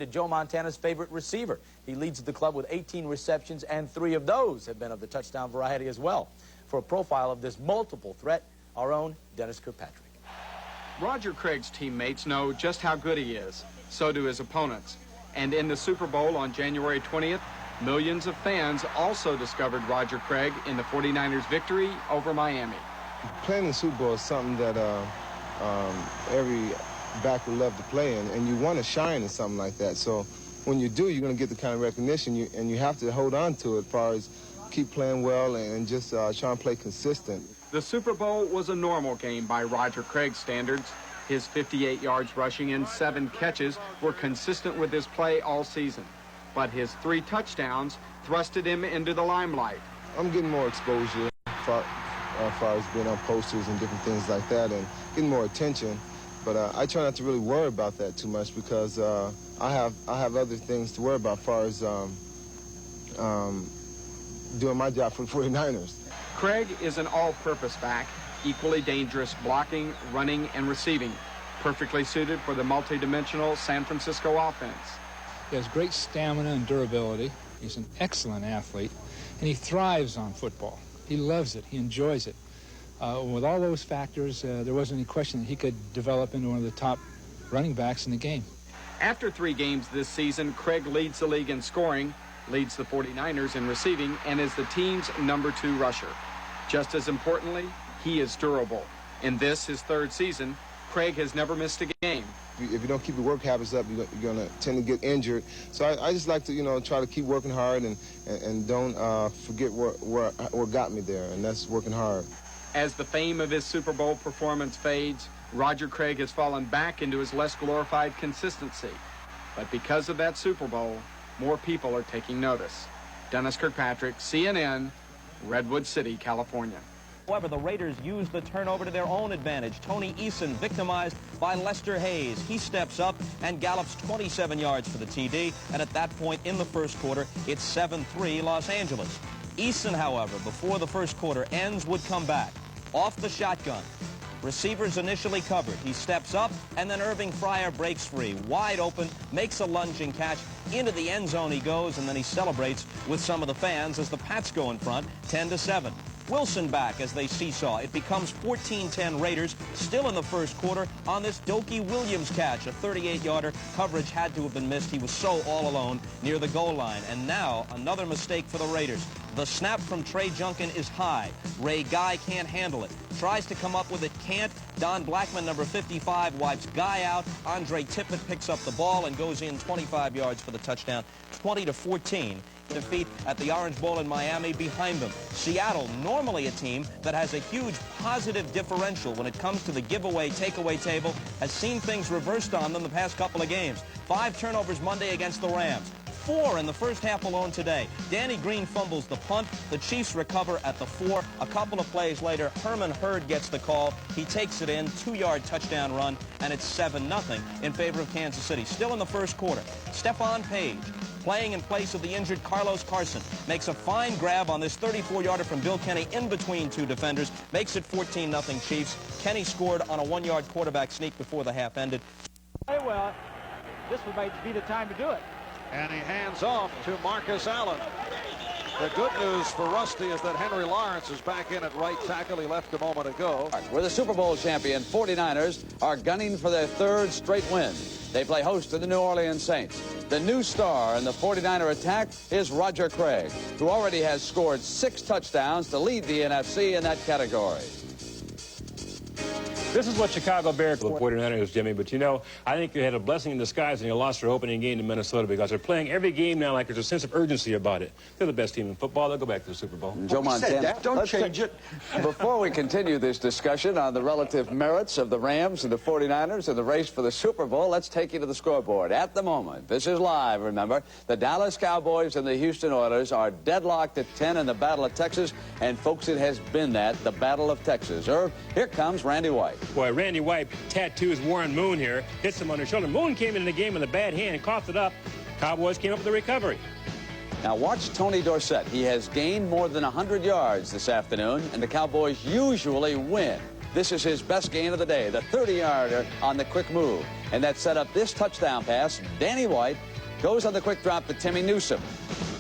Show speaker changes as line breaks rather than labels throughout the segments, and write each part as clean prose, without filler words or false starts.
Joe Montana's favorite receiver. He leads the club with 18 receptions, and 3 of those have been of the touchdown variety as well. For a profile of this multiple threat, our own Dennis Kirkpatrick.
Roger Craig's teammates know just how good he is. So do his opponents. And in the Super Bowl on January 20th, millions of fans also discovered Roger Craig in the 49ers' victory over Miami.
Playing in the Super Bowl is something that every back would love to play in, and you want to shine in something like that. So when you do, you're going to get the kind of recognition, and you have to hold on to it as far as keep playing well and just try and play consistent.
The Super Bowl was a normal game by Roger Craig's standards. His 58 yards rushing and 7 catches were consistent with his play all season. But his 3 touchdowns thrusted him into the limelight.
I'm getting more exposure as far as being on posters and different things like that, and getting more attention. But I try not to really worry about that too much because I have other things to worry about as far as doing my job for the 49ers.
Craig is an all-purpose back, equally dangerous blocking, running, and receiving, perfectly suited for the multi-dimensional San Francisco offense.
He has great stamina and durability. He's an excellent athlete, and he thrives on football. He loves it. He enjoys it. With all those factors, there wasn't any question that he could develop into one of the top running backs in the game.
After 3 games this season, Craig leads the league in scoring, leads the 49ers in receiving, and is the team's #2 rusher. Just as importantly, he is durable. In this, his 3rd season, Craig has never missed a game.
If you don't keep your work habits up, you're going to tend to get injured. So I just like to, try to keep working hard and don't forget what got me there, and that's working hard.
As the fame of his Super Bowl performance fades, Roger Craig has fallen back into his less glorified consistency. But because of that Super Bowl, more people are taking notice. Dennis Kirkpatrick, CNN, Redwood City, California.
However, the Raiders used the turnover to their own advantage. Tony Eason victimized by Lester Hayes. He steps up and gallops 27 yards for the TD, and at that point in the first quarter, it's 7-3 Los Angeles. Eason, however, before the first quarter ends, would come back. Off the shotgun. Receivers initially covered. He steps up, and then Irving Fryer breaks free. Wide open, makes a lunging catch. Into the end zone he goes, and then he celebrates with some of the fans as the Pats go in front, 10-7. Wilson back as they seesaw. It becomes 14-10 Raiders, still in the first quarter, on this Dokey Williams catch. A 38-yarder. Coverage had to have been missed. He was so all alone near the goal line. And now another mistake for the Raiders. The snap from Trey Junkin is high. Ray Guy can't handle it. Tries to come up with it, can't. Don Blackman, number 55, wipes Guy out. Andre Tippett picks up the ball and goes in 25 yards for the touchdown, 20-14. Defeat at the Orange Bowl in Miami behind them. Seattle, normally a team that has a huge positive differential when it comes to the giveaway takeaway table, has seen things reversed on them the past couple of games. 5 turnovers Monday against the Rams. 4 in the first half alone today. Danny Green fumbles the punt. The Chiefs recover at the 4. A couple of plays later, Herman Hurd gets the call. He takes it in, 2-yard touchdown run, and it's 7-0 in favor of Kansas City. Still in the first quarter, Stephon Page, playing in place of the injured Carlos Carson, makes a fine grab on this 34-yarder from Bill Kenny in between 2 defenders, makes it 14-0 Chiefs. Kenny scored on a 1-yard quarterback sneak before the half ended.
Well, this might be the time to do it.
And he hands off to Marcus Allen. The good news for Rusty is that Henry Lawrence is back in at right tackle. He left a moment ago.
Where the Super Bowl champion 49ers are gunning for their 3rd straight win. They play host to the New Orleans Saints. The new star in the 49er attack is Roger Craig, who already has scored 6 touchdowns to lead the NFC in that category.
This is what Chicago Bears the 49ers, Jimmy, but I think they had a blessing in disguise and they lost their opening game to Minnesota because they're playing every game now like there's a sense of urgency about it. They're the best team in football. They'll go back to the Super Bowl.
Joe Montana.
Don't change it.
Before we continue this discussion on the relative merits of the Rams and the 49ers in the race for the Super Bowl, let's take you to the scoreboard. At the moment, this is live, remember, the Dallas Cowboys and the Houston Oilers are deadlocked at 10 in the Battle of Texas, and folks, it has been that, the Battle of Texas. Irv, here comes Randy White.
Boy, Randy White tattoos Warren Moon here, hits him on his shoulder. Moon came into the game with a bad hand and coughed it up. Cowboys came up with a recovery.
Now watch Tony Dorsett. He has gained more than 100 yards this afternoon, and the Cowboys usually win. This is his best gain of the day, the 30-yarder on the quick move. And that set up this touchdown pass. Danny White goes on the quick drop to Timmy Newsome.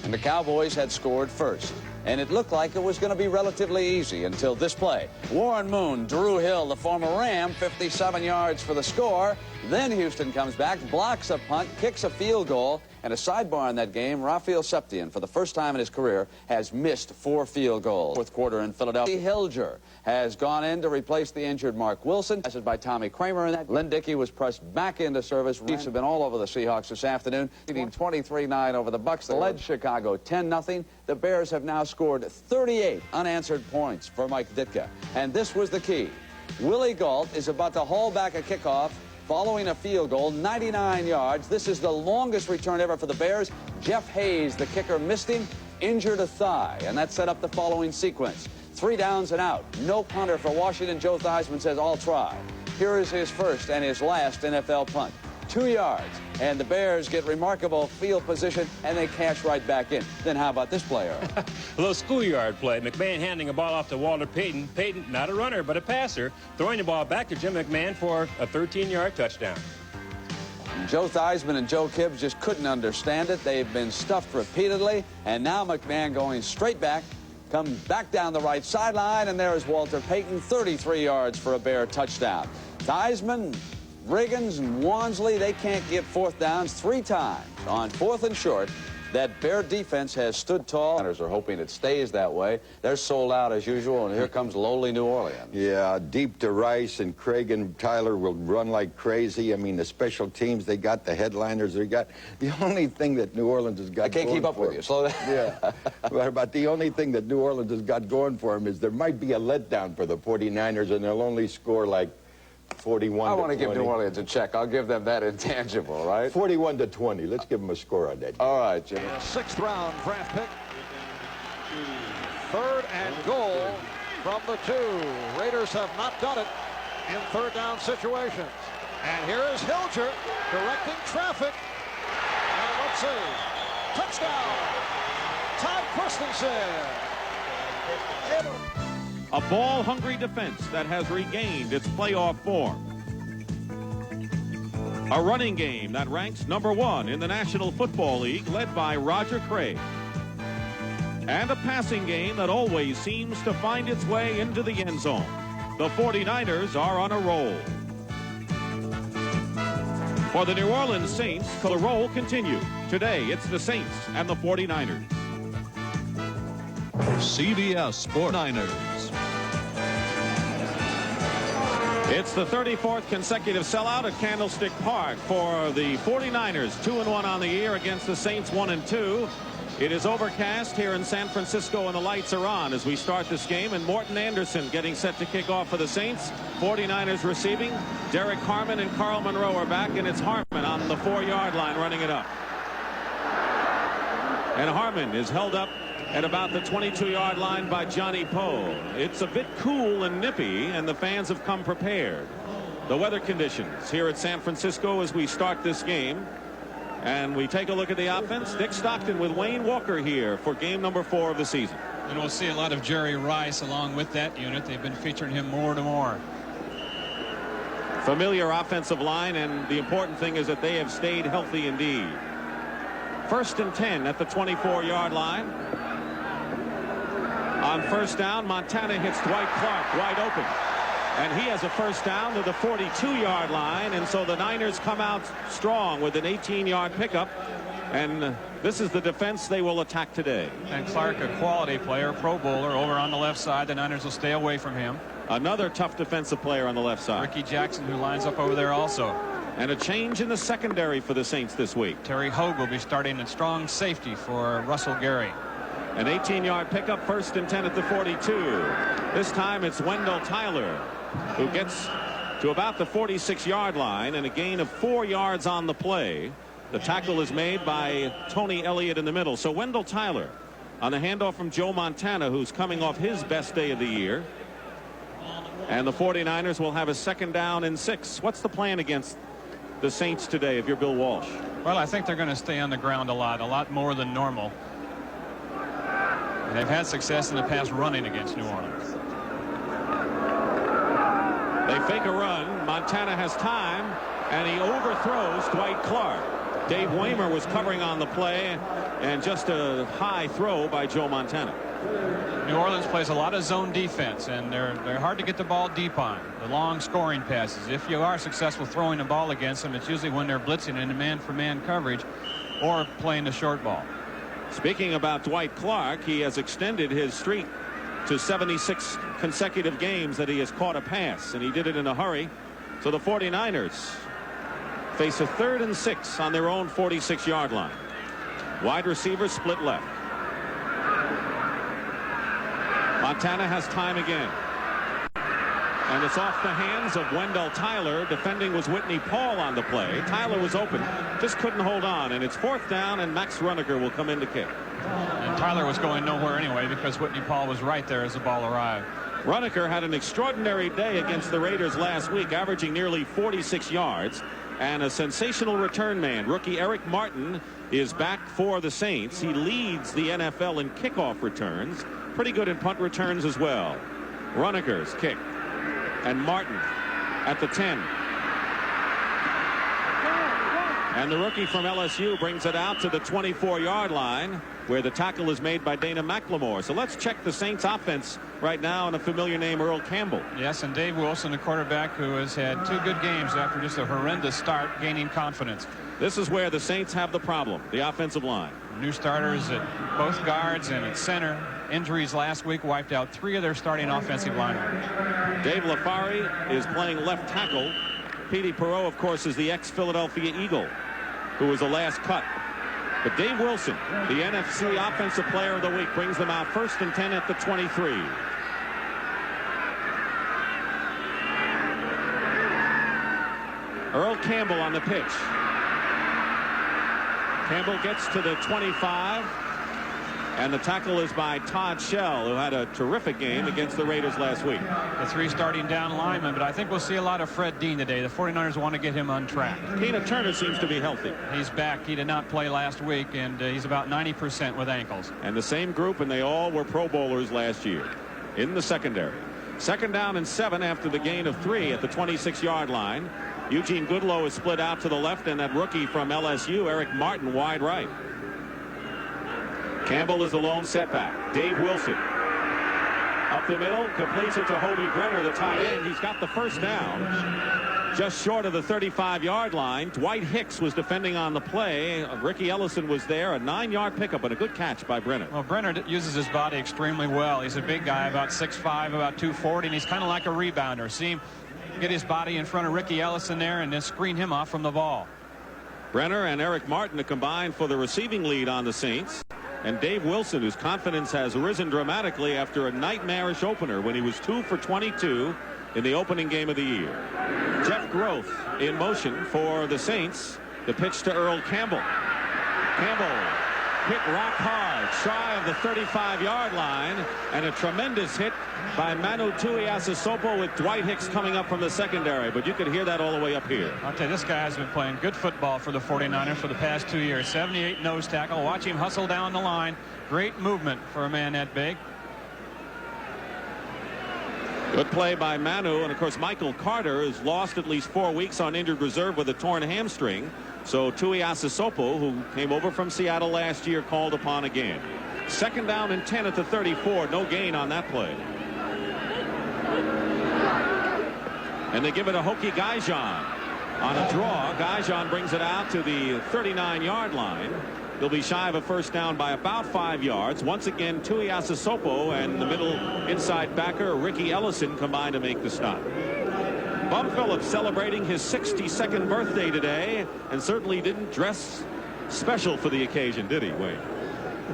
And the Cowboys had scored first. And it looked like it was going to be relatively easy until this play. Warren Moon, Drew Hill, the former Ram, 57 yards for the score. Then Houston comes back, blocks a punt, kicks a field goal. And a sidebar in that game, Raphael Septien, for the first time in his career, has missed 4 field goals. Fourth quarter in Philadelphia. Hilger has gone in to replace the injured Mark Wilson. This is by Tommy Kramer in that. Lynn Dickey was pressed back into service. Chiefs have been all over the Seahawks this afternoon, leading 23-9 over the Bucs. They led Chicago 10-0. The Bears have now scored 38 unanswered points for Mike Ditka. And this was the key. Willie Gault is about to haul back a kickoff following a field goal, 99 yards. This is the longest return ever for the Bears. Jeff Hayes, the kicker, missed him, injured a thigh, and that set up the following sequence. 3 downs and out. No punter for Washington. Joe Theismann says, "I'll try." Here is his first and his last NFL punt. 2 yards, and the Bears get remarkable field position, and they cash right back in. Then how about this player?
A little schoolyard play. McMahon handing a ball off to Walter Payton. Payton, not a runner, but a passer, throwing the ball back to Jim McMahon for a 13-yard touchdown.
Joe Theismann and Joe Gibbs just couldn't understand it. They've been stuffed repeatedly, and now McMahon going straight back, comes back down the right sideline, and there is Walter Payton, 33 yards for a Bear touchdown. Theismann, Riggins, and Wansley, they can't get 4th downs 3 times. On 4th and short, that Bear defense has stood tall. Runners are hoping it stays that way. They're sold out as usual, and here comes lowly New Orleans.
Yeah, deep to Rice, and Craig and Tyler will run like crazy. I mean, the special teams, they got the headliners. They got the only thing that New Orleans has got
I can't
going
keep up
for
with you. Slow down.
Yeah, but the only thing that New Orleans has got going for them is there might be a letdown for the 49ers, and they'll only score like 41
I
to
want to
20.
give New Orleans a check. I'll give them that intangible, right?
41 to 20. Let's give them a score on that.
All right, Jimmy.
6th round draft pick. 3rd and goal from the 2. Raiders have not done it in 3rd down situations. And here is Hilger directing traffic. And let's see. Touchdown. Todd Christensen.
A ball-hungry defense that has regained its playoff form. A running game that ranks #1 in the National Football League, led by Roger Craig. And a passing game that always seems to find its way into the end zone. The 49ers are on a roll. For the New Orleans Saints, the roll continues. Today, it's the Saints and the 49ers.
CBS 49ers.
It's the 34th consecutive sellout at Candlestick Park for the 49ers, 2-1 on the year against the Saints, 1-2. It is overcast here in San Francisco, and the lights are on as we start this game. And Morton Anderson getting set to kick off for the Saints. 49ers receiving. Derek Harmon and Carl Monroe are back, and it's Harmon on the 4-yard line running it up. And Harmon is held up at about the 22-yard line by Johnny Poe. It's a bit cool and nippy, and the fans have come prepared. The weather conditions here at San Francisco as we start this game. And we take a look at the offense. Dick Stockton with Wayne Walker here for game number 4 of the season.
And we'll see a lot of Jerry Rice along with that unit. They've been featuring him more and more.
Familiar offensive line, and the important thing is that they have stayed healthy indeed. 1st and 10 at the 24-yard line. On 1st down, Montana hits Dwight Clark wide open. And he has a 1st down to the 42-yard line. And so the Niners come out strong with an 18-yard pickup. And this is the defense they will attack today.
And Clark, a quality player, Pro Bowler, over on the left side. The Niners will stay away from him.
Another tough defensive player on the left side.
Ricky Jackson, who lines up over there also.
And a change in the secondary for the Saints this week.
Terry Hogue will be starting at strong safety for Russell Gary.
An 18-yard pickup, 1st and 10 at the 42. This time it's Wendell Tyler who gets to about the 46-yard line, and a gain of 4 yards on the play. The tackle is made by Tony Elliott in the middle. So Wendell Tyler on the handoff from Joe Montana, who's coming off his best day of the year. And the 49ers will have a 2nd down and 6. What's the plan against the Saints today if you're Bill Walsh?
Well, I think they're going to stay on the ground a lot more than normal. They've had success in the past running against New Orleans.
fake a run. Montana has time, and he overthrows Dwight Clark. Dave Waymer was covering on the play, and just a high throw by Joe Montana.
New Orleans plays a lot of zone defense, and they're hard to get the ball deep on. The long scoring passes. If you are successful throwing the ball against them, it's usually when they're blitzing into man-for-man coverage or playing the short ball.
Speaking about Dwight Clark, he has extended his streak to 76 consecutive games that he has caught a pass, and he did it in a hurry. So the 49ers face a 3rd and 6 on their own 46-yard line. Wide receiver split left. Montana has time again. And it's off the hands of Wendell Tyler. Defending was Whitney Paul on the play. Tyler was open, just couldn't hold on. And it's 4th down, and Max Runeker will come in to kick.
And Tyler was going nowhere anyway because Whitney Paul was right there as the ball arrived.
Runeker had an extraordinary day against the Raiders last week, averaging nearly 46 yards. And a sensational return man. Rookie Eric Martin is back for the Saints. He leads the NFL in kickoff returns. Pretty good in punt returns as well. Runeker's kick. And Martin at the 10. And the rookie from LSU brings it out to the 24-yard line, where the tackle is made by Dana McLemore. So let's check the Saints offense right now, and a familiar name, Earl Campbell.
Yes, and Dave Wilson, the quarterback, who has had 2 good games after just a horrendous start, gaining confidence.
This is where the Saints have the problem, the offensive line.
New starters at both guards and at center. Injuries last week wiped out 3 of their starting offensive linemen.
Dave LaFari is playing left tackle. Petey Perot, of course, is the ex-Philadelphia Eagle, who was the last cut. But Dave Wilson, the NFC Offensive Player of the Week, brings them out 1st and 10 at the 23. Earl Campbell on the pitch. Campbell gets to the 25. And the tackle is by Todd Shell, who had a terrific game against the Raiders last week.
The 3 starting down linemen, but I think we'll see a lot of Fred Dean today. The 49ers want to get him on track.
Keena Turner seems to be healthy.
He's back. He did not play last week, and he's about 90% with ankles.
And the same group, and they all were Pro Bowlers last year in the secondary. 2nd down and 7 after the gain of 3 at the 26-yard line. Eugene Goodlow is split out to the left, and that rookie from LSU, Eric Martin, wide right. Campbell is the lone setback. Dave Wilson up the middle, completes it to Hobie Brenner, the tight end. He's got the 1st down just short of the 35-yard line. Dwight Hicks was defending on the play. Ricky Ellison was there. A 9-yard pickup and a good catch by Brenner.
Well, Brenner uses his body extremely well. He's a big guy, about 6'5", about 240, and he's kind of like a rebounder. See him get his body in front of Ricky Ellison there and then screen him off from the ball.
Brenner and Eric Martin to combine for the receiving lead on the Saints. And Dave Wilson, whose confidence has risen dramatically after a nightmarish opener when he was 2 for 22 in the opening game of the year. Jeff Groth in motion for the Saints. The pitch to Earl Campbell. Campbell hit rock hard, shy of the 35-yard line, and a tremendous hit by Manu Tuiasosopo with Dwight Hicks coming up from the secondary. But you could hear that all the way up here.
I'll tell you, this guy has been playing good football for the 49ers for the past 2 years. 78 nose tackle. Watch him hustle down the line. Great movement for a man that big.
Good play by Manu, and of course Michael Carter has lost at least 4 weeks on injured reserve with a torn hamstring. So Tuiasosopo, who came over from Seattle last year, called upon again. 2nd down and 10 at the 34. No gain on that play. And they give it to Hokie Gaijan on a draw. Gaijan brings it out to the 39-yard line. They'll be shy of a 1st down by about 5 yards. Once again, Tuiasosopo and the middle inside backer Ricky Ellison combined to make the stop. Bum Phillips celebrating his 62nd birthday today, and certainly didn't dress special for the occasion, did he, Wayne?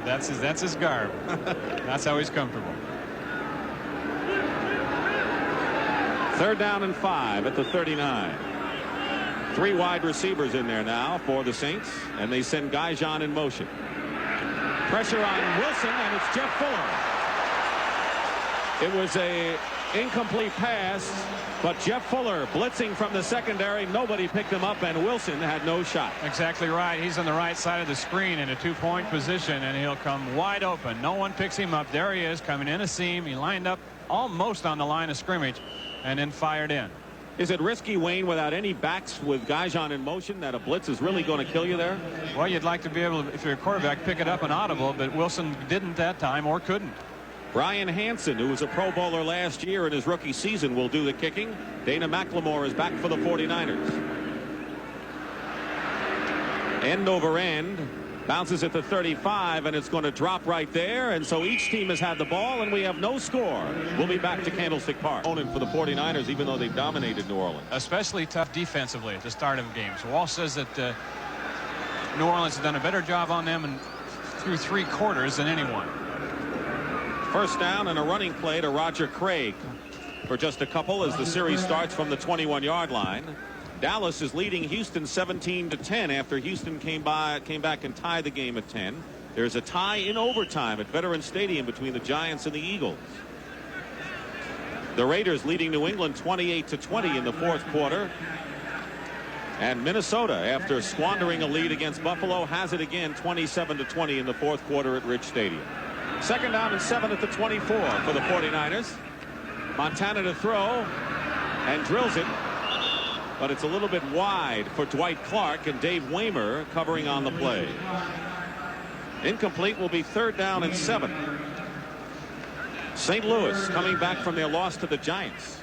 That's his garb. That's how he's comfortable.
3rd down and 5 at the 39. 3 wide receivers in there now for the Saints, and they send Gaijan in motion. Pressure on Wilson, and it's Jeff Fuller. It was a incomplete pass, but Jeff Fuller blitzing from the secondary. Nobody picked him up, and Wilson had no shot.
Exactly right. He's on the right side of the screen in a 2-point position, and he'll come wide open. No one picks him up. There he is, coming in a seam. He lined up almost on the line of scrimmage and then fired in.
Is it risky, Wayne, without any backs with Gaijan in motion, that a blitz is really going to kill you there?
Well, you'd like to be able to, if you're a quarterback, pick it up an audible, but Wilson didn't that time or couldn't.
Brian Hansen, who was a Pro Bowler last year in his rookie season, will do the kicking. Dana McLemore is back for the 49ers. End over end. Bounces at the 35, and it's going to drop right there. And so each team has had the ball, and we have no score. We'll be back to Candlestick Park. For the 49ers, even though they've dominated New Orleans.
Especially tough defensively at the start of games. Walsh says that New Orleans has done a better job on them and through 3 quarters than anyone.
First down and a running play to Roger Craig for just a couple as the series starts from the 21-yard line. Dallas is leading Houston 17-10 after Houston came back and tied the game at 10. There's a tie in overtime at Veterans Stadium between the Giants and the Eagles. The Raiders leading New England 28-20 in the 4th quarter. And Minnesota, after squandering a lead against Buffalo, has it again 27-20 in the 4th quarter at Rich Stadium. Second down and 7 at the 24 for the 49ers. Montana to throw and drills it. But it's a little bit wide for Dwight Clark, and Dave Waymer covering on the play. Incomplete will be 3rd down and 7. St. Louis coming back from their loss to the Giants.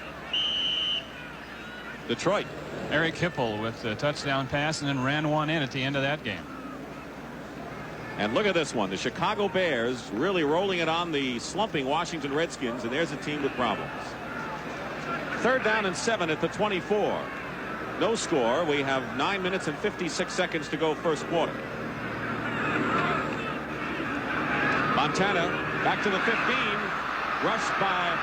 Detroit.
Eric Hipple with the touchdown pass and then ran one in at the end of that game.
And look at this one. The Chicago Bears really rolling it on the slumping Washington Redskins, and there's a team with problems. 3rd down and 7 at the 24. No score. We have 9 minutes and 56 seconds to go first quarter. Montana back to the 15. Rushed by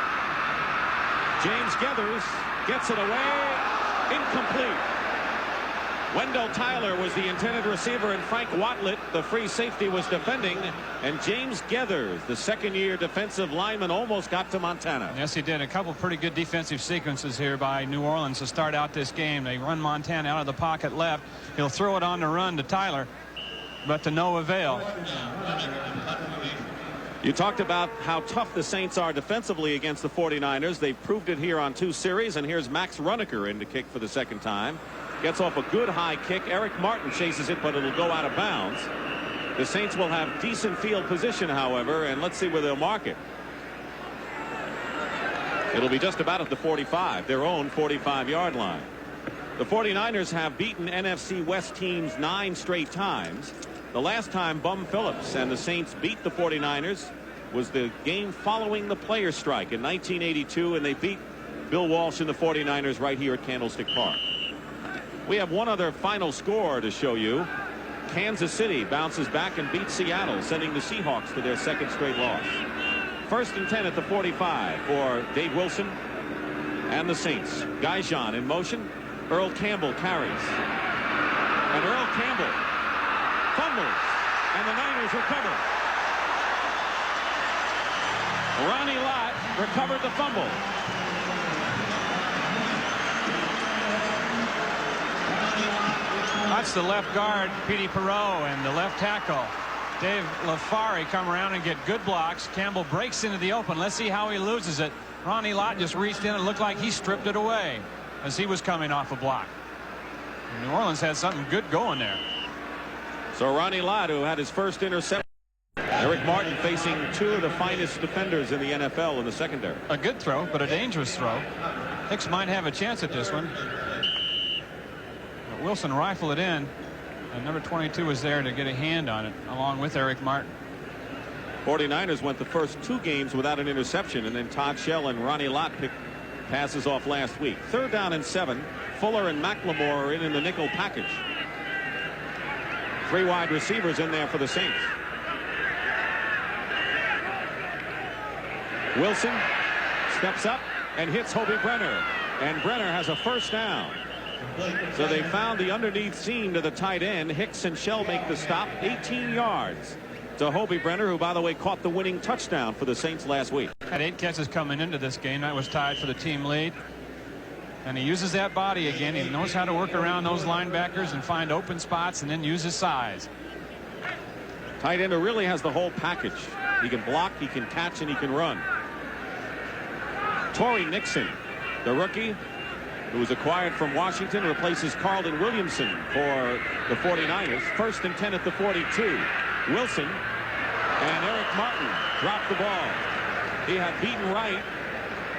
James Geathers. Gets it away. Incomplete. Wendell Tyler was the intended receiver, and Frank Watlett, the free safety, was defending. And James Geathers, the second-year defensive lineman, almost got to Montana.
Yes, he did. A couple pretty good defensive sequences here by New Orleans to start out this game. They run Montana out of the pocket left. He'll throw it on the run to Tyler, but to no avail.
You talked about how tough the Saints are defensively against the 49ers. They've proved it here on 2 series, and here's Max Runeker in to kick for the second time. Gets off a good high kick. Eric Martin chases it, but it'll go out of bounds. The Saints will have decent field position, however, and let's see where they'll mark it. It'll be just about at the 45, their own 45-yard line. The 49ers have beaten NFC West teams 9 straight times. The last time Bum Phillips and the Saints beat the 49ers was the game following the player strike in 1982, and they beat Bill Walsh and the 49ers right here at Candlestick Park. We have one other final score to show you. Kansas City bounces back and beats Seattle, sending the Seahawks to their 2nd straight loss. 1st and 10 at the 45 for Dave Wilson and the Saints. Gaijan in motion. Earl Campbell carries. And Earl Campbell fumbles, and the Niners recover. Ronnie Lott recovered the fumble.
That's the left guard, Petey Perreault, and the left tackle, Dave LaFari, come around and get good blocks. Campbell breaks into the open. Let's see how he loses it. Ronnie Lott just reached in and looked like he stripped it away as he was coming off a block. New Orleans had something good going there.
So Ronnie Lott, who had his first interception. Eric Martin facing 2 of the finest defenders in the NFL in the secondary.
A good throw, but a dangerous throw. Hicks might have a chance at this one. But Wilson rifled it in, and number 22 was there to get a hand on it, along with Eric Martin.
49ers went the first 2 games without an interception, and then Todd Shell and Ronnie Lott picked passes off last week. 3rd down and 7. Fuller and McLemore are in the nickel package. 3 wide receivers in there for the Saints. Wilson steps up and hits Hobie Brenner, and Brenner has a first down. So they found the underneath seam to the tight end. Hicks and Shell make the stop. 18 yards to Hobie Brenner, who, by the way, caught the winning touchdown for the Saints last week.
Had 8 catches coming into this game. That was tied for the team lead. And he uses that body again. He knows how to work around those linebackers and find open spots and then use his size.
Tight end who really has the whole package. He can block, he can catch, and he can run. Torrey Nixon, the rookie, who was acquired from Washington, replaces Carlton Williamson for the 49ers. 1st and 10 at the 42. Wilson and Eric Martin dropped the ball. He had beaten Wright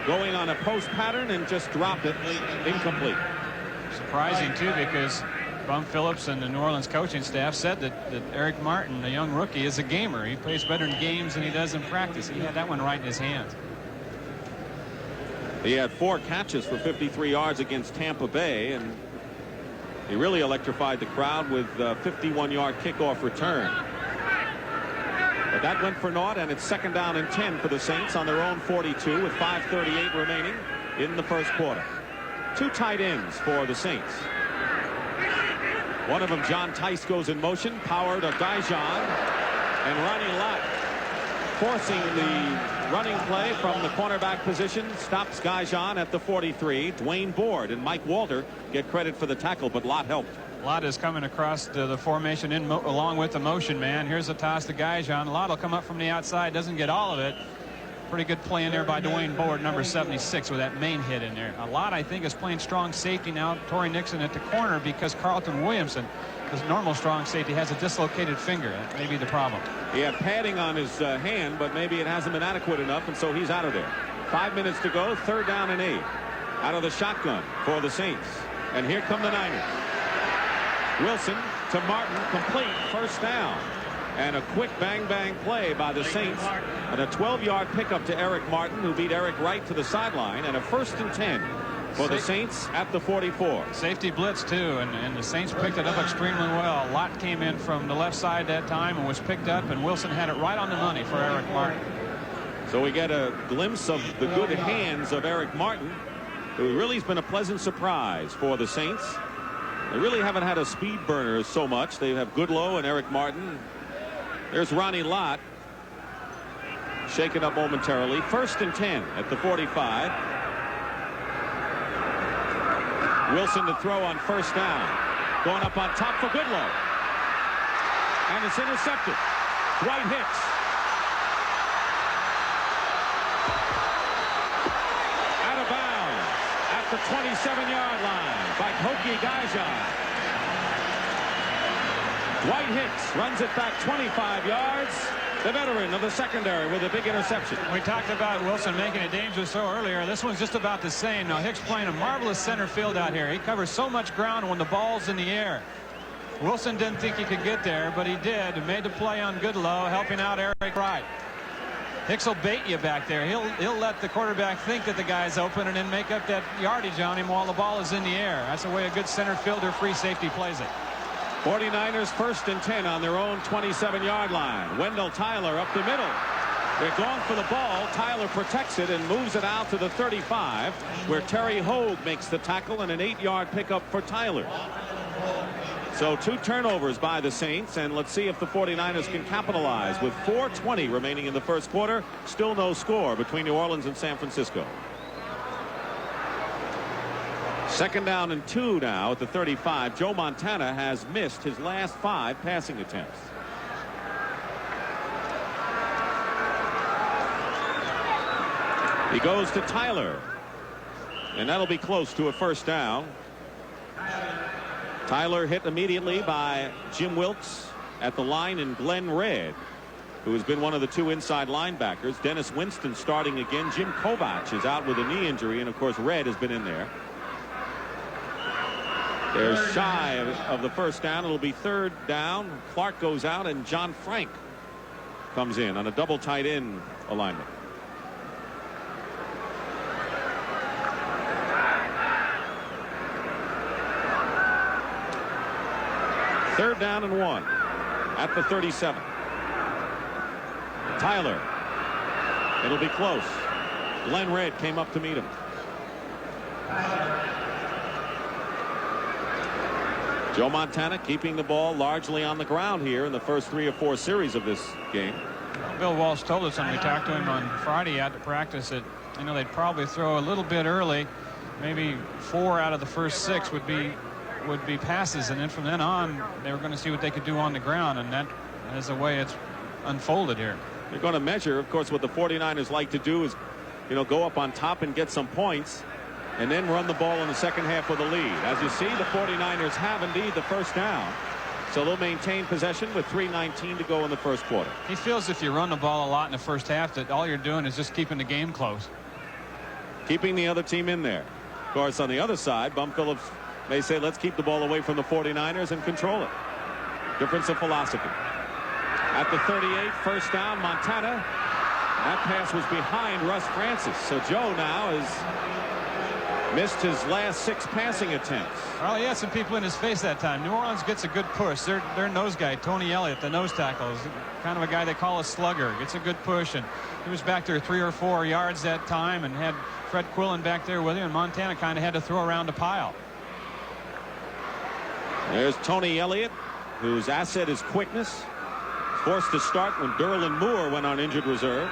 going on a post pattern and just dropped it incomplete.
Surprising, too, because Bum Phillips and the New Orleans coaching staff said that Eric Martin, a young rookie, is a gamer. He plays better in games than he does in practice. He had that one right in his hands.
He had 4 catches for 53 yards against Tampa Bay, and he really electrified the crowd with a 51-yard kickoff return. But that went for naught, and it's 2nd down and 10 for the Saints on their own 42 with 5:38 remaining in the first quarter. 2 tight ends for the Saints. One of them, John Tice, goes in motion, powered to Dijon, and Ronnie Lott forcing the running play from the cornerback position, stops Dijon at the 43. Dwayne Board and Mike Walter get credit for the tackle, but Lott helped.
Lott is coming across the formation along with the motion man. Here's a toss to Dijon. Lott will come up from the outside, doesn't get all of it. Pretty good play in there by Dwayne Board, number 76, with that main hit in there. Lott, I think, is playing strong safety now. Torrey Nixon at the corner because Carlton Williamson, his normal strong safety, has a dislocated finger. That may be the problem.
He had padding on his hand, but maybe it hasn't been adequate enough, and so he's out of there. 5 minutes to go, 3rd down and 8. Out of the shotgun for the Saints. And here come the Niners. Wilson to Martin, complete, 1st down. And a quick bang-bang play by the Saints. And a 12-yard pickup to Eric Martin, who beat Eric Wright to the sideline. And a 1st and 10 for the Saints at the 44.
Safety blitz, too, and the Saints picked it up extremely well. Lott came in from the left side that time and was picked up, and Wilson had it right on the money for Eric Martin.
So we get a glimpse of the good hands of Eric Martin, who really has been a pleasant surprise for the Saints. They really haven't had a speed burner so much. They have Goodlow and Eric Martin. There's Ronnie Lott, shaken up momentarily. 1st and 10 at the 45. Wilson to throw on 1st down. Going up on top for Goodlow. And it's intercepted. Dwight Hicks. Out of bounds at the 27-yard line by Koki Dijon. Dwight Hicks runs it back 25 yards. The veteran of the secondary with a big interception.
We talked about Wilson making a dangerous throw earlier. This one's just about the same. Now Hicks playing a marvelous center field out here. He covers so much ground when the ball's in the air. Wilson didn't think he could get there, but he did. He made the play on Goodlow, helping out Eric Wright. Hicks will bait you back there. He'll let the quarterback think that the guy's open and then make up that yardage on him while the ball is in the air. That's the way a good center fielder free safety plays it.
49ers 1st and 10 on their own 27-yard line. Wendell Tyler up the middle. They're going for the ball. Tyler protects it and moves it out to the 35, where Terry Hogue makes the tackle and an 8-yard pickup for Tyler. So 2 turnovers by the Saints, and let's see if the 49ers can capitalize. With 4:20 remaining in the first quarter, still no score between New Orleans and San Francisco. 2nd down and 2 now at the 35. Joe Montana has missed his last 5 passing attempts. He goes to Tyler, and that'll be close to a 1st down. Tyler hit immediately by Jim Wilkes at the line and Glenn Red, who has been one of the 2 inside linebackers. Dennis Winston starting again. Jim Kovach is out with a knee injury, and of course Red has been in there. They're shy of the 1st down. It'll be 3rd down. Clark goes out, and John Frank comes in on a double tight end alignment. Third down and 1 at the 37. Tyler. It'll be close. Glenn Red came up to meet him. Joe Montana keeping the ball largely on the ground here in the first 3 or 4 series of this game.
Bill Walsh told us when we talked to him on Friday after practice that they'd probably throw a little bit early. Maybe 4 out of the first 6 would be passes, and then from then on they were going to see what they could do on the ground, and that is the way it's unfolded here.
They're going to measure, of course. What the 49ers like to do is go up on top and get some points. and then run the ball in the second half with a lead. As you see, the 49ers have indeed the first down. So they'll maintain possession with 3:19 to go in the first quarter.
He feels if you run the ball a lot in the first half that all you're doing is just keeping the game close.
Keeping the other team in there. Of course, on the other side, Bum Phillips may say, let's keep the ball away from the 49ers and control it. Difference of philosophy. At the 38, first down, Montana. That pass was behind Russ Francis. So Joe now has missed his last 6 passing attempts.
Well, he had some people in his face that time. New Orleans gets a good push. Their nose guy, Tony Elliott, the nose tackle, is kind of a guy they call a slugger. Gets a good push, and he was back there 3 or 4 yards that time and had Fred Quillen back there with him, and Montana kind of had to throw around a pile.
There's Tony Elliott, whose asset is quickness. Forced to start when Derlin Moore went on injured reserve.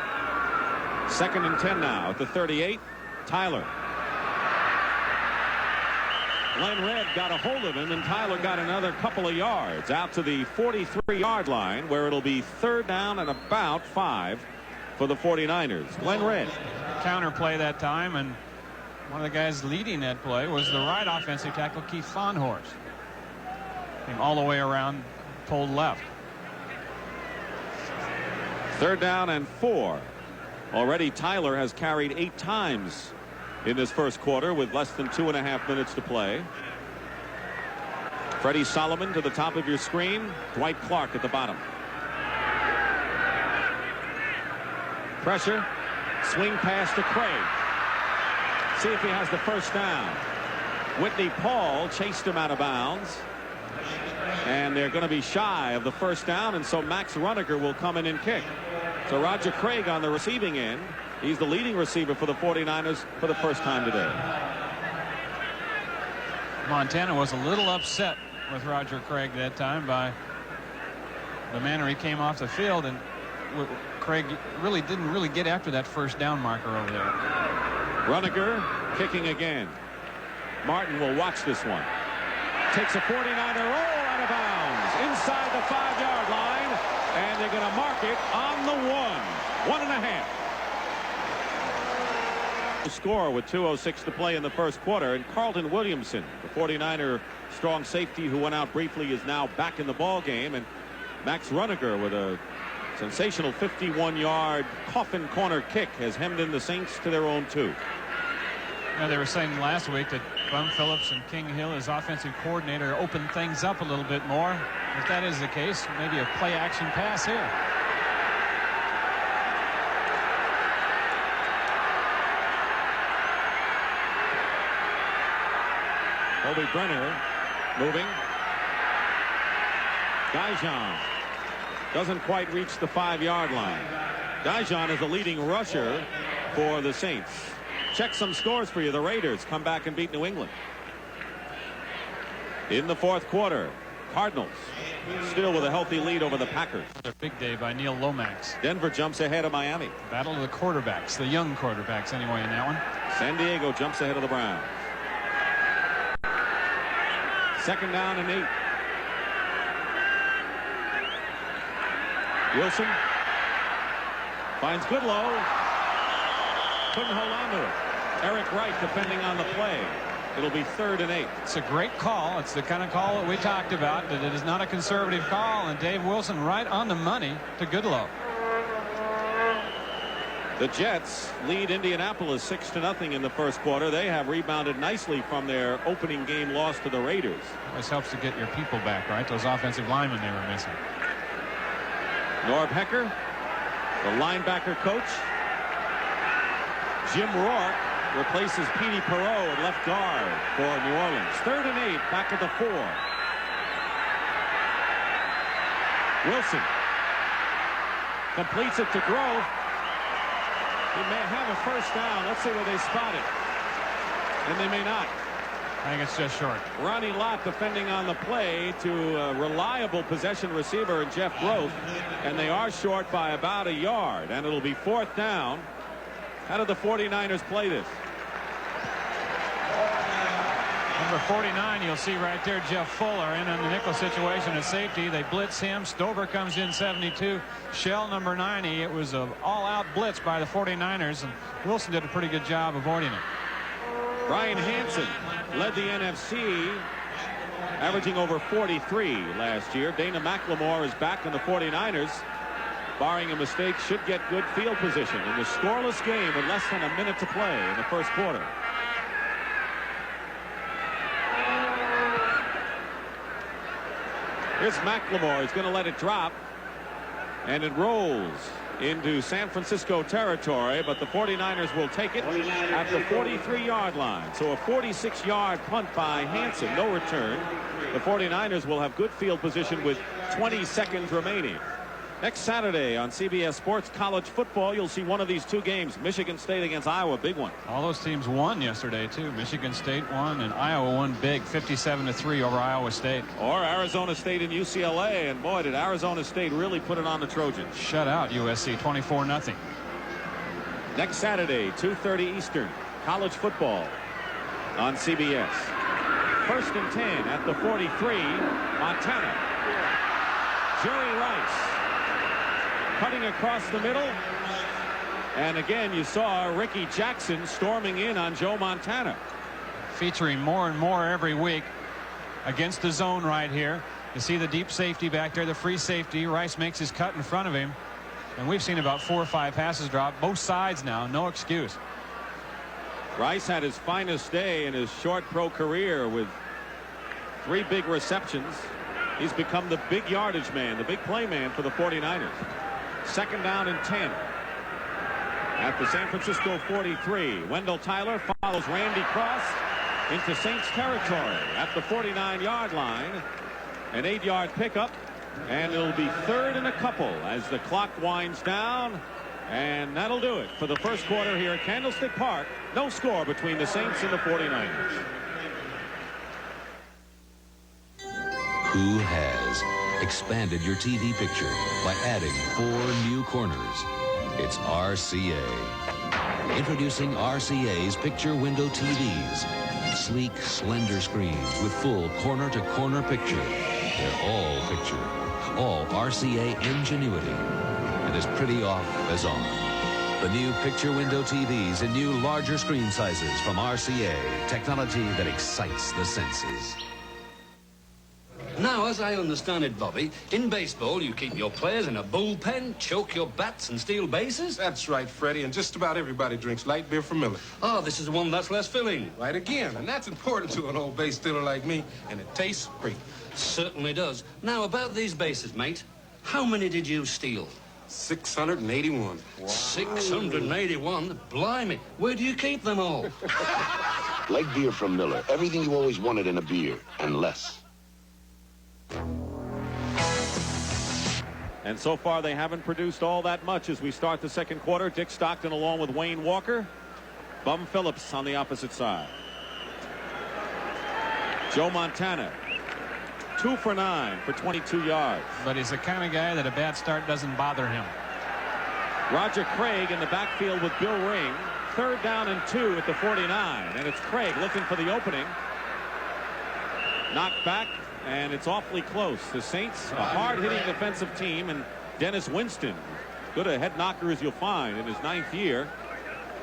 2nd and 10 now at the 38. Tyler. Glenn Red got a hold of him, and Tyler got another couple of yards out to the 43-yard line, where it'll be 3rd down and about 5 for the 49ers. Glenn Red.
Counter play that time, and one of the guys leading that play was the right offensive tackle, Keith Fahnhorst. Came all the way around, pulled left.
3rd down and 4. Already Tyler has carried 8 times in this first quarter with less than 2.5 minutes to play. Freddie Solomon to the top of your screen. Dwight Clark at the bottom. Pressure. Swing pass to Craig. See if he has the first down. Whitney Paul chased him out of bounds. And they're going to be shy of the first down, and so Max Runager will come in and kick. So Roger Craig on the receiving end. He's the leading receiver for the 49ers for the first time today.
Montana was a little upset with Roger Craig that time by the manner he came off the field, and Craig didn't really get after that first down marker over there.
Runager kicking again. Martin will watch this one. Takes a 49er roll out of bounds inside the 5-yard line, and they're going to mark it on the 1.5. Score with 2:06 to play in the first quarter, and Carlton Williamson, the 49er strong safety who went out briefly, is now back in the ball game, and Max Runager with a sensational 51-yard coffin corner kick has hemmed in the Saints to their own 2.
Now, they were saying last week that Bum Phillips and King Hill, his offensive coordinator, opened things up a little bit more. If that is the case, maybe a play-action pass here.
Colby Brenner moving. Dijon doesn't quite reach the 5-yard line. Dijon is the leading rusher for the Saints. Check some scores for you. The Raiders come back and beat New England. In the fourth quarter, Cardinals still with a healthy lead over the Packers.
A big day by Neil Lomax.
Denver jumps ahead of Miami.
Battle of the quarterbacks, the young quarterbacks anyway in that one.
San Diego jumps ahead of the Browns. 2nd down and 8. Wilson finds Goodlow. Couldn't hold on to it. Eric Wright defending on the play. It'll be 3rd and 8.
It's a great call. It's the kind of call that we talked about, that it is not a conservative call, and Dave Wilson right on the money to Goodlow.
The Jets lead Indianapolis 6-0 in the first quarter. They have rebounded nicely from their opening game loss to the Raiders.
Always helps to get your people back, right? Those offensive linemen they were missing.
Norv Hecker, the linebacker coach. Jim Rourke replaces Petey Perot at left guard for New Orleans. 3rd and 8, back at the 4. Wilson completes it to Grove. He may have a first down. Let's see where they spot it. And they may not.
I think it's just short.
Ronnie Lott defending on the play to a reliable possession receiver in Jeff Grove. And they are short by about a yard. And it'll be 4th down. How did the 49ers play this?
Number 49, you'll see right there, Jeff Fuller in on the nickel situation at safety. They blitz him. Stover comes in 72. Shell number 90. It was an all-out blitz by the 49ers, and Wilson did a pretty good job avoiding it.
Brian Hansen led the NFC, averaging over 43 last year. Dana McLemore is back in the 49ers. Barring a mistake, should get good field position in the scoreless game with less than a minute to play in the first quarter. Here's McLemore. He's going to let it drop, and it rolls into San Francisco territory, but the 49ers will take it at the 43-yard line. So a 46-yard punt by Hansen, no return. The 49ers will have good field position with 20 seconds remaining. Next Saturday on CBS Sports College Football, you'll see one of these two games. Michigan State against Iowa, big one.
All those teams won yesterday, too. Michigan State won, and Iowa won big, 57-3 over Iowa State.
Or Arizona State and UCLA, and boy, did Arizona State really put it on the Trojans.
Shut out USC, 24-0.
Next Saturday, 2:30 Eastern, college football on CBS. 1st and 10 at the 43, Montana. Jerry Rice cutting across the middle, and again you saw Ricky Jackson storming in on Joe Montana.
Featuring more and more every week against the zone right here. You see the deep safety back there, the free safety. Rice makes his cut in front of him, and we've seen about 4 or 5 passes drop both sides now. No excuse.
Rice had his finest day in his short pro career with 3 big receptions. He's become the big yardage man, the big play man for the 49ers. 2nd down and 10 at the San Francisco 43. Wendell Tyler follows Randy Cross into Saints territory at the 49-yard line. An 8-yard pickup, and it'll be 3rd and a couple as the clock winds down. And that'll do it for the first quarter here at Candlestick Park. No score between the Saints and the 49ers.
Who has expanded your TV picture by adding 4 new corners? It's RCA. Introducing RCA's picture window TVs. Sleek, slender screens with full corner-to-corner picture. They're all picture. All RCA ingenuity. And as pretty off as on. The new picture window TVs in new larger screen sizes from RCA. Technology that excites the senses.
Now, as I understand it, Bobby, in baseball, you keep your players in a bullpen, choke your bats, and steal bases?
That's right, Freddie, and just about everybody drinks light beer from Miller.
Oh, this is the one that's less filling.
Right again, and that's important to an old base stealer like me, and it tastes great.
Certainly does. Now, about these bases, mate, how many did you steal?
681.
Wow. 681? Blimey, where do you keep them all?
Light beer from Miller, everything you always wanted in a beer, and less.
And so far they haven't produced all that much as we start the second quarter. Dick Stockton along with Wayne Walker. Bum Phillips on the opposite side. Joe Montana 2 for 9 for 22 yards.
But he's the kind of guy that a bad start doesn't bother him.
Roger Craig in the backfield with Bill Ring. 3rd down and 2 at the 49, and it's Craig looking for the opening. Knocked back, and it's awfully close. The Saints, a hard-hitting defensive team, and Dennis Winston, good a head knocker as you'll find in his 9th year,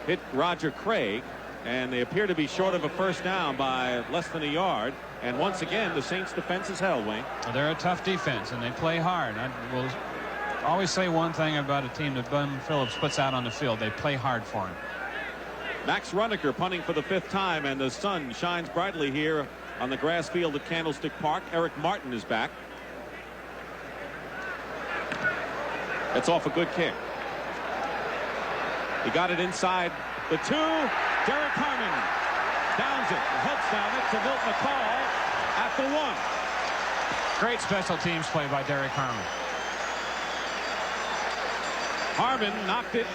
hit Roger Craig, and they appear to be short of a first down by less than a yard. And once again, the Saints defense is held, Wayne.
Well, they're a tough defense, and they play hard. I will always say one thing about a team that Bum Phillips puts out on the field. They play hard for him.
Max Runeker punting for the 5th time, and the sun shines brightly here on the grass field at Candlestick Park. Eric Martin is back. That's off a good kick. He got it inside the 2. Derek Harmon downs it, heads down it to Milt McCall at the 1.
Great special teams play by Derek Harmon.
Harmon knocked it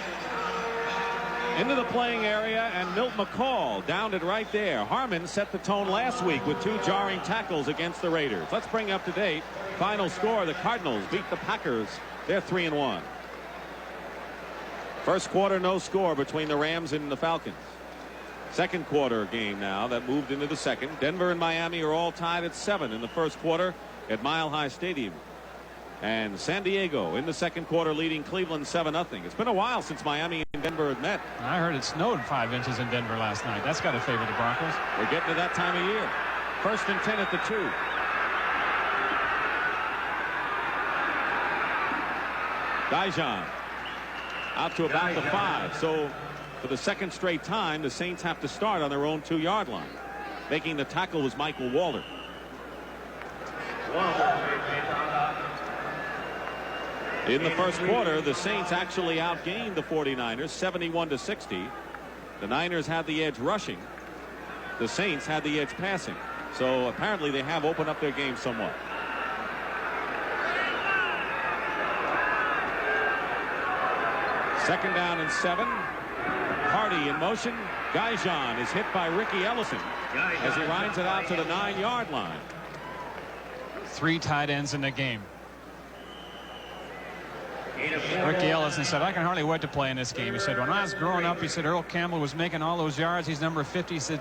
into the playing area, and Milt McCall downed it right there. Harmon set the tone last week with 2 jarring tackles against the Raiders. Let's bring up to date. Final score, the Cardinals beat the Packers. They're 3-1. First quarter, no score between the Rams and the Falcons. Second quarter game now that moved into the second. Denver and Miami are all tied at 7 in the first quarter at Mile High Stadium. And San Diego in the second quarter leading Cleveland 7-0. It's been a while since Miami and Denver had met.
I heard it snowed 5 inches in Denver last night. That's got to favor the Broncos.
We're getting to that time of year. 1st and 10 at the 2. Dijon out to about the 5. So for the second straight time, the Saints have to start on their own 2-yard line. Making the tackle was Michael Walter. In the first quarter, the Saints actually outgained the 49ers 71-60. The Niners had the edge rushing. The Saints had the edge passing. So apparently they have opened up their game somewhat. Second down and 7. Hardy in motion. Dijon is hit by Ricky Ellison as he rides it out to the 9-yard line.
3 tight ends in the game. Ricky Ellison said, I can hardly wait to play in this game. He said, when I was growing up, he said, Earl Campbell was making all those yards. He's number 50. He said,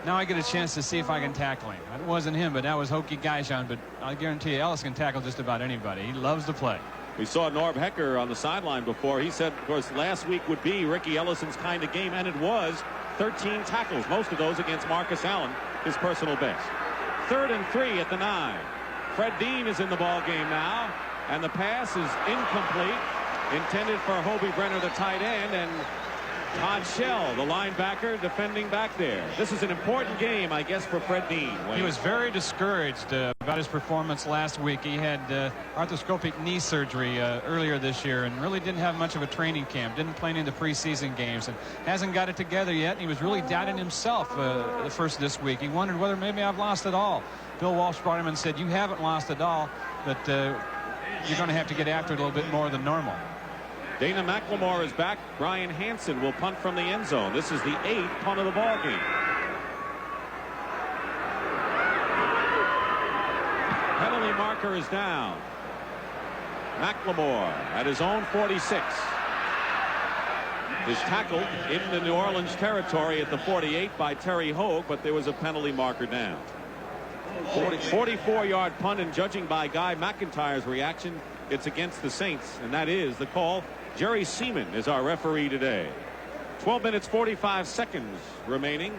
now I get a chance to see if I can tackle him. It wasn't him, but that was Hokie Dijon. But I guarantee you, Ellison can tackle just about anybody. He loves to play.
We saw Norb Hecker on the sideline before. He said, of course, last week would be Ricky Ellison's kind of game, and it was. 13 tackles, most of those against Marcus Allen, his personal best. 3rd and 3 at the 9. Fred Dean is in the ball game now, and the pass is incomplete, intended for Hobie Brenner, the tight end, and Todd Shell, the linebacker, defending back there. This is an important game, I guess, for Fred Dean.
He was very discouraged about his performance last week. He had arthroscopic knee surgery earlier this year and really didn't have much of a training camp. Didn't play any of the preseason games and hasn't got it together yet. And he was really doubting himself first this week. He wondered whether maybe I've lost it all. Bill Walsh brought him and said, you haven't lost it all, but you're going to have to get after it a little bit more than normal.
Dana McLemore is back. Brian Hansen will punt from the end zone. This is the 8th punt of the ball game. Penalty marker is down. McLemore at his own 46 is tackled in the New Orleans territory at the 48 by Terry Hogue, but there was a penalty marker down. 44-yard punt, and judging by Guy McIntyre's reaction, it's against the Saints, and that is the call. Jerry Seaman is our referee today. 12 minutes 45 seconds remaining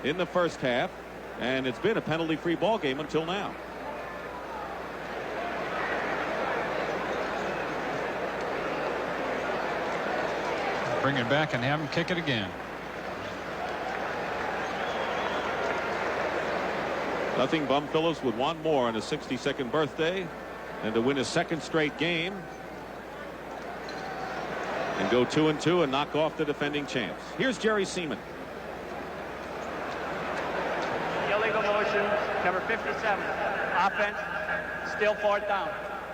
in the first half, and it's been a penalty-free ball game until now.
Bring it back and have him kick it again.
Nothing Bum Phillips would want more on his 62nd birthday and to win his 2nd straight game and go 2-2 and knock off the defending champs. Here's Jerry Seaman.
Illegal motion, number 57. Offense, still 4th down.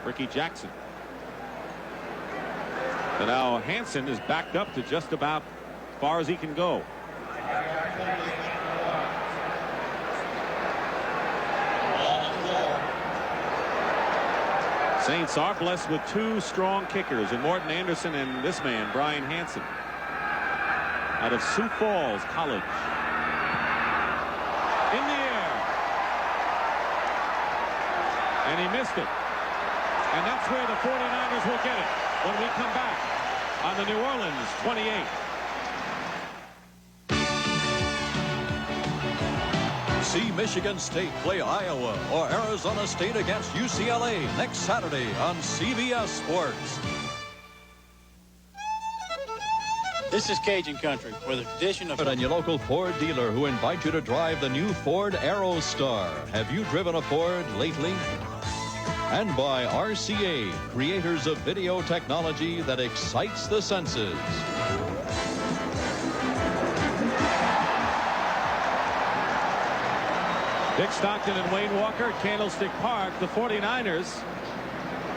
Ricky Jackson. And now Hansen is backed up to just about as far as he can go. Saints are blessed with 2 strong kickers in Morton Anderson and this man, Brian Hansen, out of Sioux Falls College. In the air. And he missed it. And that's where the 49ers will get it when we come back on the New Orleans 28.
See Michigan State play Iowa or Arizona State against UCLA next Saturday on CBS Sports.
This is Cajun Country, where the tradition of...
And your local Ford dealer who invite you to drive the new Ford Aerostar. Have you driven a Ford lately? And by RCA, creators of video technology that excites the senses.
Dick Stockton and Wayne Walker at Candlestick Park. The 49ers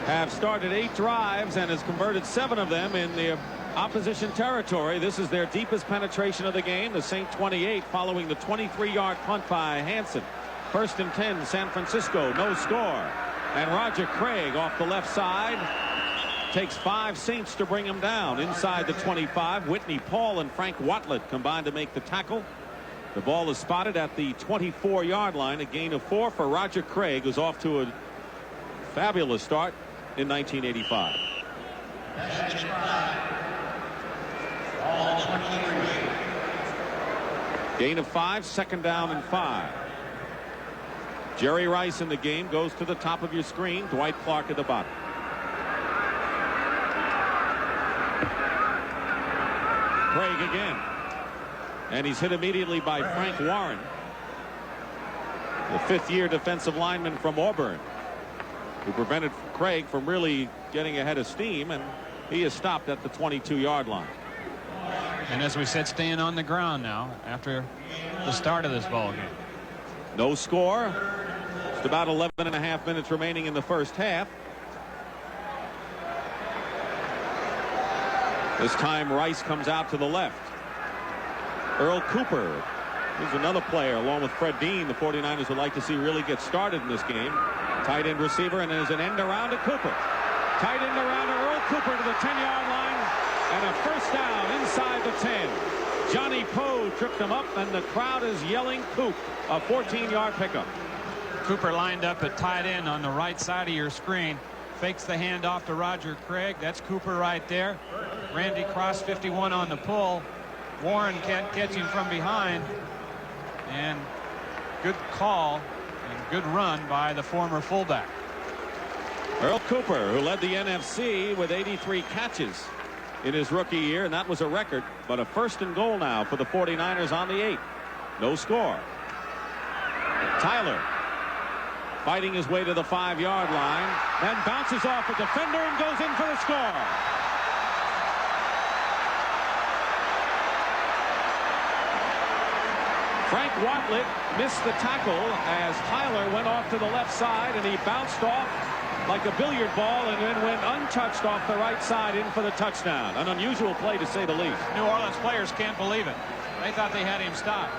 have started 8 drives and has converted 7 of them in the opposition territory. This is their deepest penetration of the game. The Saint 28 following the 23-yard punt by Hansen. 1st and 10, San Francisco, no score. And Roger Craig off the left side takes 5 Saints to bring him down inside the 25. Whitney Paul and Frank Watlett combined to make the tackle. The ball is spotted at the 24-yard line. A gain of 4 for Roger Craig, who's off to a fabulous start in 1985. Gain of 5, second down and 5. Jerry Rice in the game goes to the top of your screen. Dwight Clark at the bottom. Craig again. And he's hit immediately by Frank Warren, the fifth-year defensive lineman from Auburn, who prevented Craig from really getting ahead of steam, and he is stopped at the 22-yard line.
And as we said, staying on the ground now after the start of this ball game.
No score. Just about 11.5 minutes remaining in the first half. This time Rice comes out to the left. Earl Cooper is another player, along with Fred Dean, the 49ers would like to see really get started in this game. Tight end receiver, and there's an end around to Cooper. Tight end around to Earl Cooper to the 10-yard line, and a first down inside the 10. Johnny Poe tripped him up, and the crowd is yelling Coop. A 14-yard pickup.
Cooper lined up at tight end on the right side of your screen. Fakes the handoff to Roger Craig. That's Cooper right there. Randy Cross, 51 on the pull. Warren can't catch him from behind. And good call and good run by the former fullback.
Earl Cooper, who led the NFC with 83 catches in his rookie year, and that was a record. But a first and goal now for the 49ers on the 8. No score. Tyler fighting his way to the 5-yard line, then bounces off a defender and goes in for the score. Frank Watlett missed the tackle as Tyler went off to the left side, and he bounced off like a billiard ball and then went untouched off the right side in for the touchdown. An unusual play, to say the least.
New Orleans players can't believe it. They thought they had him stopped.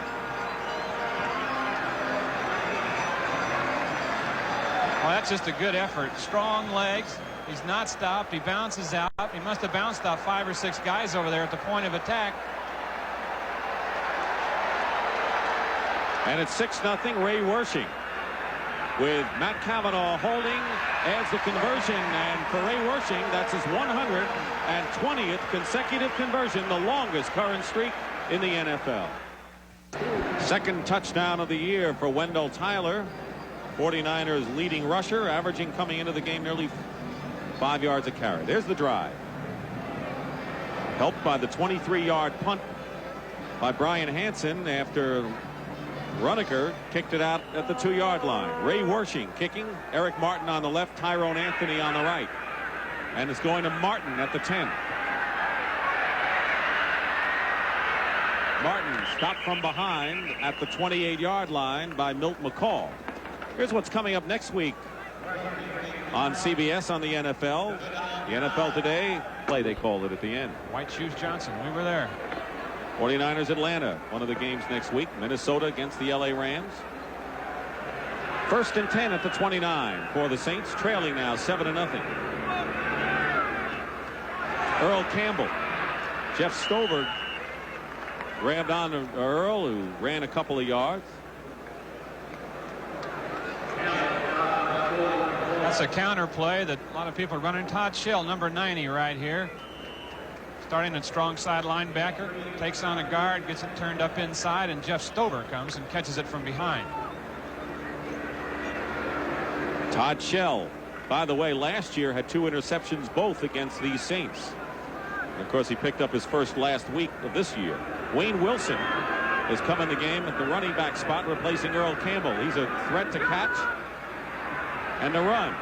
Well, that's just a good effort. Strong legs. He's not stopped. He bounces out. He must have bounced off 5 or 6 guys over there at the point of attack.
And it's 6-0 Ray Wershing, with Matt Cavanaugh holding, adds the conversion, and for Ray Wershing, that's his 120th consecutive conversion, the longest current streak in the NFL. Second touchdown of the year for Wendell Tyler, 49ers leading rusher, averaging coming into the game nearly 5 yards a carry. There's the drive. Helped by the 23-yard punt by Brian Hansen after Runeker kicked it out at the 2-yard line. Ray Wershing kicking. Eric Martin on the left. Tyrone Anthony on the right. And it's going to Martin at the 10. Martin stopped from behind at the 28-yard line by Milt McCall. Here's what's coming up next week on CBS on the NFL. The NFL Today play, they called it at the end.
White Shoes Johnson, we were there.
49ers Atlanta, one of the games next week. Minnesota against the LA Rams. First and 10 at the 29 for the Saints, trailing now 7-0. Earl Campbell. Jeff Stover grabbed on to Earl, who ran a couple of yards.
That's a counter play that a lot of people are running. Todd Shell, number 90 right here. Starting at strong side linebacker, takes on a guard, gets it turned up inside, and Jeff Stover comes and catches it from behind.
Todd Shell, by the way, last year had 2 interceptions, both against these Saints. And of course, he picked up his first last week of this year. Wayne Wilson has come in the game at the running back spot, replacing Earl Campbell. He's a threat to catch and to run.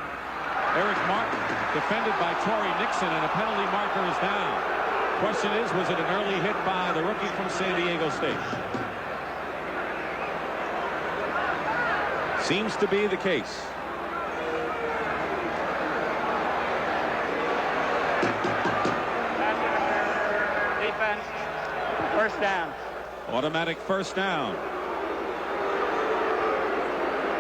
Eric Martin defended by Torrey Nixon, and a penalty marker is down. Question is, was it an early hit by the rookie from San Diego State? Seems to be the case.
Defense, first down.
Automatic first down.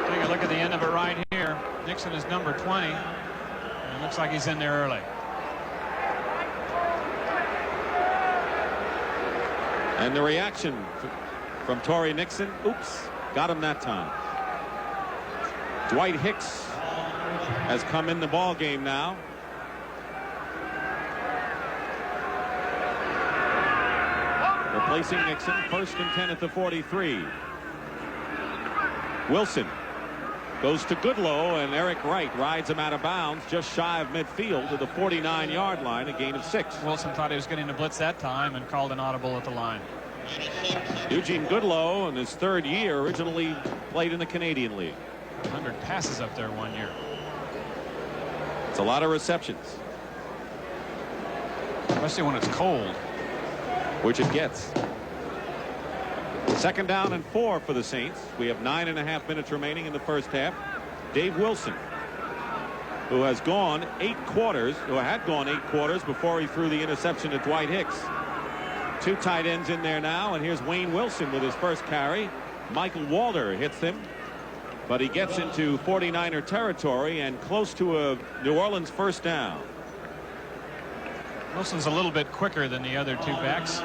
Take a look at the end of it right here. Nixon is number 20. And it looks like he's in there early.
And the reaction from Torrey Nixon. Oops, got him that time. Dwight Hicks has come in the ball game now. replacing Nixon. 1st and 10 at the 43. Wilson goes to Goodlow, and Eric Wright rides him out of bounds just shy of midfield to the 49-yard line, a gain of 6.
Wilson thought he was getting a blitz that time and called an audible at the line.
Eugene Goodlow, in his 3rd year, originally played in the Canadian League.
100 passes up there 1 year.
It's a lot of receptions.
Especially when it's cold.
Which it gets. 2nd down and 4 for the Saints. We have 9.5 minutes remaining in the first half. Dave Wilson, who has gone 8 quarters, who had gone 8 quarters before he threw the interception to Dwight Hicks. 2 tight ends in there now, and here's Wayne Wilson with his first carry. Michael Walter hits him, but he gets into 49er territory and close to a New Orleans first down.
Wilson's a little bit quicker than the other 2 backs,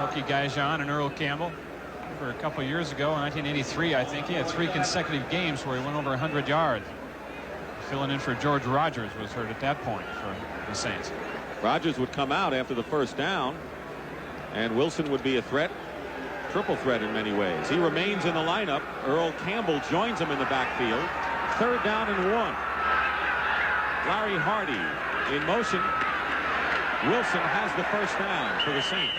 Rookie Gaijon and Earl Campbell. For a couple years ago, in 1983, I think he had 3 consecutive games where he went over 100 yards. Filling in for George Rogers was hurt at that point for the Saints.
Rogers would come out after the first down, and Wilson would be a threat, triple threat in many ways. He remains in the lineup. Earl Campbell joins him in the backfield. 3rd down and 1. Larry Hardy in motion. Wilson has the first down for the Saints.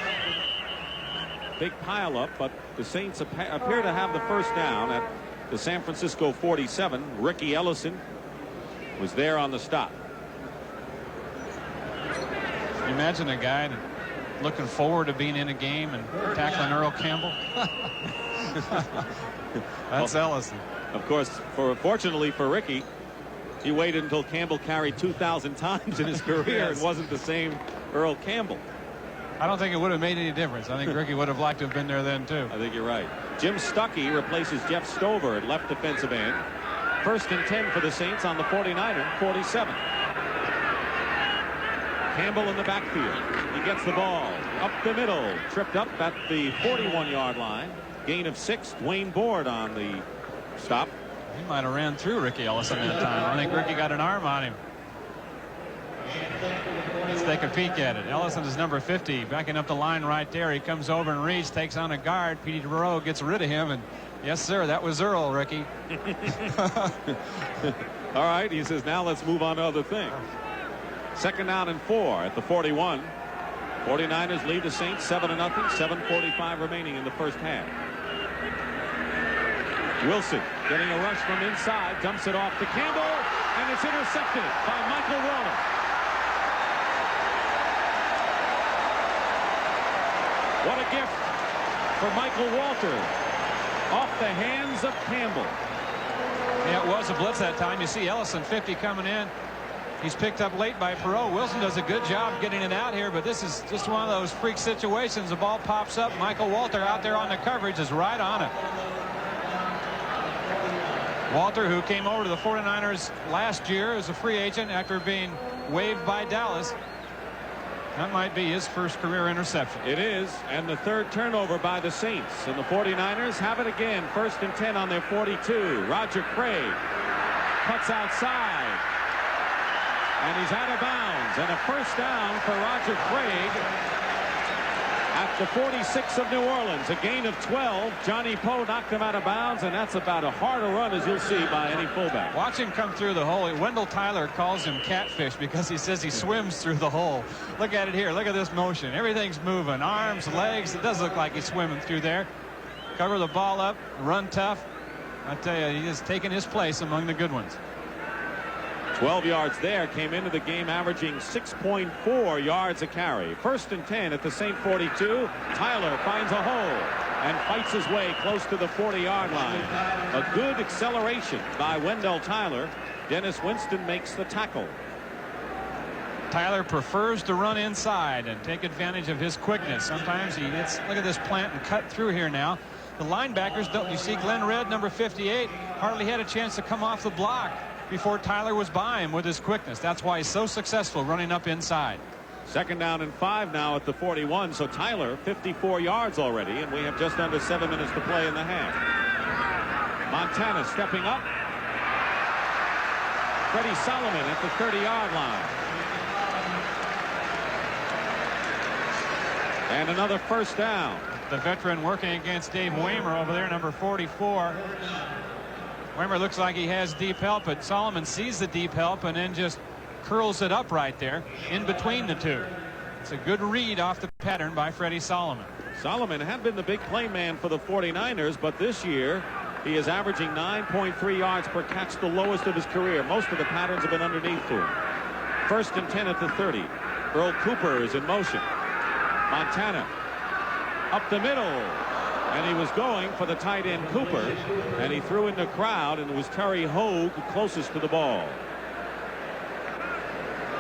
Big pile up, but the Saints appear to have the first down at the San Francisco 47. Ricky Ellison was there on the stop.
Can you imagine a guy looking forward to being in a game and tackling Earl Campbell? That's Ellison.
Of course, fortunately for Ricky, he waited until Campbell carried 2,000 times in his career.
Yes.
It wasn't the same Earl Campbell.
I don't think it would have made any difference. I think Ricky would have liked to have been there then, too.
I think you're right. Jim Stuckey replaces Jeff Stover at left defensive end. 1st and 10 for the Saints on the 49er, 47. Campbell in the backfield. He gets the ball up the middle. Tripped up at the 41-yard line. Gain of 6. Dwayne Board on the stop.
He might have ran through Ricky Ellison that time. I think Ricky got an arm on him. Let's take a peek at it. Ellison is number 50, backing up the line right there. He comes over and reads, takes on a guard. Petey DeBarreau gets rid of him, and yes, sir, that was Earl, Ricky.
All right, he says, now let's move on to other things. 2nd down and 4 at the 41. 49ers lead the Saints 7-0. 7:45 remaining in the first half. Wilson getting a rush from inside, dumps it off to Campbell, and it's intercepted by Michael Walter. What a gift for Michael Walter off the hands of Campbell.
Yeah, it was a blitz that time. You see Ellison 50 coming in. He's picked up late by Perot. Wilson does a good job getting it out here, but this is just one of those freak situations. The ball pops up. Michael Walter out there on the coverage is right on it. Walter, who came over to the 49ers last year as a free agent after being waived by Dallas. That might be his first career interception.
It is, and the 3rd turnover by the Saints. And the 49ers have it again. 1st and 10 on their 42. Roger Craig cuts outside. And he's out of bounds. And a first down for Roger Craig at the 46 of New Orleans. A gain of 12. Johnny Poe knocked him out of bounds, and that's about as hard a run as you'll see by any fullback.
Watch him come through the hole. Wendell Tyler calls him catfish because he says he swims through the hole. Look at it here. Look at this motion. Everything's moving. Arms, legs. It does look like he's swimming through there. Cover the ball up. Run tough. I tell you, he is taking his place among the good ones.
12 yards there. Came into the game averaging 6.4 yards a carry. 1st and 10 at the Saint 42. Tyler finds a hole and fights his way close to the 40-yard line. A good acceleration by Wendell Tyler. Dennis Winston makes the tackle.
Tyler prefers to run inside and take advantage of his quickness. Sometimes he hits, look at this plant and cut through here now. The linebackers, don't you see Glenn Red, number 58, hardly had a chance to come off the block before Tyler was by him with his quickness. That's why he's so successful running up inside.
2nd down and 5 now at the 41. So Tyler 54 yards already, and we have just under 7 minutes to play in the half. Montana stepping up. Freddie Solomon at the 30-yard line. And another first down.
The veteran working against Dave Waymer over there, number 44. Waymer looks like he has deep help, but Solomon sees the deep help and then just curls it up right there in between the two. It's a good read off the pattern by Freddie Solomon.
Solomon had been the big play man for the 49ers, but this year he is averaging 9.3 yards per catch, the lowest of his career. Most of the patterns have been underneath to him. 1st and 10 at the 30. Earl Cooper is in motion. Montana up the middle, and he was going for the tight end Cooper, and he threw in the crowd, and it was Terry Hogue closest to the ball.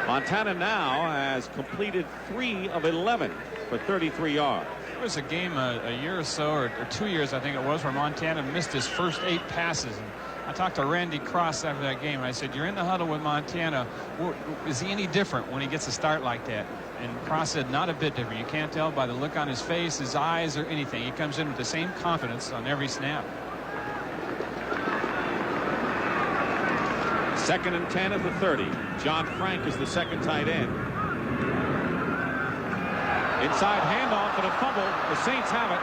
Montana now has completed 3 of 11 for 33 yards.
There was a game a year or so, or 2 years I think it was, where Montana missed his first 8 passes. And I talked to Randy Cross after that game, and I said, you're in the huddle with Montana. Is he any different when he gets a start like that? And Cross said, not a bit different. You can't tell by the look on his face, his eyes, or anything. He comes in with the same confidence on every snap.
2nd and 10 at the 30. John Frank is the second tight end. Inside handoff and a fumble. The Saints have it.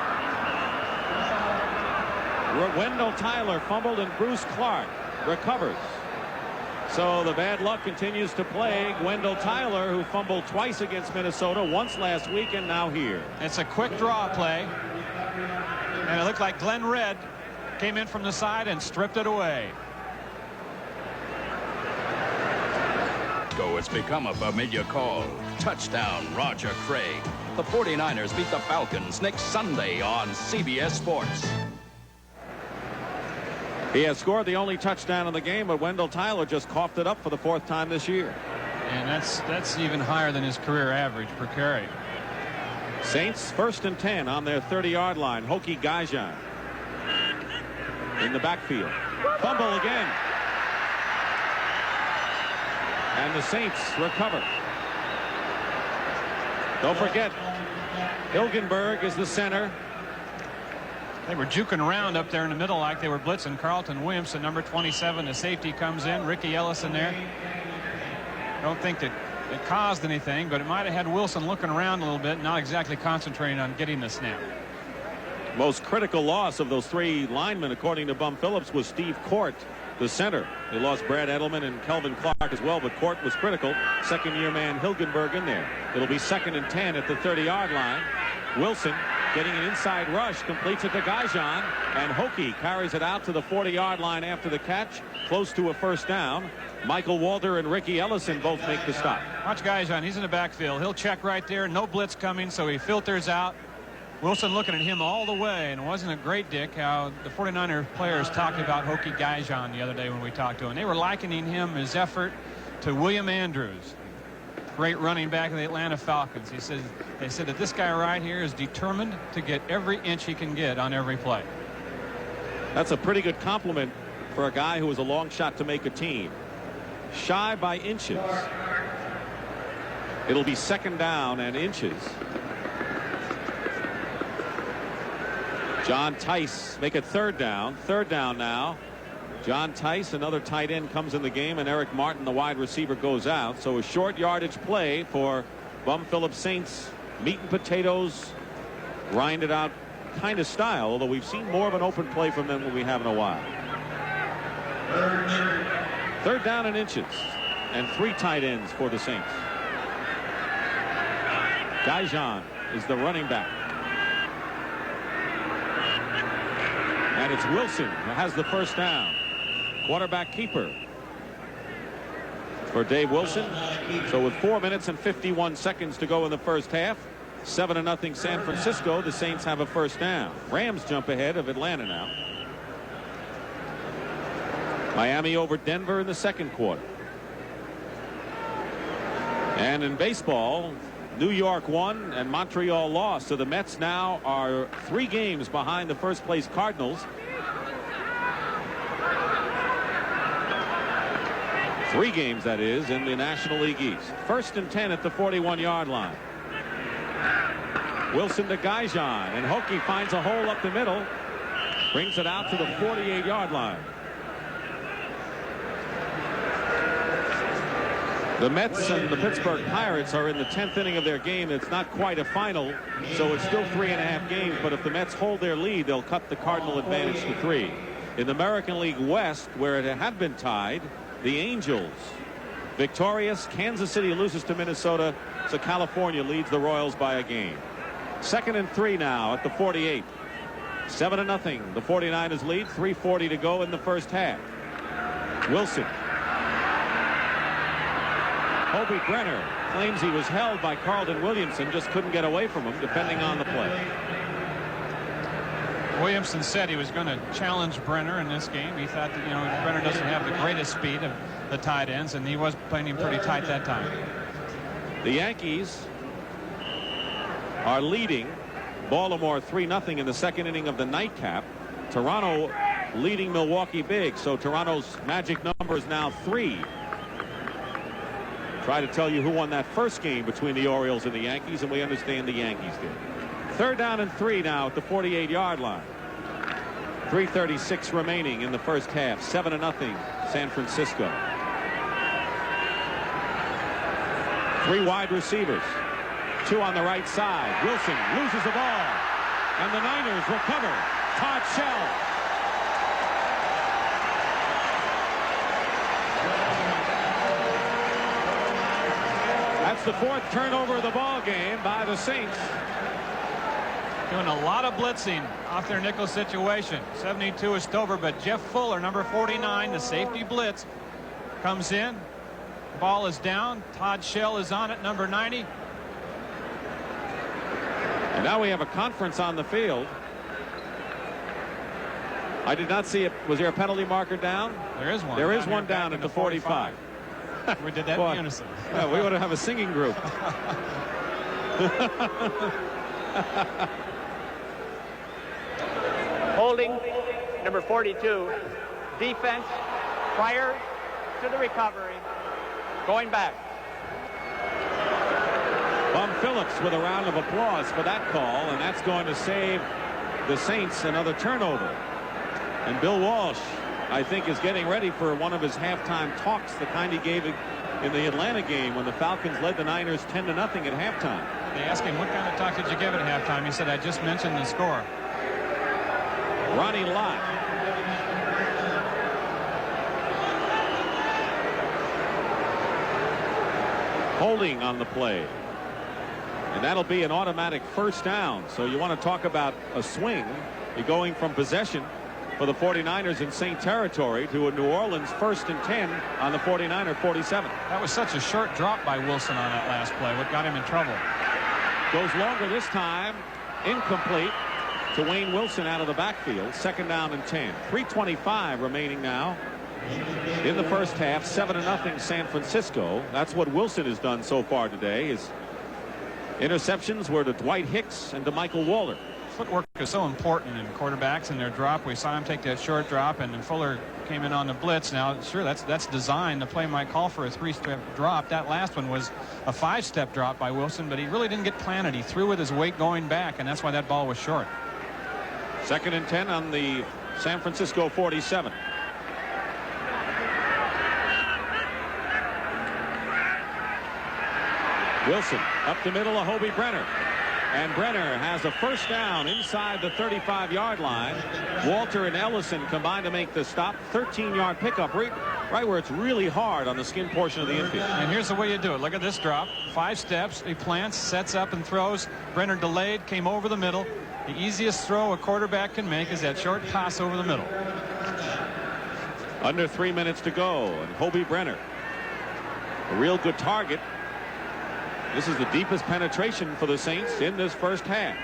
Wendell Tyler fumbled, and Bruce Clark recovers. So the bad luck continues to plague Wendell Tyler, who fumbled twice against Minnesota, once last week and now here.
It's a quick draw play, and it looked like Glenn Red came in from the side and stripped it away.
It's become a familiar call. Touchdown, Roger Craig. The 49ers beat the Falcons next Sunday on CBS Sports.
He has scored the only touchdown in the game, but Wendell Tyler just coughed it up for the 4th time this year.
And that's even higher than his career average per carry.
Saints 1st and 10 on their 30-yard line. Hokie Gajan in the backfield. Fumble again. And the Saints recover. Don't forget, Hilgenberg is the center.
They were juking around up there in the middle like they were blitzing. Carlton Williamson, number 27, the safety, comes in. Ricky Ellison there. I don't think that it caused anything, but it might have had Wilson looking around a little bit, not exactly concentrating on getting the snap.
Most critical loss of those 3 linemen, according to Bum Phillips, was Steve Court, the center. They lost Brad Edelman and Kelvin Clark as well, but Court was critical. Second-year man Hilgenberg in there. It'll be 2nd and 10 at the 30-yard line. Wilson getting an inside rush, completes it to Gajan, and Hokie carries it out to the 40-yard line after the catch, close to a first down. Michael Walter and Ricky Ellison both make the stop.
Watch Gajan, he's in the backfield. He'll check right there, no blitz coming, so he filters out. Wilson looking at him all the way, and wasn't it great, Dick, how the 49er players talked about Hokie Gajan the other day when we talked to him. They were likening him, his effort, to William Andrews, great running back of the Atlanta Falcons. They said that this guy right here is determined to get every inch he can get on every play.
That's a pretty good compliment for a guy who was a long shot to make a team. Shy by inches. It'll be 2nd down and inches. John Tice make it 3rd down. 3rd down now. John Tice, another tight end, comes in the game, and Eric Martin, the wide receiver, goes out. So a short yardage play for Bum Phillips Saints. Meat and potatoes, grind it out kind of style, although we've seen more of an open play from them than we have in a while. 3rd down and inches, and 3 tight ends for the Saints. Gajan is the running back. And it's Wilson who has the first down. Quarterback keeper for Dave Wilson. So with 4 minutes and 51 seconds to go in the first half, 7-0 San Francisco, the Saints have a first down. Rams jump ahead of Atlanta now. Miami over Denver in the 2nd quarter. And in baseball, New York won and Montreal lost, so the Mets now are 3 games behind the first place Cardinals. 3 games, that is, in the National League East. 1st and 10 at the 41-yard line. Wilson to Gajan, and Hokie finds a hole up the middle, brings it out to the 48-yard line. The Mets and the Pittsburgh Pirates are in the 10th inning of their game. It's not quite a final, so it's still 3.5 games. But if the Mets hold their lead, they'll cut the Cardinal advantage to 3. In the American League West, where it had been tied, the Angels victorious. Kansas City loses to Minnesota, so California leads the Royals by a game. 2nd and 3 now at the 48. 7-0. The 49ers lead. 3:40 to go in the first half. Wilson. Hobie Brenner claims he was held by Carlton Williamson, just couldn't get away from him, defending on the play.
Williamson said he was going to challenge Brenner in this game. He thought that, Brenner doesn't have the greatest speed of the tight ends, and he was playing him pretty tight that time.
The Yankees are leading Baltimore 3-0 in the 2nd inning of the nightcap. Toronto leading Milwaukee big, so Toronto's magic number is now 3. Try to tell you who won that first game between the Orioles and the Yankees, and we understand the Yankees did. 3rd down and 3 now at the 48-yard line. 3:36 remaining in the first half. 7-0 San Francisco. 3 wide receivers. 2 on the right side. Wilson loses the ball, and the Niners recover. Todd Shell. That's the 4th turnover of the ball game by the Saints.
Doing a lot of blitzing off their nickel situation. 72 is Stover, but Jeff Fuller, number 49, the safety blitz, comes in. Ball is down. Todd Shell is on it, number 90.
And now we have a conference on the field. I did not see it. Was there a penalty marker down?
There is one.
There is one down at the 45.
We did that in unison.
Yeah, we ought to have a singing group.
Holding, number 42. Defense prior to the recovery. Going back.
Bum Phillips with a round of applause for that call, and that's going to save the Saints another turnover. And Bill Walsh, I think, is getting ready for one of his halftime talks, the kind he gave in the Atlanta game when the Falcons led the Niners 10-0 at halftime.
They asked him, what kind of talk did you give at halftime? He said, I just mentioned the score.
Ronnie Lott. Holding on the play. And that'll be an automatic first down. So you want to talk about a swing. You're going from possession for the 49ers in Saint territory to a New Orleans 1st and 10 on the 49er 47.
That was such a short drop by Wilson on that last play. What got him in trouble?
Goes longer this time. Incomplete to Wayne Wilson out of the backfield. 2nd down and 10. 3:25 remaining now in the first half. 7-0 San Francisco. That's what Wilson has done so far today. His interceptions were to Dwight Hicks and to Michael Waller.
Footwork is so important in quarterbacks in their drop. We saw him take that short drop, and then Fuller came in on the blitz. Now, sure, that's designed. The play might call for a 3-step drop. That last one was a 5-step drop by Wilson, but he really didn't get planted. He threw with his weight going back, and that's why that ball was short.
2nd and 10 on the San Francisco 47. Wilson up the middle of Hobie Brenner. And Brenner has a first down inside the 35-yard line. Walter and Ellison combine to make the stop. 13-yard pickup right where it's really hard on the skin portion of the infield.
And here's the way you do it. Look at this drop. 5 steps. He plants, sets up, and throws. Brenner delayed, came over the middle. The easiest throw a quarterback can make is that short toss over the middle.
Under 3 minutes to go. And Hobie Brenner, a real good target. This is the deepest penetration for the Saints in this first half.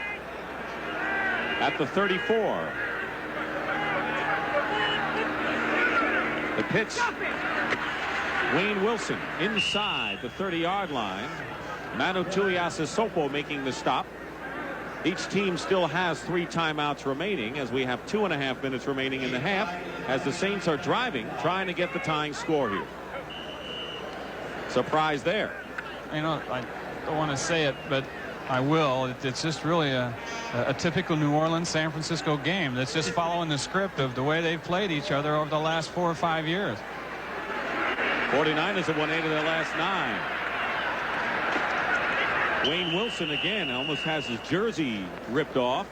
At the 34. The pitch. Wayne Wilson inside the 30-yard line. Manu Tuiasosopo making the stop. Each team still has 3 timeouts remaining as we have 2.5 minutes remaining in the half as the Saints are driving, trying to get the tying score here. Surprise there.
You know, I don't want to say it, but I will. It's just really a typical New Orleans San Francisco game that's just following the script of the way they've played each other over the last 4 or 5 years.
49ers have won 8 of their last 9. Wayne Wilson again almost has his jersey ripped off.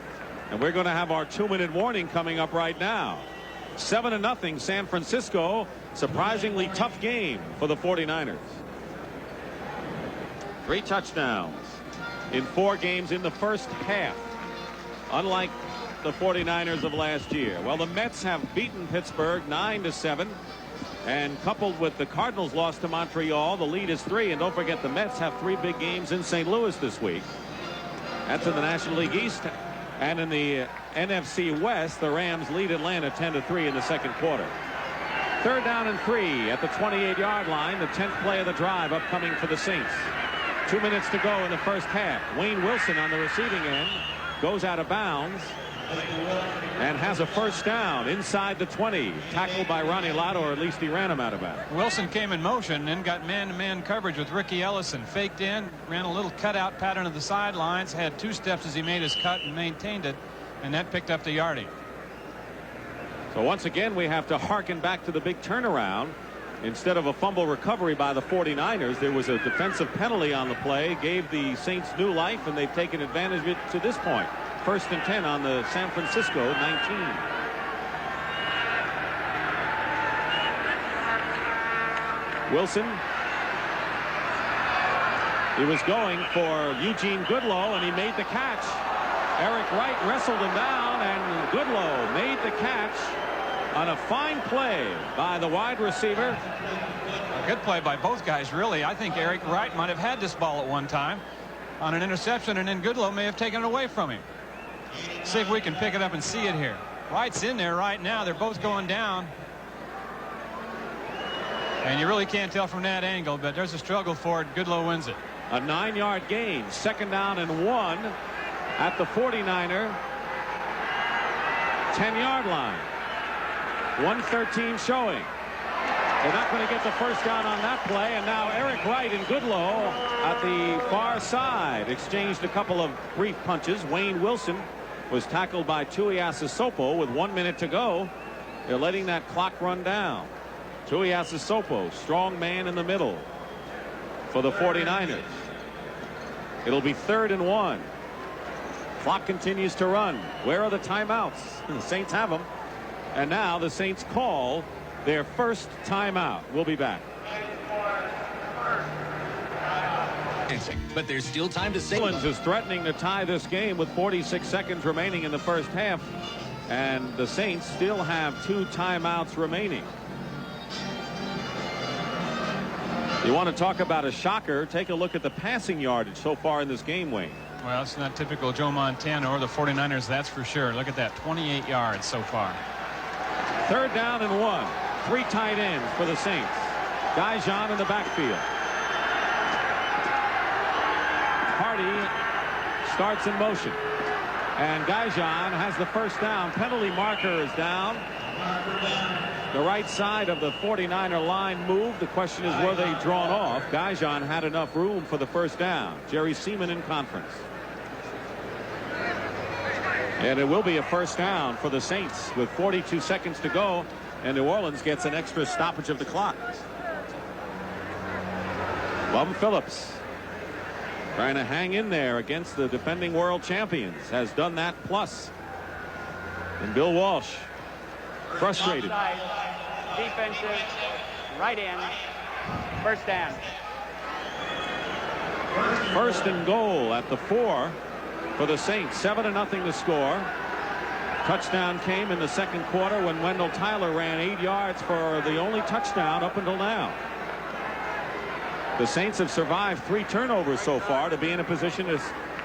And we're going to have our 2-minute warning coming up right now. 7-0 San Francisco. Surprisingly tough game for the 49ers. 3 touchdowns in 4 games in the first half. Unlike the 49ers of last year. Well, the Mets have beaten Pittsburgh 9-7. And coupled with the Cardinals' loss to Montreal, the lead is 3. And don't forget, the Mets have 3 big games in St. Louis this week. That's in the National League East. And in the NFC West, the Rams lead Atlanta 10-3 in the second quarter. 3rd down and 3 at the 28-yard line. The 10th play of the drive upcoming for the Saints. 2 minutes to go in the first half. Wayne Wilson on the receiving end goes out of bounds and has a first down inside the 20. Tackled by Ronnie Lotto, or at least he ran him out of bounds.
Wilson came in motion and got man-to-man coverage with Ricky Ellison. Faked in, ran a little cutout pattern of the sidelines, had 2 steps as he made his cut and maintained it, and that picked up the yardage.
So once again, we have to harken back to the big turnaround. Instead of a fumble recovery by the 49ers, there was a defensive penalty on the play, gave the Saints new life, and they've taken advantage of it to this point. 1st and 10 on the San Francisco 19. Wilson. He was going for Eugene Goodlow, and he made the catch. Eric Wright wrestled him down, and Goodlow made the catch on a fine play by the wide receiver.
A good play by both guys, really. I think Eric Wright might have had this ball at one time on an interception, and then Goodlow may have taken it away from him. See if we can pick it up and see it here. Wright's in there right now. They're both going down. And you really can't tell from that angle, but there's a struggle for it. Goodlow wins it.
A 9-yard gain. 2nd down and 1 at the 49er 10-yard line. 1:13 showing. They're not going to get the first down on that play, and now Eric Wright and Goodlow at the far side exchanged a couple of brief punches. Wayne Wilson was tackled by Tuiasosopo with 1 minute to go. They're letting that clock run down. Tuiasosopo, strong man in the middle for the 49ers. It'll be 3rd and 1. Clock continues to run. Where are the timeouts? The Saints have them. And now the Saints call their first timeout. We'll be back.
But there's still time to save.
Collins is threatening to tie this game with 46 seconds remaining in the first half. And the Saints still have 2 timeouts remaining. You want to talk about a shocker? Take a look at the passing yardage so far in this game, Wayne.
Well, it's not typical Joe Montana or the 49ers, that's for sure. Look at that, 28 yards so far.
3rd down and 1. 3 tight ends for the Saints. Guyjon in the backfield. Hardy starts in motion. And Guyjon has the first down. Penalty marker is down. The right side of the 49er line moved. The question is, were they drawn off? Guyjon had enough room for the first down. Jerry Seaman in conference. And it will be a first down for the Saints with 42 seconds to go. And New Orleans gets an extra stoppage of the clock. Bum Phillips trying to hang in there against the defending world champions. Has done that plus. And Bill Walsh frustrated.
Offside, defensive, right end, first down.
1st and goal at the 4 for the Saints. 7-0 to score. Touchdown came in the second quarter when Wendell Tyler ran 8 yards for the only touchdown up until now. The Saints have survived 3 turnovers so far to be in a position to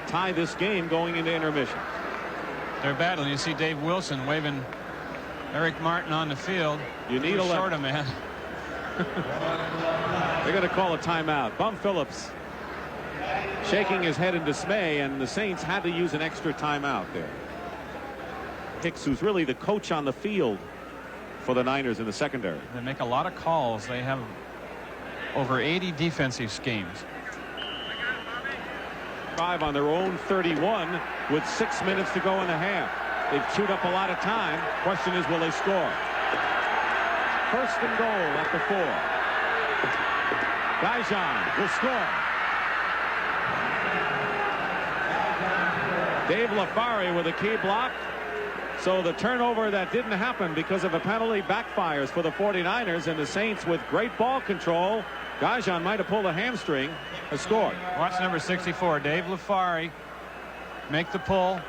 tie this game going into intermission.
They're battling. You see Dave Wilson waving Eric Martin on the field.
You need a
short of man.
They're going to call a timeout. Bum Phillips shaking his head in dismay, and the Saints had to use an extra timeout there. Hicks, who's really the coach on the field for the Niners in the secondary.
They make a lot of calls. They have over 80 defensive schemes.
Drive on their own 31 with 6 minutes to go in the half. They've chewed up a lot of time. Question is, will they score? 1st and goal at the 4. Gaijan will score. Dave LaFari with a key block. So the turnover that didn't happen because of a penalty backfires for the 49ers, and the Saints with great ball control. Gaijan might have pulled a hamstring, has scored.
Watch number 64, Dave LaFari, make the pull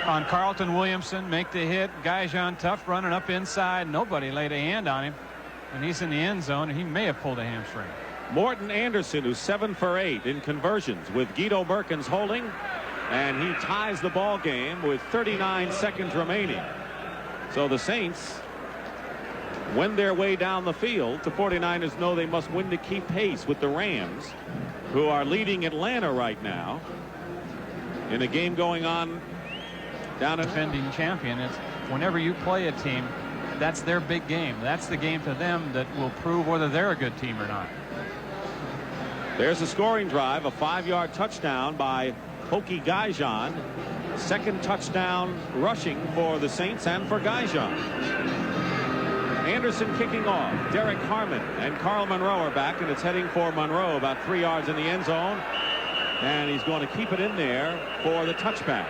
on Carlton Williamson, make the hit. Gaijan tough running up inside. Nobody laid a hand on him, and he's in the end zone, and he may have pulled a hamstring.
Morton Anderson, who's 7 for 8 in conversions, with Guido Merkins holding, and he ties the ball game with 39 seconds remaining. So the Saints wend their way down the field. The 49ers know they must win to keep pace with the Rams, who are leading Atlanta right now in a game going on down at
defending champion. It's whenever you play a team, that's their big game. That's the game to them that will prove whether they're a good team or not.
There's a scoring drive, a 5-yard touchdown by Hokie Gaijan. Second touchdown rushing for the Saints and for Gaijan. Anderson kicking off. Derek Harmon and Carl Monroe are back, and it's heading for Monroe about 3 yards in the end zone. And he's going to keep it in there for the touchback.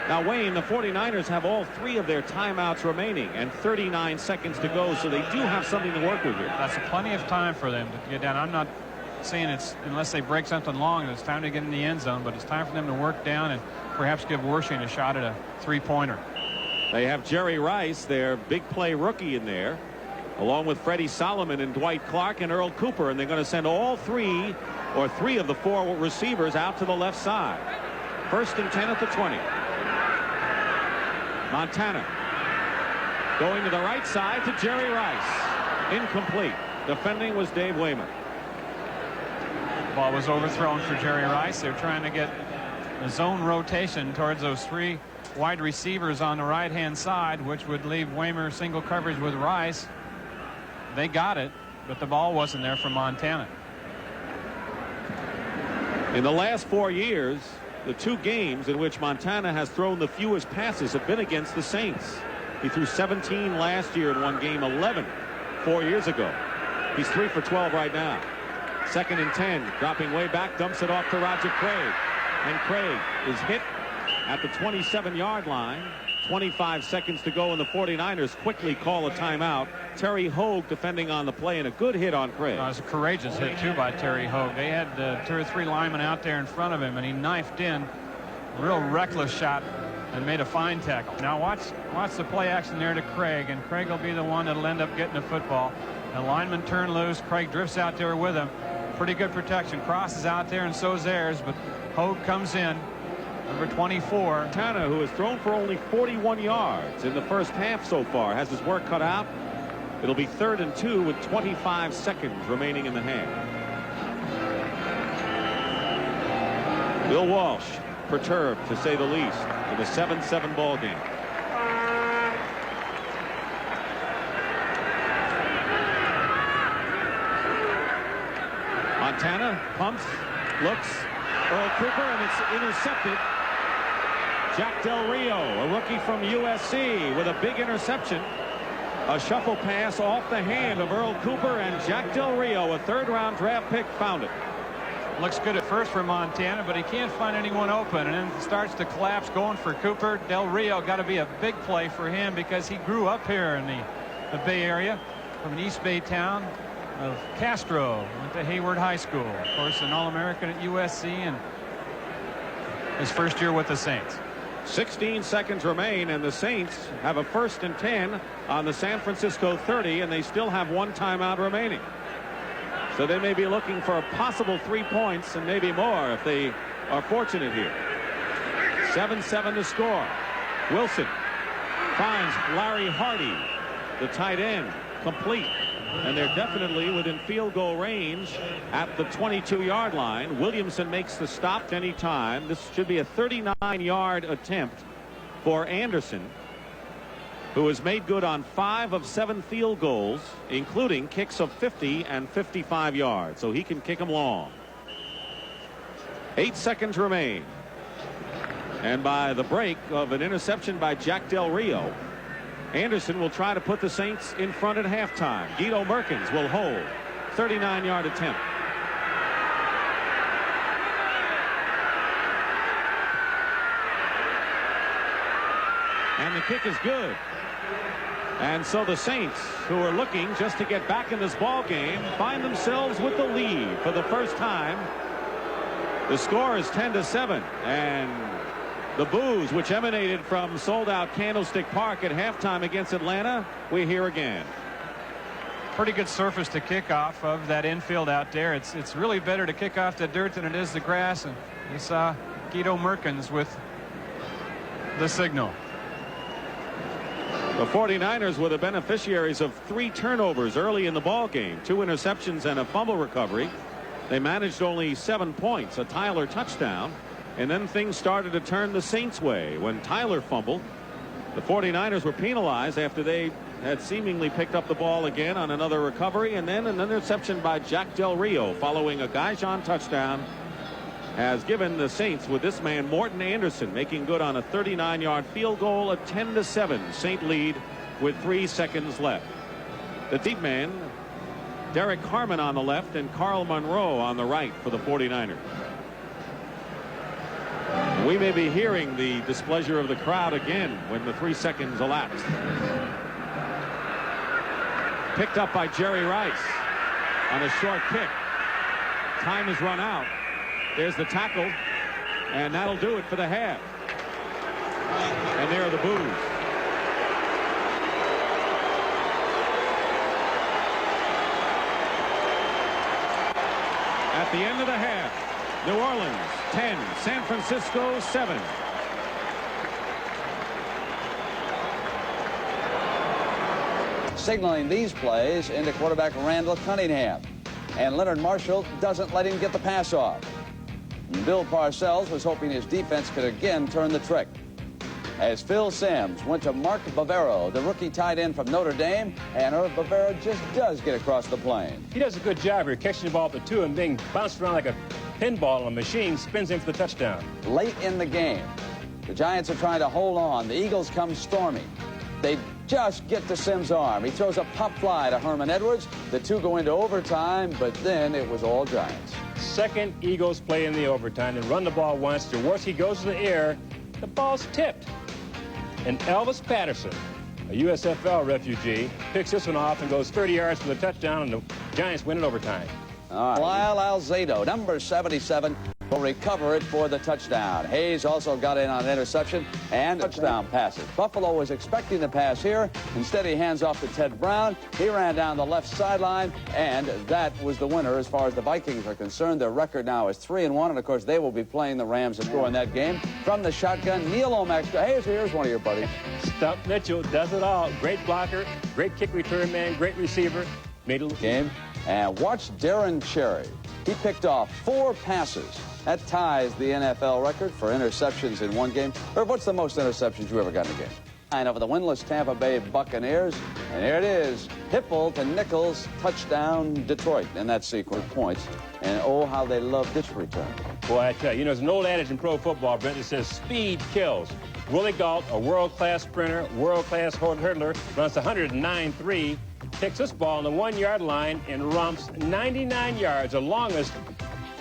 Now, Wayne, the 49ers have all 3 of their timeouts remaining and 39 seconds to go, so they do have something to work with here.
That's plenty of time for them to get down. I'm not saying it's unless they break something long, it's time to get in the end zone, but it's time for them to work down and perhaps give Wershing a shot at a 3-pointer.
They have Jerry Rice, their big play rookie, in there, along with Freddie Solomon and Dwight Clark and Earl Cooper, and they're going to send all 3 of the 4 receivers out to the left side. 1st and 10 at the 20. Montana going to the right side to Jerry Rice. Incomplete. Defending was Dave Wayman.
Ball was overthrown for Jerry Rice. They're trying to get a zone rotation towards those 3 wide receivers on the right-hand side, which would leave Waymer single coverage with Rice. They got it, but the ball wasn't there for Montana.
In the last 4 years, the 2 games in which Montana has thrown the fewest passes have been against the Saints. He threw 17 last year in one game, 11 4 years ago. He's 3 for 12 right now. 2nd and 10, dropping way back, dumps it off to Roger Craig. And Craig is hit at the 27-yard line. 25 seconds to go, and the 49ers quickly call a timeout. Terry Hogue defending on the play, and a good hit on Craig.
It was a courageous hit, too, by Terry Hogue. They had 2 or 3 linemen out there in front of him, and he knifed in. Real reckless shot and made a fine tackle. Now watch the play action there to Craig, and Craig will be the one that'll end up getting the football. The lineman turned loose. Craig drifts out there with him. Pretty good protection. Crosses out there, and so's theirs, but Hogue comes in. Number 24.
Montana, who has thrown for only 41 yards in the first half so far, has his work cut out. It'll be 3rd and 2 with 25 seconds remaining in the half. Bill Walsh, perturbed to say the least, in a 7-7 ball game. Montana pumps, looks, Earl Cooper, and it's intercepted. Jack Del Rio, a rookie from USC, with a big interception. A shuffle pass off the hand of Earl Cooper, and Jack Del Rio, a 3rd-round draft pick, found it.
Looks good at first for Montana, but he can't find anyone open, and then starts to collapse going for Cooper. Del Rio got to be a big play for him because he grew up here in the Bay Area from an East Bay town of Castro. Went to Hayward High School. Of course, an All-American at USC, and his first year with the Saints.
16 seconds remain, and the Saints have a 1st and 10 on the San Francisco 30, and they still have 1 timeout remaining. So they may be looking for a possible 3 points and maybe more if they are fortunate here. 7-7 to score. Wilson finds Larry Hardy, the tight end, complete. And they're definitely within field goal range at the 22-yard line. Williamson makes the stop any time. This should be a 39-yard attempt for Anderson, who has made good on 5 of 7 field goals, including kicks of 50 and 55 yards. So he can kick them long. 8 seconds remain. And by the break of an interception by Jack Del Rio, Anderson will try to put the Saints in front at halftime. Guido Merkins will hold. 39-yard attempt. And the kick is good. And so the Saints, who are looking just to get back in this ball game, find themselves with the lead for the first time. The score is 10-7, and the boos which emanated from sold-out Candlestick Park at halftime against Atlanta, we hear again.
Pretty good surface to kick off of that infield out there. It's really better to kick off the dirt than it is the grass, and you saw Guido Merkins with the signal.
The 49ers were the beneficiaries of 3 turnovers early in the ball game, 2 interceptions and a fumble recovery. They managed only 7 points, a Tyler touchdown, and then things started to turn the Saints' way when Tyler fumbled. The 49ers were penalized after they had seemingly picked up the ball again on another recovery, and then an interception by Jack Del Rio following a Guijon touchdown has given the Saints, with this man Morton Anderson making good on a 39-yard field goal, a 10-7 Saint lead with 3 seconds left. The deep man, Derek Harmon on the left and Carl Monroe on the right for the 49ers. We may be hearing the displeasure of the crowd again when the 3 seconds elapsed. Picked up by Jerry Rice on a short kick. Time has run out. There's the tackle, and that'll do it for the half. And there are the boos. At the end of the half, New Orleans 10, San Francisco 7.
Signaling these plays into quarterback Randall Cunningham. And Leonard Marshall doesn't let him get the pass off. Bill Parcells was hoping his defense could again turn the trick. As Phil Simms went to Mark Bavaro, the rookie tight end from Notre Dame, and Irv Bavaro just does get across the plane.
He does a good job here catching the ball at the 2 and being bounced around like a pinball on a machine, spins in for the touchdown.
Late in the game, the Giants are trying to hold on. The Eagles come storming. They just get to Simms' arm. He throws a pop fly to Herman Edwards. The 2 go into overtime, but then it was all Giants.
Second Eagles play in the overtime and run the ball once. Jaworski goes to the air. The ball's tipped. And Elvis Patterson, a USFL refugee, picks this one off and goes 30 yards for the touchdown, and the Giants win in overtime.
All right. Lyle Alzado, number 77, will recover it for the touchdown. Hayes also got in on an interception and touchdown passes. Buffalo was expecting the pass here. Instead, he hands off to Ted Brown. He ran down the left sideline, and that was the winner as far as the Vikings are concerned. Their record now is 3-1, and of course, they will be playing the Rams and scoring that game. From the shotgun, Neil Lomax. Hayes, here's one of your buddies.
Stump Mitchell does it all. Great blocker, great kick return man, great receiver. Made a game.
And watch Darren Cherry. He picked off 4 passes. That ties the NFL record for interceptions in one game. Irv, what's the most interceptions you ever got in a game? And over the winless Tampa Bay Buccaneers. And here it is. Hipple to Nichols, touchdown Detroit. And that sequence points. And oh, how they love this return.
Boy, I tell you, there's an old adage in pro football, Brent, that says speed kills. Willie Gault, a world-class sprinter, world-class hurdler, runs 109.3, takes this ball on the 1-yard line and romps 99 yards, the longest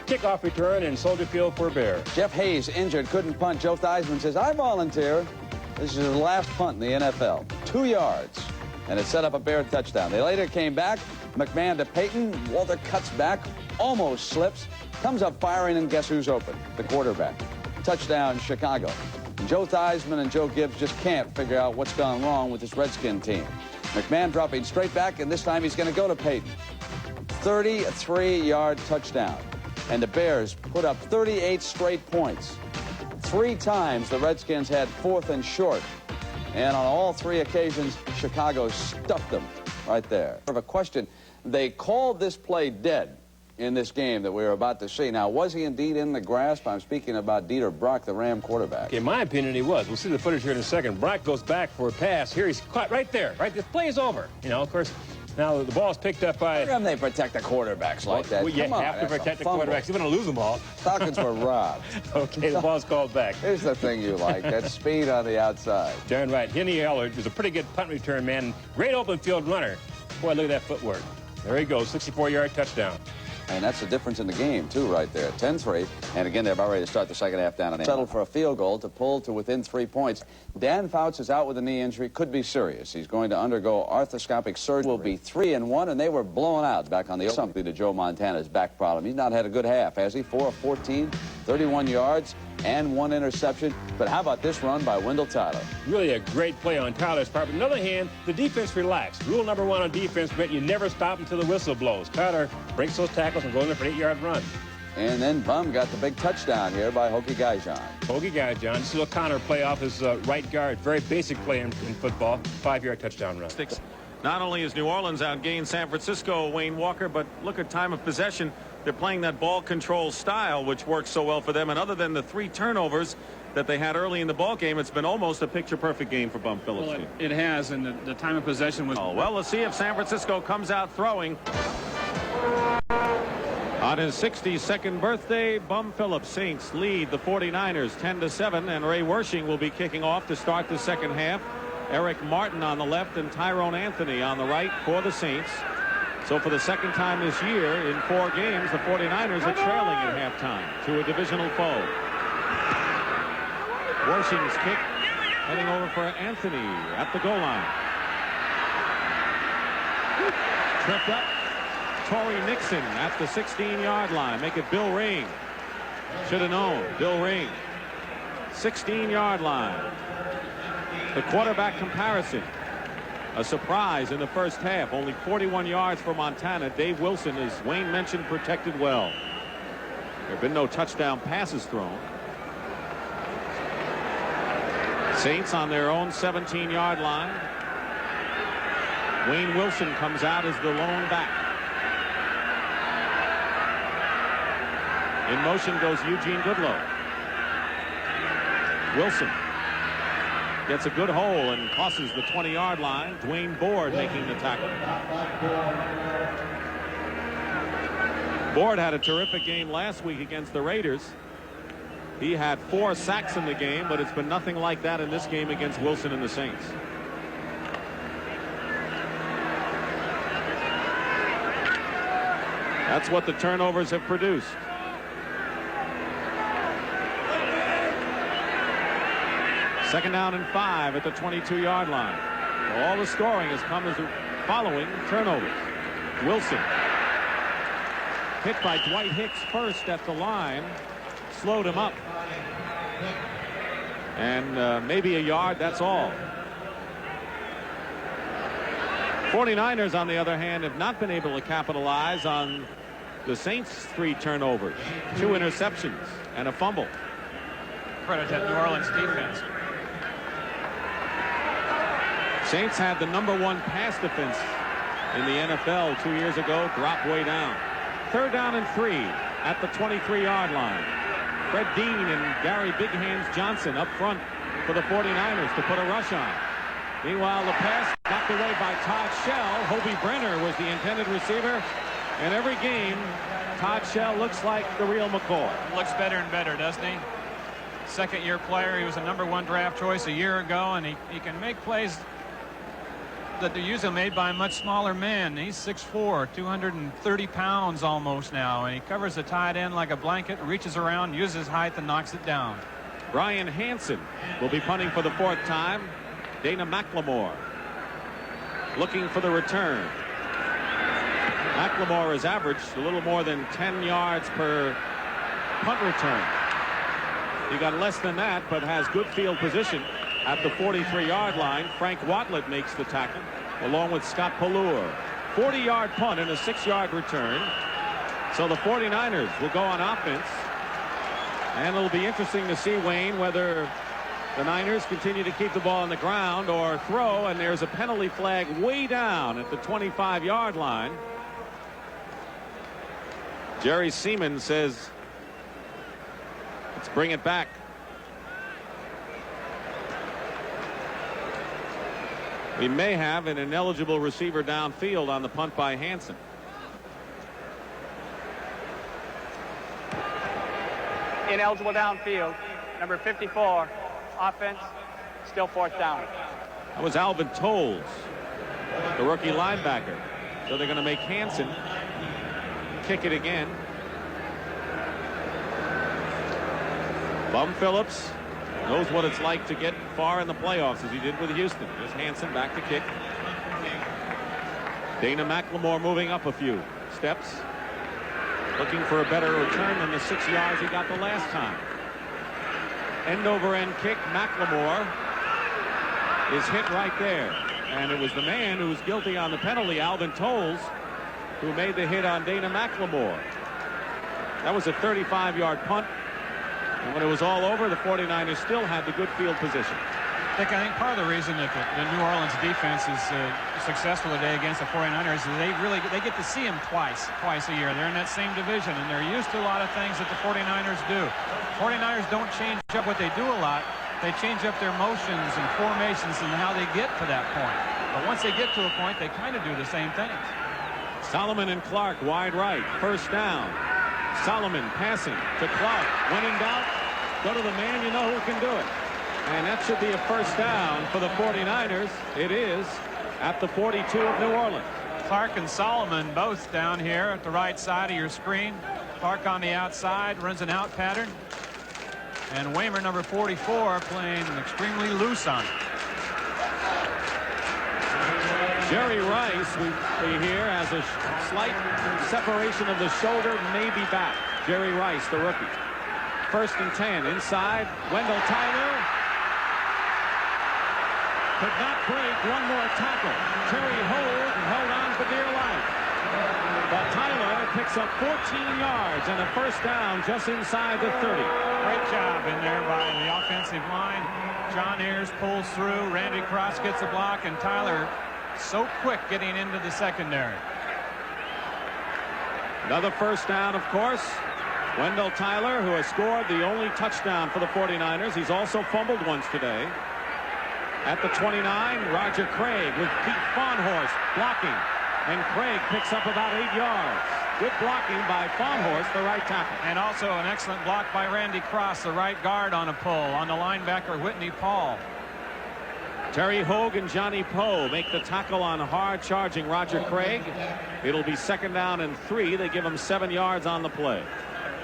kickoff return in Soldier Field for a Bear.
Jeff Hayes injured, couldn't punt. Joe Theismann says, I volunteer. This is his last punt in the NFL. 2 yards, and it set up a Bear touchdown. They later came back. McMahon to Peyton. Walter cuts back, almost slips, comes up firing, and guess who's open? The quarterback. Touchdown, Chicago. And Joe Theismann and Joe Gibbs just can't figure out what's gone wrong with this Redskin team. McMahon dropping straight back, and this time he's going to go to Peyton. 33-yard touchdown. And the Bears put up 38 straight points. 3 times the Redskins had 4th and short. And on all 3 occasions, Chicago stuffed them right there. I have a question. They called this play dead in this game that we were about to see. Now, was he indeed in the grasp? I'm speaking about Dieter Brock, the Ram quarterback.
In my opinion, he was. We'll see the footage here in a second. Brock goes back for a pass. Here he's caught right there. Right, this play is over. You know, of course, now the ball's picked up by...
How come they protect the quarterbacks like that?
Well, you have to protect the quarterbacks. Even a losing ball.
Falcons were robbed.
Okay, the ball's called back.
Here's the thing you like. That's speed on the outside.
Darn right. Henny Ellard is a pretty good punt return man. Great open field runner. Boy, look at that footwork. There he goes, 64-yard touchdown.
And that's the difference in the game, too, right there. 10-3. And again, they're about ready to start the second half down and settled for a field goal to pull to within 3 points. Dan Fouts is out with a knee injury. Could be serious. He's going to undergo arthroscopic surgery. Will be 3-1, and they were blown out back on the something to Joe Montana's back problem. He's not had a good half, has he? 4 of 14, 31 yards, and 1 interception. But how about this run by Wendell Tyler?
Really a great play on Tyler's part. But on the other hand, the defense relaxed. Rule number 1 on defense, but you never stop until the whistle blows. Tyler breaks those tackles and goes in there for an 8-yard run.
And then Bum got the big touchdown here by Hokie Gaijon.
Hokie Gaijon. This is O'Connor play off his right guard. Very basic play in football. 5-yard touchdown run.
Not only is New Orleans outgained San Francisco, Wayne Walker, but look at time of possession. They're playing that ball control style, which works so well for them. And other than the 3 turnovers that they had early in the ball game, it's been almost a picture-perfect game for Bum Phillips.
Well, it has, and the time of possession was...
Oh, well, let's see if San Francisco comes out throwing. On his 62nd birthday, Bum Phillips Saints lead the 49ers 10-7, and Ray Wersching will be kicking off to start the second half. Eric Martin on the left and Tyrone Anthony on the right for the Saints. So for the second time this year in 4 games, the 49ers are trailing at halftime to a divisional foe. Wersching's kick heading over for Anthony at the goal line. Tripped up. Torrey Nixon at the 16-yard line. Make it Bill Ring. Should have known. Bill Ring. 16-yard line. The quarterback comparison. A surprise in the first half. Only 41 yards for Montana. Dave Wilson, as Wayne mentioned, protected well. There have been no touchdown passes thrown. Saints on their own 17-yard line. Wayne Wilson comes out as the lone back. In motion goes Eugene Goodlow. Wilson gets a good hole and crosses the 20-yard line. Dwayne Board making the tackle. Board had a terrific game last week against the Raiders. He had 4 sacks in the game, but it's been nothing like that in this game against Wilson and the Saints. That's what the turnovers have produced. Second down and 5 at the 22-yard line. All the scoring has come as the following turnovers. Wilson hit by Dwight Hicks first at the line. Slowed him up. And maybe a yard, that's all. 49ers, on the other hand, have not been able to capitalize on the Saints' 3 turnovers, 2 interceptions, and a fumble.
Credit to New Orleans defense.
Saints had the #1 pass defense in the NFL 2 years ago, dropped way down. Third down and 3 at the 23-yard line. Fred Dean and Gary Big Hands Johnson up front for the 49ers to put a rush on. Meanwhile, the pass knocked away by Todd Shell. Hobie Brenner was the intended receiver. And every game, Todd Shell looks like the real McCoy.
Looks better and better, doesn't he? Second-year player. He was a #1 draft choice a year ago, and he can make plays that they're usually made by a much smaller man. He's 6'4", 230 pounds almost now, and he covers the tight end like a blanket, reaches around, uses his height, and knocks it down.
Brian Hansen will be punting for the 4th time. Dana McLemore looking for the return. McLemore has averaged a little more than 10 yards per punt return. He got less than that, but has good field position at the 43-yard line. Frank Watlett makes the tackle, along with Scott Pallure. 40-yard punt and a 6-yard return. So the 49ers will go on offense. And it'll be interesting to see, Wayne, whether the Niners continue to keep the ball on the ground or throw. And there's a penalty flag way down at the 25-yard line. Jerry Seaman says, let's bring it back. We may have an ineligible receiver downfield on the punt by Hansen.
Ineligible downfield, number 54, offense, still 4th down.
That was Alvin Tolles, the rookie linebacker. So they're going to make Hansen kick it again. Bum Phillips knows what it's like to get far in the playoffs, as he did with Houston. There's Hansen back to kick. Dana McLemore moving up a few steps, looking for a better return than the 6 yards he got the last time. End over end kick. McLemore is hit right there. And it was the man who was guilty on the penalty, Alvin Tolles, who made the hit on Dana McLemore. That was a 35-yard punt. And when it was all over, the 49ers still had the good field position.
Dick, I think part of the reason that the New Orleans defense is successful today against the 49ers is they get to see them twice a year. They're in that same division, and they're used to a lot of things that the 49ers do. 49ers don't change up what they do a lot. They change up their motions and formations and how they get to that point. But once they get to a point, they kind of do the same things.
Solomon and Clark wide right. First down. Solomon passing to Clark. When in doubt, go to the man you know who can do it. And that should be a first down for the 49ers. It is at the 42 of New Orleans.
Clark and Solomon both down here at the right side of your screen. Clark on the outside, runs an out pattern. And Waymer, number 44, playing extremely loose on it.
Jerry Rice, we hear, has a slight separation of the shoulder, maybe back. Jerry Rice, the rookie. First and 10, inside. Wendell Tyler could not break. One more tackle. Terry Hogue held on for dear life. But Tyler picks up 14 yards and a first down just inside the 30.
Great job in there by the offensive line. John Ayers pulls through. Randy Cross gets a block, and Tyler so quick getting into the secondary.
Another first down, of course. Wendell Tyler, who has scored the only touchdown for the 49ers. He's also fumbled once today. At the 29, Roger Craig with Pete Fawnhorst blocking. And Craig picks up about 8 yards. Good blocking by Fawnhorst, the right tackle.
And also an excellent block by Randy Cross, the right guard, on a pull on the linebacker Whitney Paul.
Terry Hogue and Johnny Poe make the tackle on hard charging Roger Craig. It'll be second down and 3. They give him 7 yards on the play.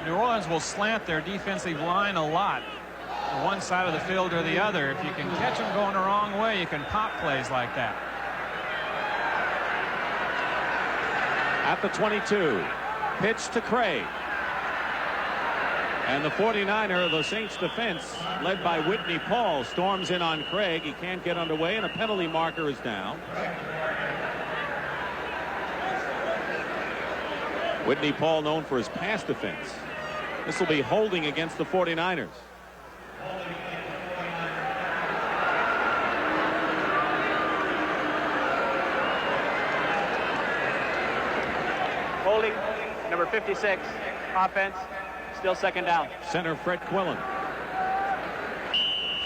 New Orleans will slant their defensive line a lot to one side of the field or the other. If you can catch them going the wrong way, you can pop plays like that.
At the 22, pitch to Craig. And the 49er, the Saints defense, led by Whitney Paul, storms in on Craig. He can't get underway, and a penalty marker is down. Whitney Paul known for his pass defense. This will be holding against the 49ers.
Holding, number 56, offense, still second down.
Center Fred Quillen.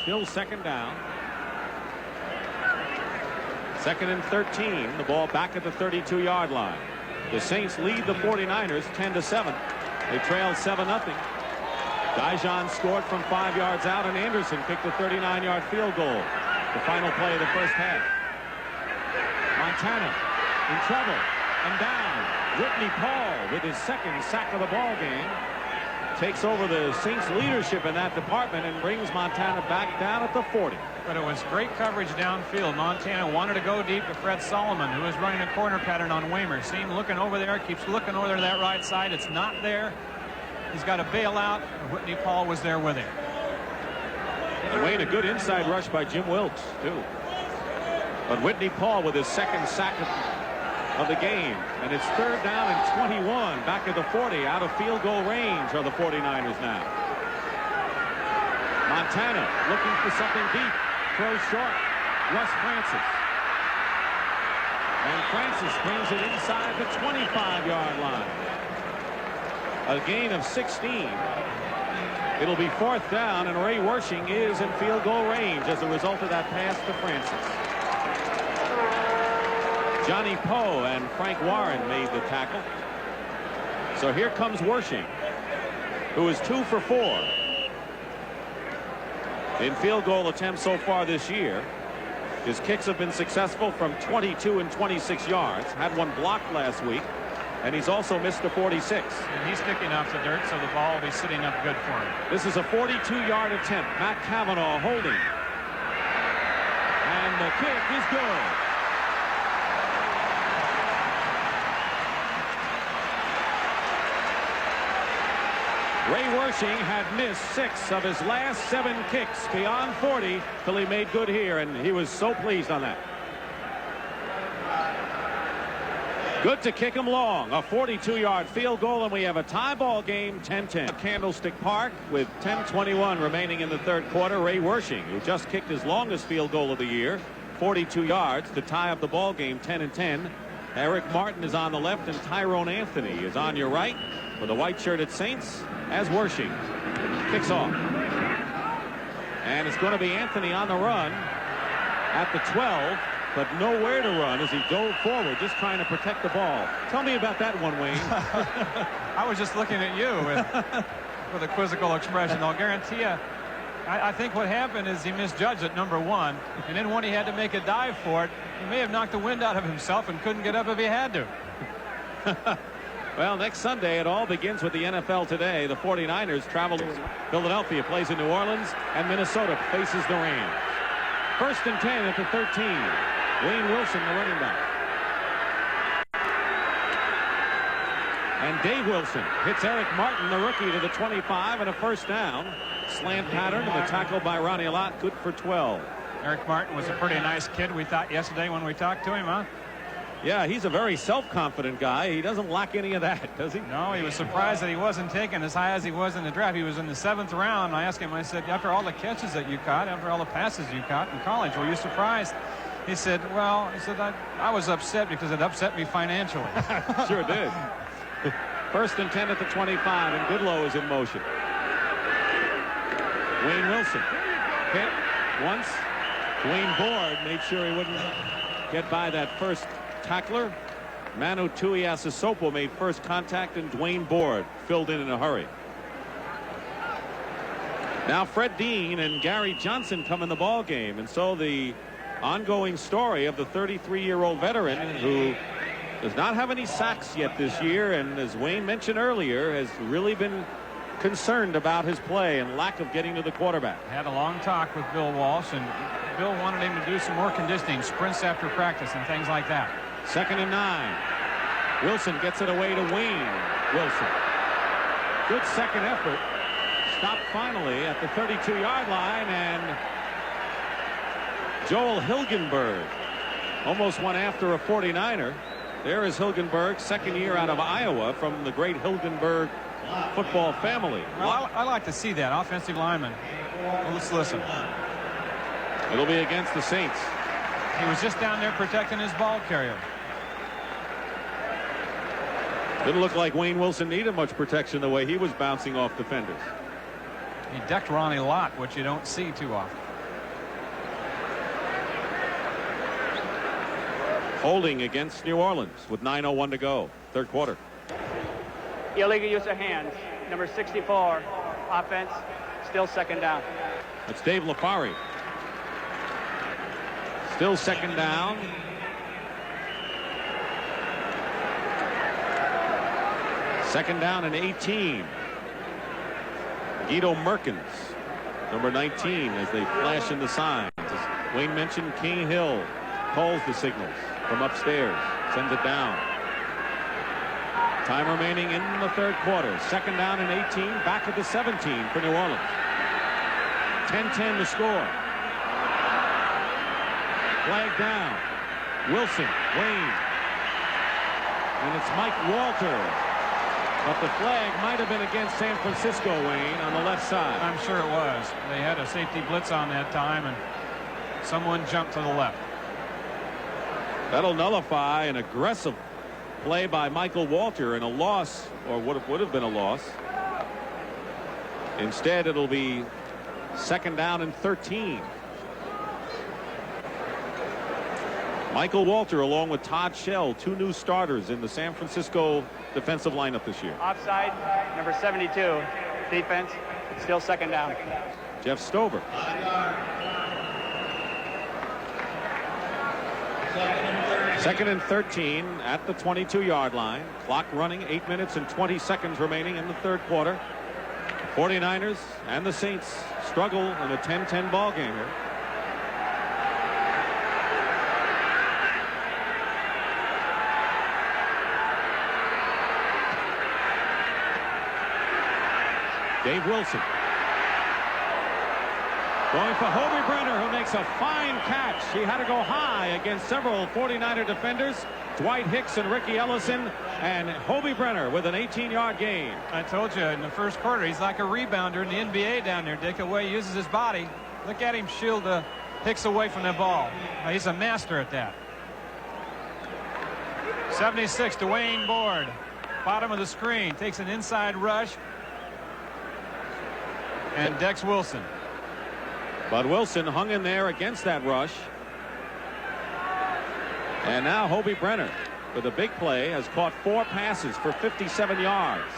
Still second down. Second and 13. The ball back at the 32-yard line. The Saints lead the 49ers 10-7. They trail 7-0. Dijon scored from 5 yards out, and Anderson kicked a 39-yard field goal. The final play of the first half. Montana in trouble and down. Whitney Paul with his second sack of the ball game takes over the Saints leadership in that department and brings Montana back down at the 40.
But it was great coverage downfield. Montana wanted to go deep to Fred Solomon, who was running a corner pattern on Waymer. See him looking over there, keeps looking over to that right side. It's not there. He's got to bail out. Whitney Paul was there with him.
And Wayne, a good inside rush by Jim Wilkes, too. But Whitney Paul with his second sack of the game. And it's third down and 21 back at the 40. Out of field goal range are the 49ers now. Montana looking for something deep. Throws short. Russ Francis. And Francis brings it inside the 25-yard line. A gain of 16. It'll be fourth down, and Ray Wershing is in field goal range as a result of that pass to Francis. Johnny Poe and Frank Warren made the tackle. So here comes Wershing, who is 2 for 4 in field goal attempts so far this year. His kicks have been successful from 22 and 26 yards. Had one blocked last week. And he's also missed a 46.
And he's kicking off the dirt, so the ball will be sitting up good for him.
This is a 42-yard attempt. Matt Cavanaugh holding. And the kick is good. Ray Wershing had missed 6 of his last 7 kicks beyond 40 till he made good here, and he was so pleased on that. Good to kick him long. A 42-yard field goal, and we have a tie ball game, 10-10. Candlestick Park with 10:21 remaining in the third quarter. Ray Wershing, who just kicked his longest field goal of the year, 42 yards to tie up the ball game, 10-10. Eric Martin is on the left, and Tyrone Anthony is on your right with a white shirted Saints as Wershing kicks off. And it's going to be Anthony on the run at the 12. But nowhere to run as he dove forward, just trying to protect the ball. Tell me about that one, Wayne.
I was just looking at you with a quizzical expression. I'll guarantee you, I think what happened is he misjudged at number 1, and then when he had to make a dive for it, he may have knocked the wind out of himself and couldn't get up if he had to.
Well, next Sunday, it all begins with the NFL today. The 49ers travel to Philadelphia, plays in New Orleans, and Minnesota faces the Rams. 1st and 10 at the 13. Wayne Wilson, the running back. And Dave Wilson hits Eric Martin, the rookie, to the 25 and a first down. Slant pattern and the tackle by Ronnie Lott, good for 12.
Eric Martin was a pretty nice kid, we thought yesterday when we talked to him, huh?
Yeah, he's a very self-confident guy. He doesn't lack any of that, does he?
No, he was surprised that he wasn't taken as high as he was in the draft. He was in the 7th round. I asked him, I said, after all the catches that you caught, after all the passes you caught in college, were you surprised? He said, well, he said, I was upset because it upset me financially.
Sure did. 1st and 10 at the 25, and Goodlow is in motion. Wayne Wilson hit once. Dwayne Board made sure he wouldn't get by that first tackler. Manu Tuiasosopo made first contact, and Dwayne Board filled in a hurry. Now Fred Dean and Gary Johnson come in the ball game, and so the ongoing story of the 33-year-old veteran who does not have any sacks yet this year, and as Wayne mentioned earlier, has really been concerned about his play and lack of getting to the quarterback.
Had a long talk with Bill Walsh, and Bill wanted him to do some more conditioning, sprints after practice and things like that.
2nd and 9. Wilson gets it away to Wayne Wilson. Good second effort. Stopped finally at the 32-yard line, and Joel Hilgenberg almost went after a 49er. There is Hilgenberg, 2nd year out of Iowa, from the great Hilgenberg football family.
Well, I like to see that offensive lineman. Well, let's listen.
It'll be against the Saints.
He was just down there protecting his ball carrier.
Didn't look like Wayne Wilson needed much protection the way he was bouncing off defenders.
He decked Ronnie Lott, which you don't see too often.
Holding against New Orleans with 9:01 to go. Third quarter.
Illegal use of hands. Number 64. Offense. Still 2nd down.
That's Dave Lafari. Still 2nd down. Second down and 18. Guido Merkins, number 19, as they flash in the signs. As Wayne mentioned, King Hill calls the signals from upstairs, sends it down. Time remaining in the third quarter. 2nd down and 18, back at the 17 for New Orleans. 10-10 to score. Flag down. Wilson, Wayne. And it's Mike Walter. But the flag might have been against San Francisco, Wayne, on the left side.
I'm sure it was. They had a safety blitz on that time, and someone jumped to the left.
That'll nullify an aggressive play by Michael Walter and a loss, or what would have been a loss. Instead, it'll be 2nd down and 13. Michael Walter, along with Todd Shell, 2 new starters in the San Francisco defensive lineup this year.
Offside, number 72. Defense, still 2nd down.
Jeff Stover. Second and 13 at the 22-yard line. Clock running, 8 minutes and 20 seconds remaining in the third quarter. 49ers and the Saints struggle in a 10-10 ball game here. Dave Wilson going for Hobie Brenner, who makes a fine catch. He had to go high against several 49er defenders, Dwight Hicks and Ricky Ellison, and Hobie Brenner with an 18-yard gain.
I told you in the first quarter he's like a rebounder in the NBA down there, Dick. The way he uses his body. Look at him shield Hicks away from the ball. He's a master at that. 76, Dwayne Board, bottom of the screen, takes an inside rush. And Dex Wilson.
But Wilson hung in there against that rush. And now Hobie Brenner, with a big play, has caught 4 passes for 57 yards.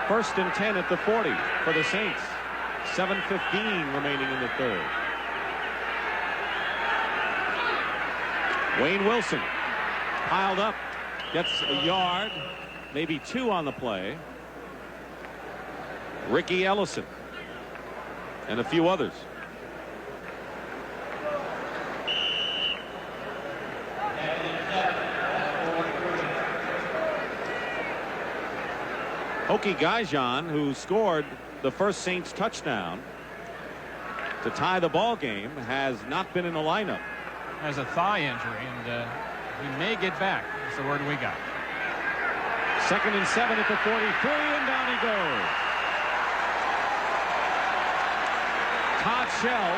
First and 10 at the 40 for the Saints. 7:15 remaining in the third. Wayne Wilson piled up, gets a yard, maybe 2 on the play. Ricky Ellison and a few others. Hokie Gajan, who scored the first Saints touchdown to tie the ball game, has not been in the lineup.
Has a thigh injury, and he may get back. That's the word we got.
Second and 7 at the 43, and down he goes. Todd Shell,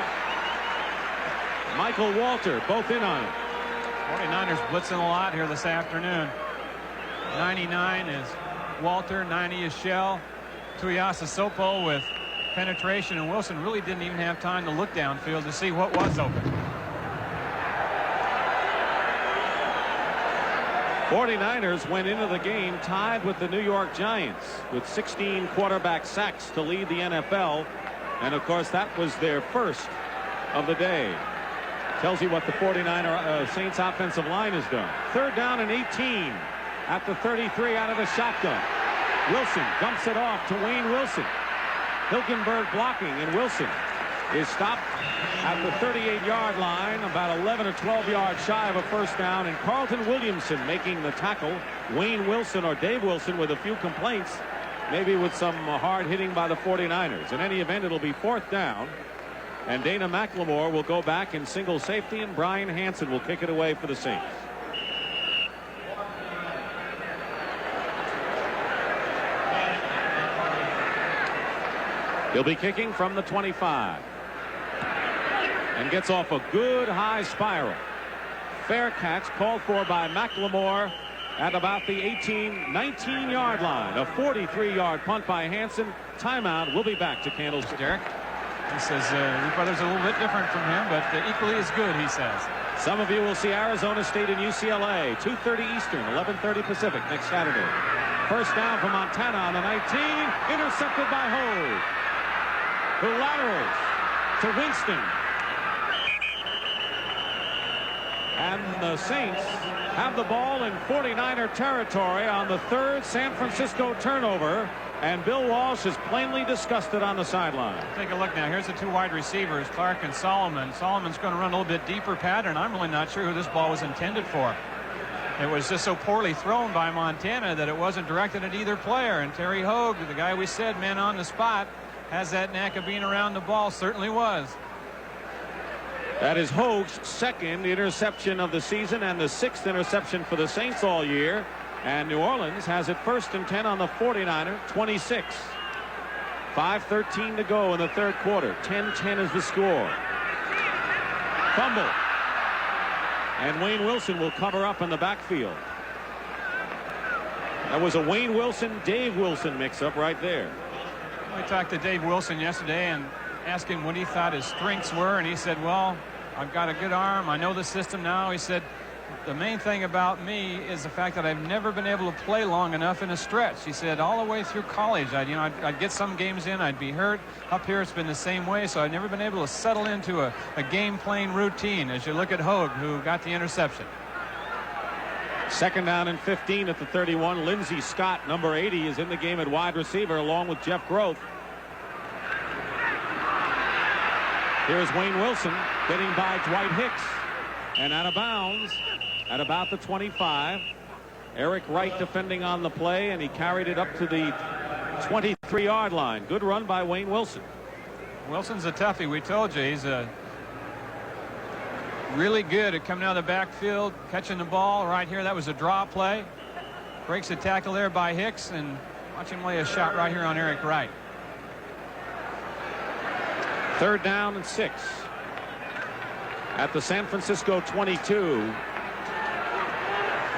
Michael Walter, both in on it.
49ers blitzing a lot here this afternoon. 99 is Walter, 90 is Shell. Tuiasa Sopo with penetration, and Wilson really didn't even have time to look downfield to see what was open.
49ers went into the game tied with the New York Giants with 16 quarterback sacks to lead the NFL. And of course that was their first of the day. Tells you what the 49er Saints offensive line has done. Third down and 18 at the 33 out of the shotgun. Wilson dumps it off to Wayne Wilson. Hilgenberg blocking, and Wilson is stopped at the 38-yard line, about 11 or 12 yards shy of a first down, and Carlton Williamson making the tackle. Wayne Wilson or Dave Wilson with a few complaints, maybe with some hard hitting by the 49ers. In any event, it'll be fourth down, and Dana McLemore will go back in single safety, and Brian Hansen will kick it away for the Saints. He'll be kicking from the 25 and gets off a good high spiral. Fair catch called for by McLemore at about the 19-yard line. A 43-yard punt by Hansen. Timeout. We'll be back to Candlestick.
Derek, he says your brother's a little bit different from him, but equally as good, he says.
Some of you will see Arizona State and UCLA, 2:30 Eastern, 11:30 Pacific next Saturday. First down for Montana on the 19, intercepted by Hogue, who laterals to Winston. And the Saints have the ball in 49er territory on the third San Francisco turnover, and Bill Walsh is plainly disgusted on the sideline.
Take a look now. Here's the two wide receivers, Clark and Solomon. Solomon's going to run a little bit deeper pattern. I'm really not sure who this ball was intended for. It was just so poorly thrown by Montana that it wasn't directed at either player. And Terry Hogue, the guy we said, man on the spot, has that knack of being around the ball. Certainly was.
That is Hogue's second interception of the season and the 6th interception for the Saints all year. And New Orleans has it first and 10 on the 49er, 26. 5:13 to go in the third quarter. 10-10 is the score. Fumble. And Wayne Wilson will cover up in the backfield. That was a Wayne Wilson, Dave Wilson mix-up right there.
I talked to Dave Wilson yesterday and asked him what he thought his strengths were, and he said, well, I've got a good arm. I know the system now. He said, the main thing about me is the fact that I've never been able to play long enough in a stretch. He said all the way through college, I'd get some games in, I'd be hurt. Up here, it's been the same way, so I've never been able to settle into a game playing routine, as you look at Hogue, who got the interception.
Second down and 15 at the 31. Lindsey Scott, number 80, is in the game at wide receiver, along with Jeff Groth. Here's Wayne Wilson getting by Dwight Hicks. And out of bounds at about the 25. Eric Wright defending on the play, and he carried it up to the 23-yard line. Good run by Wayne Wilson.
Wilson's a toughie. We told you he's really good at coming out of the backfield, catching the ball right here. That was a draw play. Breaks the tackle there by Hicks, and watch him lay a shot right here on Eric Wright.
Third down and 6 at the San Francisco 22.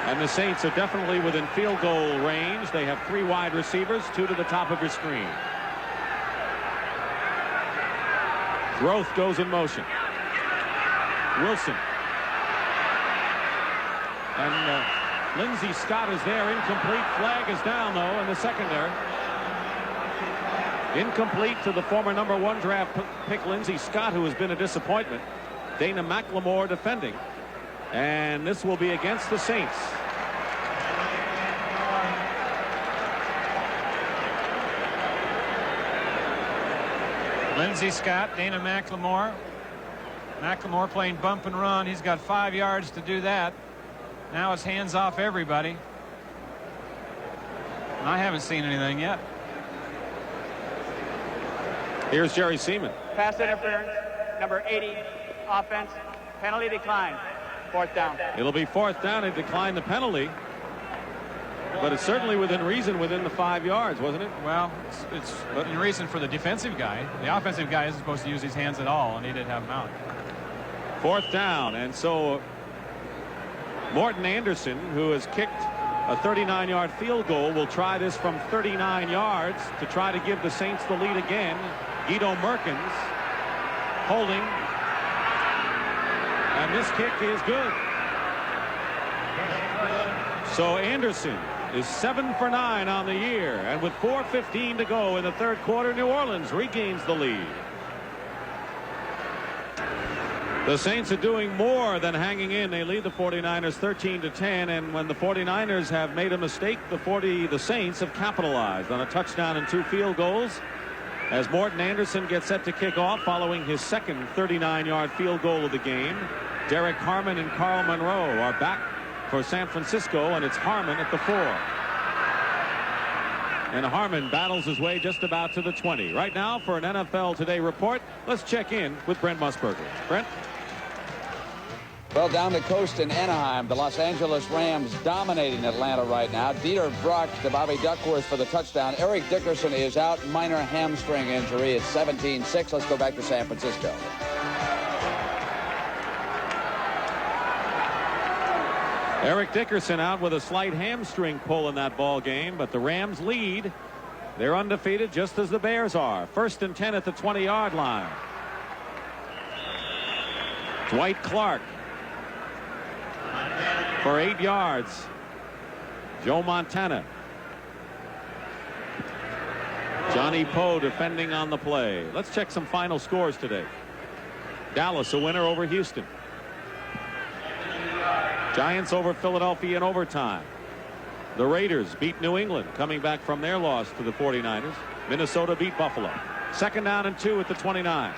And the Saints are definitely within field goal range. They have 3 wide receivers, 2 to the top of your screen. Groth goes in motion. Wilson. And Lindsey Scott is there. Incomplete. Flag is down, though, in the secondary. Incomplete to the former number 1 draft pick Lindsey Scott, who has been a disappointment. Dana McLemore defending. And this will be against the Saints.
Lindsey Scott, Dana McLemore. McLemore playing bump and run. He's got 5 yards to do that. Now it's hands off everybody. And I haven't seen anything yet.
Here's Jerry Seaman.
Pass interference, number 80, offense, penalty declined, 4th down.
It'll be 4th down and decline the penalty. But it's certainly within reason within the 5 yards, wasn't it?
Well, it's in reason for the defensive guy. The offensive guy isn't supposed to use his hands at all, and he did have them out.
4th down, and so Morton Anderson, who has kicked a 39-yard field goal, will try this from 39 yards to try to give the Saints the lead again. Guido Merkins holding, and this kick is good. So Anderson is 7 for 9 on the year, and with 4:15 to go in the 3rd quarter, New Orleans regains the lead. The Saints are doing more than hanging in. They lead the 49ers 13-10, and when the 49ers have made a mistake, the Saints have capitalized on a touchdown and 2 field goals. As Morton Anderson gets set to kick off following his second 39-yard field goal of the game. Derek Harmon and Carl Monroe are back for San Francisco, and it's Harmon at the 4. And Harmon battles his way just about to the 20. Right now, for an NFL Today report, let's check in with Brent Musburger. Brent?
Well, down the coast in Anaheim, the Los Angeles Rams dominating Atlanta right now. Dieter Brock to Bobby Duckworth for the touchdown. Eric Dickerson is out, minor hamstring injury. It's 17-6. Let's go back to San Francisco.
Eric Dickerson out with a slight hamstring pull in that ball game, but the Rams lead. They're undefeated just as the Bears are. 1st and 10 at the 20-yard line. Dwight Clark for 8 yards. Joe Montana. Johnny Poe defending on the play. Let's check some final scores today. Dallas a winner over Houston. Giants over Philadelphia in overtime. The Raiders beat New England, coming back from their loss to the 49ers. Minnesota beat Buffalo. 2nd down and 2 at the 29.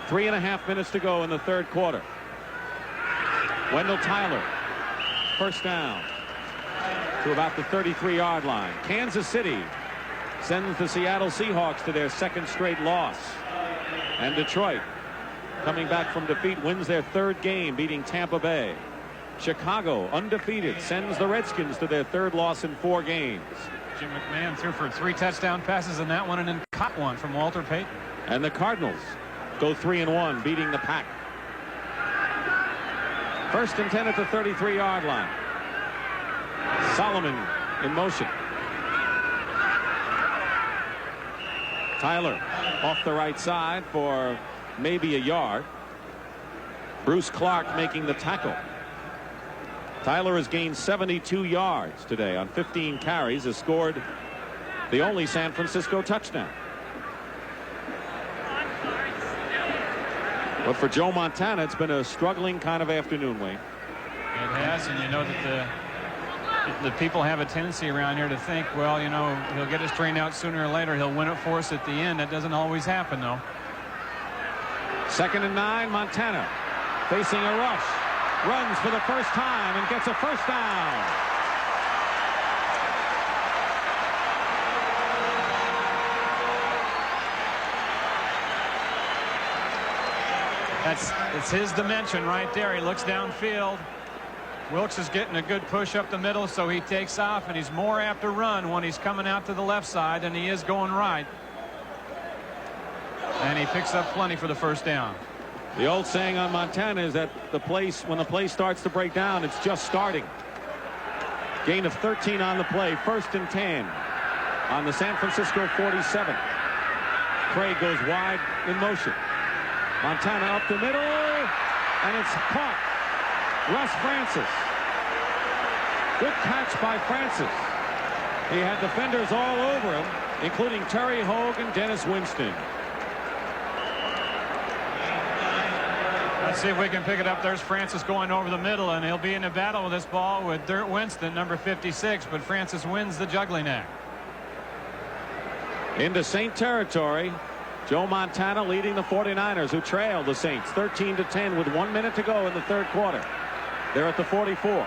3.5 minutes to go in the 3rd quarter. Wendell Tyler, 1st down to about the 33-yard line. Kansas City sends the Seattle Seahawks to their 2nd straight loss. And Detroit, coming back from defeat, wins their 3rd game, beating Tampa Bay. Chicago, undefeated, sends the Redskins to their 3rd loss in 4 games.
Jim McMahon threw for 3 touchdown passes in that one and then caught one from Walter Payton.
And the Cardinals go 3-1, beating the Pack. 1st and 10 at the 33-yard line. Solomon in motion. Tyler off the right side for maybe a yard. Bruce Clark making the tackle. Tyler has gained 72 yards today on 15 carries, has scored the only San Francisco touchdown. But for Joe Montana, it's been a struggling kind of afternoon, Wayne.
It has, and you know that the people have a tendency around here to think, well, you know, he'll get it straightened out sooner or later. He'll win it for us at the end. That doesn't always happen, though.
2nd and 9, Montana facing a rush. Runs for the first time and gets a first down.
It's his dimension right there. He looks downfield. Wilkes is getting a good push up the middle, so he takes off, and he's more apt to run when he's coming out to the left side than he is going right. And he picks up plenty for the first down.
The old saying on Montana is that when the play starts to break down, it's just starting. Gain of 13 on the play. 1st and 10 on the San Francisco 47. Craig goes wide in motion. Montana up the middle, and it's caught. Russ Francis. Good catch by Francis. He had defenders all over him, including Terry Hogue and Dennis Winston.
Let's see if we can pick it up. There's Francis going over the middle, and he'll be in a battle with this ball with Dirt Winston, number 56, but Francis wins the juggling act.
Into Saint territory. Joe Montana leading the 49ers, who trailed the Saints 13-10 with 1 minute to go in the 3rd quarter. They're at the 44.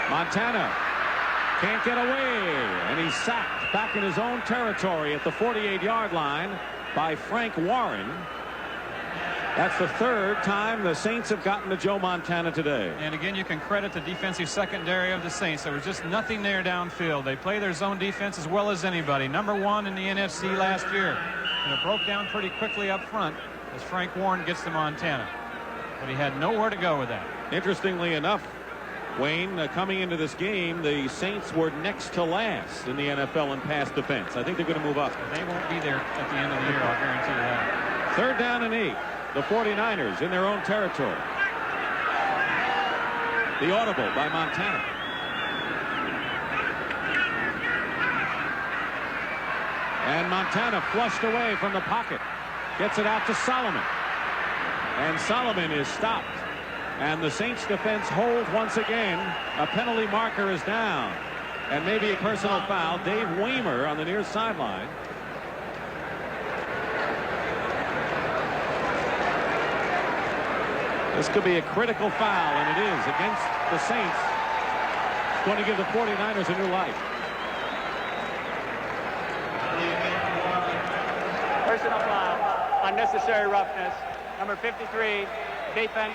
Montana can't get away, and he's sacked back in his own territory at the 48-yard line by Frank Warren. That's the 3rd time the Saints have gotten to Joe Montana today.
And again, you can credit the defensive secondary of the Saints. There was just nothing there downfield. They play their zone defense as well as anybody. Number 1 in the NFC last year. And it broke down pretty quickly up front as Frank Warren gets to Montana. But he had nowhere to go with that.
Interestingly enough, Wayne, coming into this game, the Saints were next to last in the NFL in pass defense. I think they're going to move up.
They won't be there at the end of the year, I'll guarantee you that.
3rd down and 8. The 49ers in their own territory. The audible by Montana. And Montana flushed away from the pocket. Gets it out to Solomon. And Solomon is stopped. And the Saints defense holds once again. A penalty marker is down. And maybe a personal foul. Dave Weimer on the near sideline. This could be a critical foul, and it is against the Saints. It's going to give the 49ers a new life.
Personal foul, unnecessary roughness. Number 53, defense,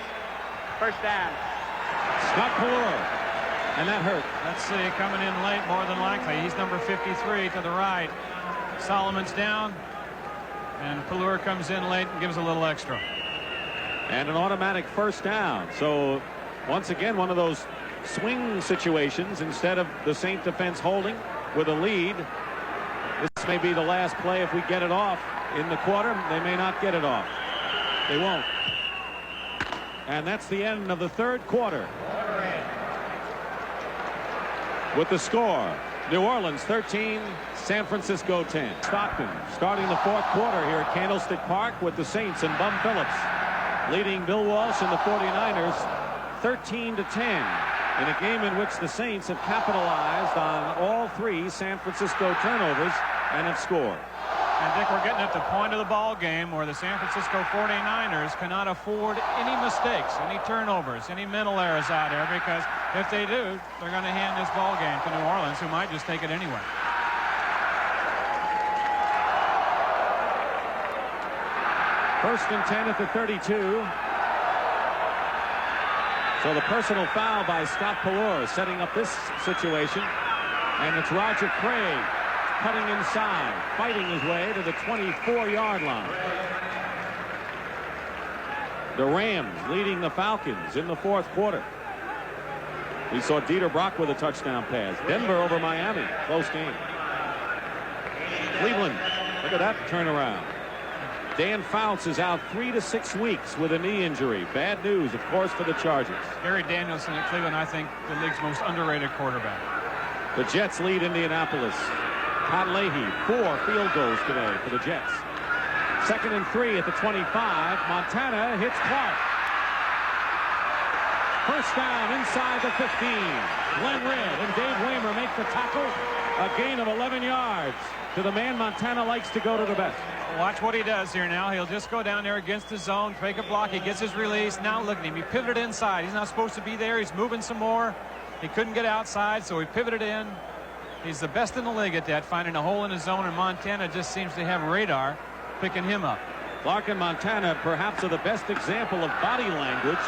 first down.
Scott Pallura, and that hurt.
Let's see, coming in late more than likely. He's number 53 to the right. Solomon's down, and Pallura comes in late and gives a little extra.
And an automatic first down. So once again, one of those swing situations. Instead of the Saint defense holding with a lead, this may be the last play. If we get it off in the quarter, they may not get it off. They won't. And that's the end of the 3rd quarter. With the score, New Orleans 13, San Francisco 10. Stockton starting the 4th quarter here at Candlestick Park with the Saints and Bum Phillips leading Bill Walsh and the 49ers 13-10 in a game in which the Saints have capitalized on all 3 San Francisco turnovers and have scored.
I think we're getting at the point of the ball game where the San Francisco 49ers cannot afford any mistakes, any turnovers, any mental errors out there, because if they do, they're going to hand this ball game to New Orleans, who might just take it anyway.
First and 10 at the 32. So the personal foul by Scott Pallura setting up this situation. And it's Roger Craig cutting inside, fighting his way to the 24-yard line. The Rams leading the Falcons in the 4th quarter. We saw Dieter Brock with a touchdown pass. Denver over Miami. Close game. Cleveland. Look at that turnaround. Dan Fouts is out 3 to 6 weeks with a knee injury. Bad news, of course, for the Chargers.
Gary Danielson at Cleveland, I think, the league's most underrated quarterback.
The Jets lead Indianapolis. Pat Leahy, 4 field goals today for the Jets. 2nd and 3 at the 25. Montana hits Clark. First down inside the 15. Glenn Red and Dave Waymer make the tackle. A gain of 11 yards to the man Montana likes to go to the best.
Watch what he does here now. He'll just go down there against the zone, take a block. He gets his release. Now look at him. He pivoted inside. He's not supposed to be there. He's moving some more. He couldn't get outside, so he pivoted in. He's the best in the league at that, finding a hole in his zone, and Montana just seems to have radar picking him up.
Clark and Montana perhaps are the best example of body language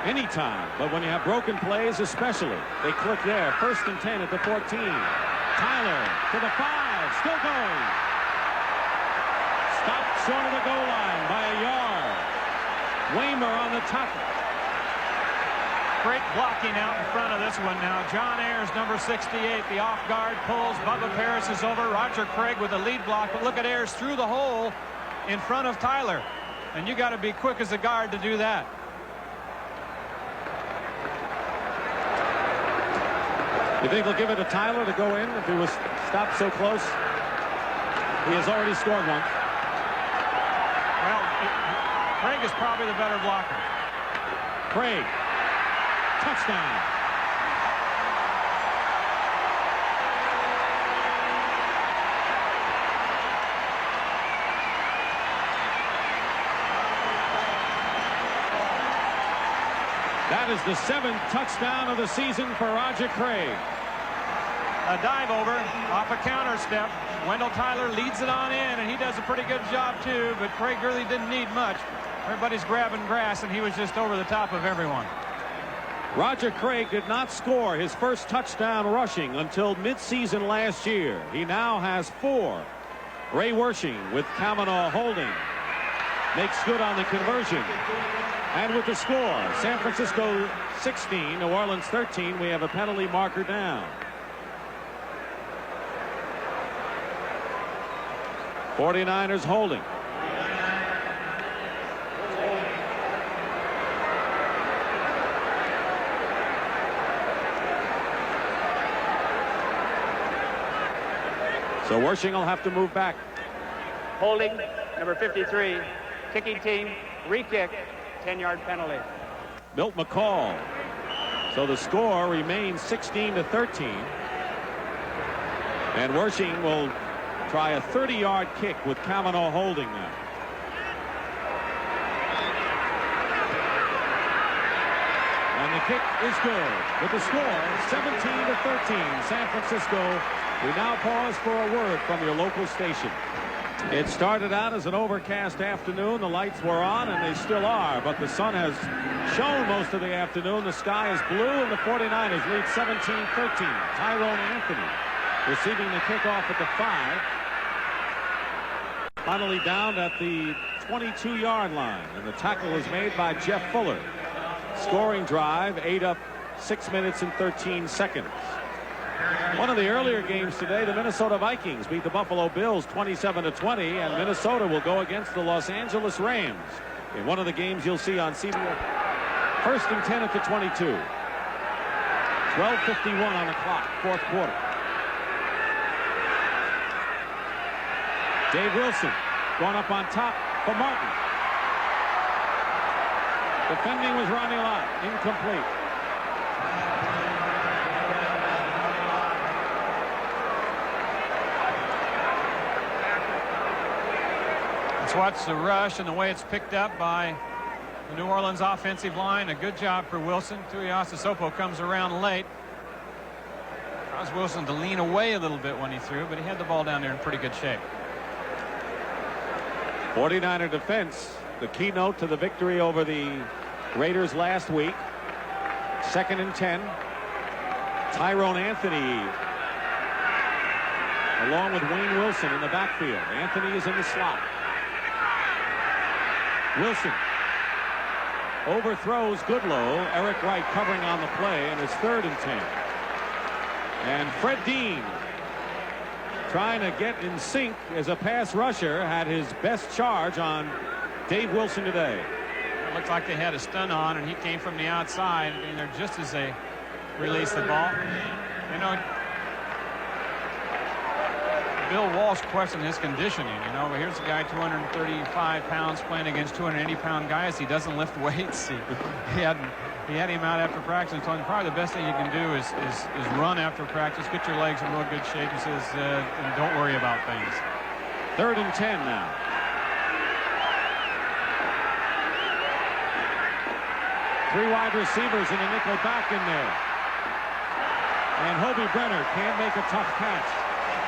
anytime, but when you have broken plays especially. They click there. 1st and 10 at the 14. Tyler to the 5, still going. Stopped short of the goal line by a yard. Waymer on the tackle.
Great blocking out in front of this one now. John Ayers, number 68, the off guard pulls. Bubba Paris is over. Roger Craig with the lead block, but look at Ayers through the hole in front of Tyler, and you got to be quick as a guard to do that.
You think they'll give it to Tyler to go in if he was stopped so close? He has already scored once.
Well, Craig is probably the better blocker.
Craig. Touchdown. That is the 7th touchdown of the season for Roger Craig.
A dive over off a counter step. Wendell Tyler leads it on in, and he does a pretty good job too, but Craig really didn't need much. Everybody's grabbing grass, and he was just over the top of everyone.
Roger Craig did not score his first touchdown rushing until midseason last year. He now has 4. Ray Wershing with Kavanaugh holding makes good on the conversion. And with the score, San Francisco 16, New Orleans 13, we have a penalty marker down. 49ers holding. So Wershing will have to move back.
Holding, number 53. Kicking team, re-kick, 10-yard penalty.
Milt McCall. So the score remains 16-13. And Wershing will try a 30-yard kick with Kavanaugh holding now. And the kick is good. With the score, 17-13, San Francisco. We now pause for a word from your local station. It started out as an overcast afternoon. The lights were on, and they still are, but the sun has shone most of the afternoon. The sky is blue, and the 49ers lead 17-13. Tyrone Anthony receiving the kickoff at the 5. Finally down at the 22-yard line, and the tackle was made by Jeff Fuller. Scoring drive ate up 6 minutes and 13 seconds. One of the earlier games today, the Minnesota Vikings beat the Buffalo Bills 27-20, and Minnesota will go against the Los Angeles Rams in one of the games you'll see on CBS. 1st and 10 at the 22. 12:51 on the clock, 4th quarter. Dave Wilson going up on top for Martin. Defending was Ronnie Lott, incomplete.
Let's watch the rush and the way it's picked up by the New Orleans offensive line. A good job for Wilson. Tuiasa Sopo comes around late. Caused Wilson to lean away a little bit when he threw, but he had the ball down there in pretty good shape.
49er defense, the keynote to the victory over the Raiders last week. 2nd and 10. Tyrone Anthony along with Wayne Wilson in the backfield. Anthony is in the slot. Wilson overthrows Goodlow. Eric Wright covering on the play, and it's 3rd and 10. And Fred Dean
trying to get in sync as a pass rusher, had his best charge on Dave Wilson today.
It looked like they had a stun on, and he came from the outside, and they're just as they released the ball. You know, Bill Walsh questioned his conditioning. You know, here's a guy 235 pounds playing against 280-pound guys. He doesn't lift weights. He had him out after practice and told him probably the best thing you can do is run after practice, get your legs in real good shape. He says, and don't worry about things.
3rd and 10 now. Three wide receivers and a nickel back in there. And Hobie Brenner can't make a tough catch.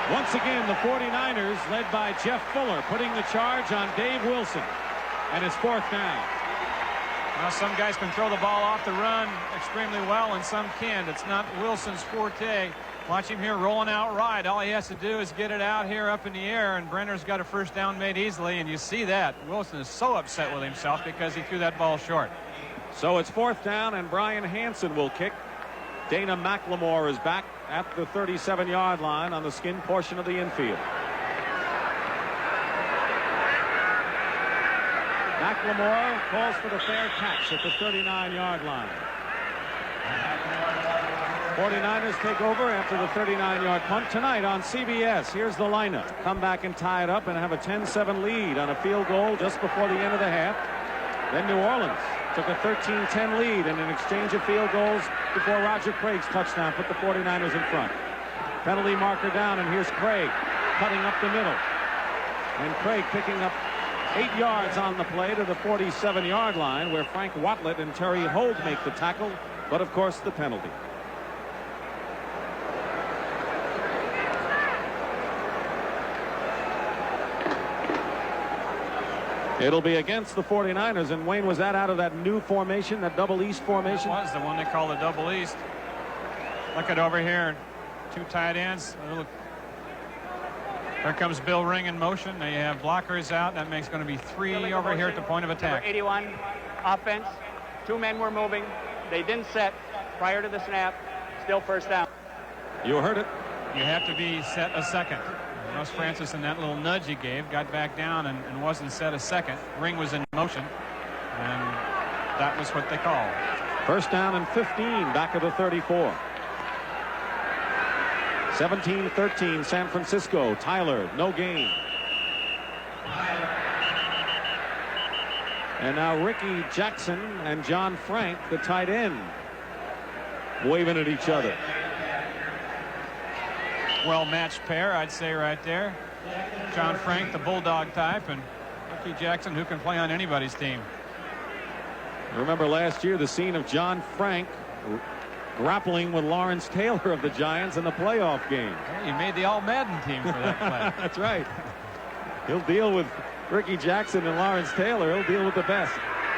Once again, the 49ers, led by Jeff Fuller, putting the charge on Dave Wilson. And it's 4th down.
Well, some guys can throw the ball off the run extremely well, and some can't. It's not Wilson's forte. Watch him here rolling out right. All he has to do is get it out here up in the air, and Brenner's got a first down made easily, and you see that. Wilson is so upset with himself because he threw that ball short.
So it's 4th down, and Brian Hansen will kick. Dana McLemore is back at the 37-yard line on the skin portion of the infield. McLemore calls for the fair catch at the 39-yard line. 49ers take over after the 39-yard punt tonight on CBS. Here's the lineup. Come back and tie it up and have a 10-7 lead on a field goal just before the end of the half. Then New Orleans took a 13-10 lead in an exchange of field goals before Roger Craig's touchdown put the 49ers in front. Penalty marker down, and here's Craig cutting up the middle. And Craig picking up 8 yards on the play to the 47-yard line, where Frank Watlett and Terry Hogue make the tackle, but of course the penalty. It'll be against the 49ers. And Wayne, was that out of that new formation, that double east formation?
It was the one they call the double east. Look at over here. 2 tight ends. There comes Bill Ring in motion. Now you have blockers out. That makes going to be 3 over here at the point of attack.
Number 81, offense. 2 men were moving. They didn't set prior to the snap. Still first down.
You heard it.
You have to be set a second. Russ Francis, in that little nudge he gave, got back down and wasn't set a second. Ring was in motion, and that was what they called.
First down and 15 back at the 34. 17-13 San Francisco. Tyler, no gain. And now Ricky Jackson and John Frank, the tight end, waving at each other.
Well-matched pair, I'd say, right there. John Frank, the bulldog type, and Ricky Jackson, who can play on anybody's team.
Remember last year the scene of John Frank grappling with Lawrence Taylor of the Giants in the playoff game.
He made the All-Madden team for that play.
That's right. He'll deal with Ricky Jackson and Lawrence Taylor. He'll deal with the best.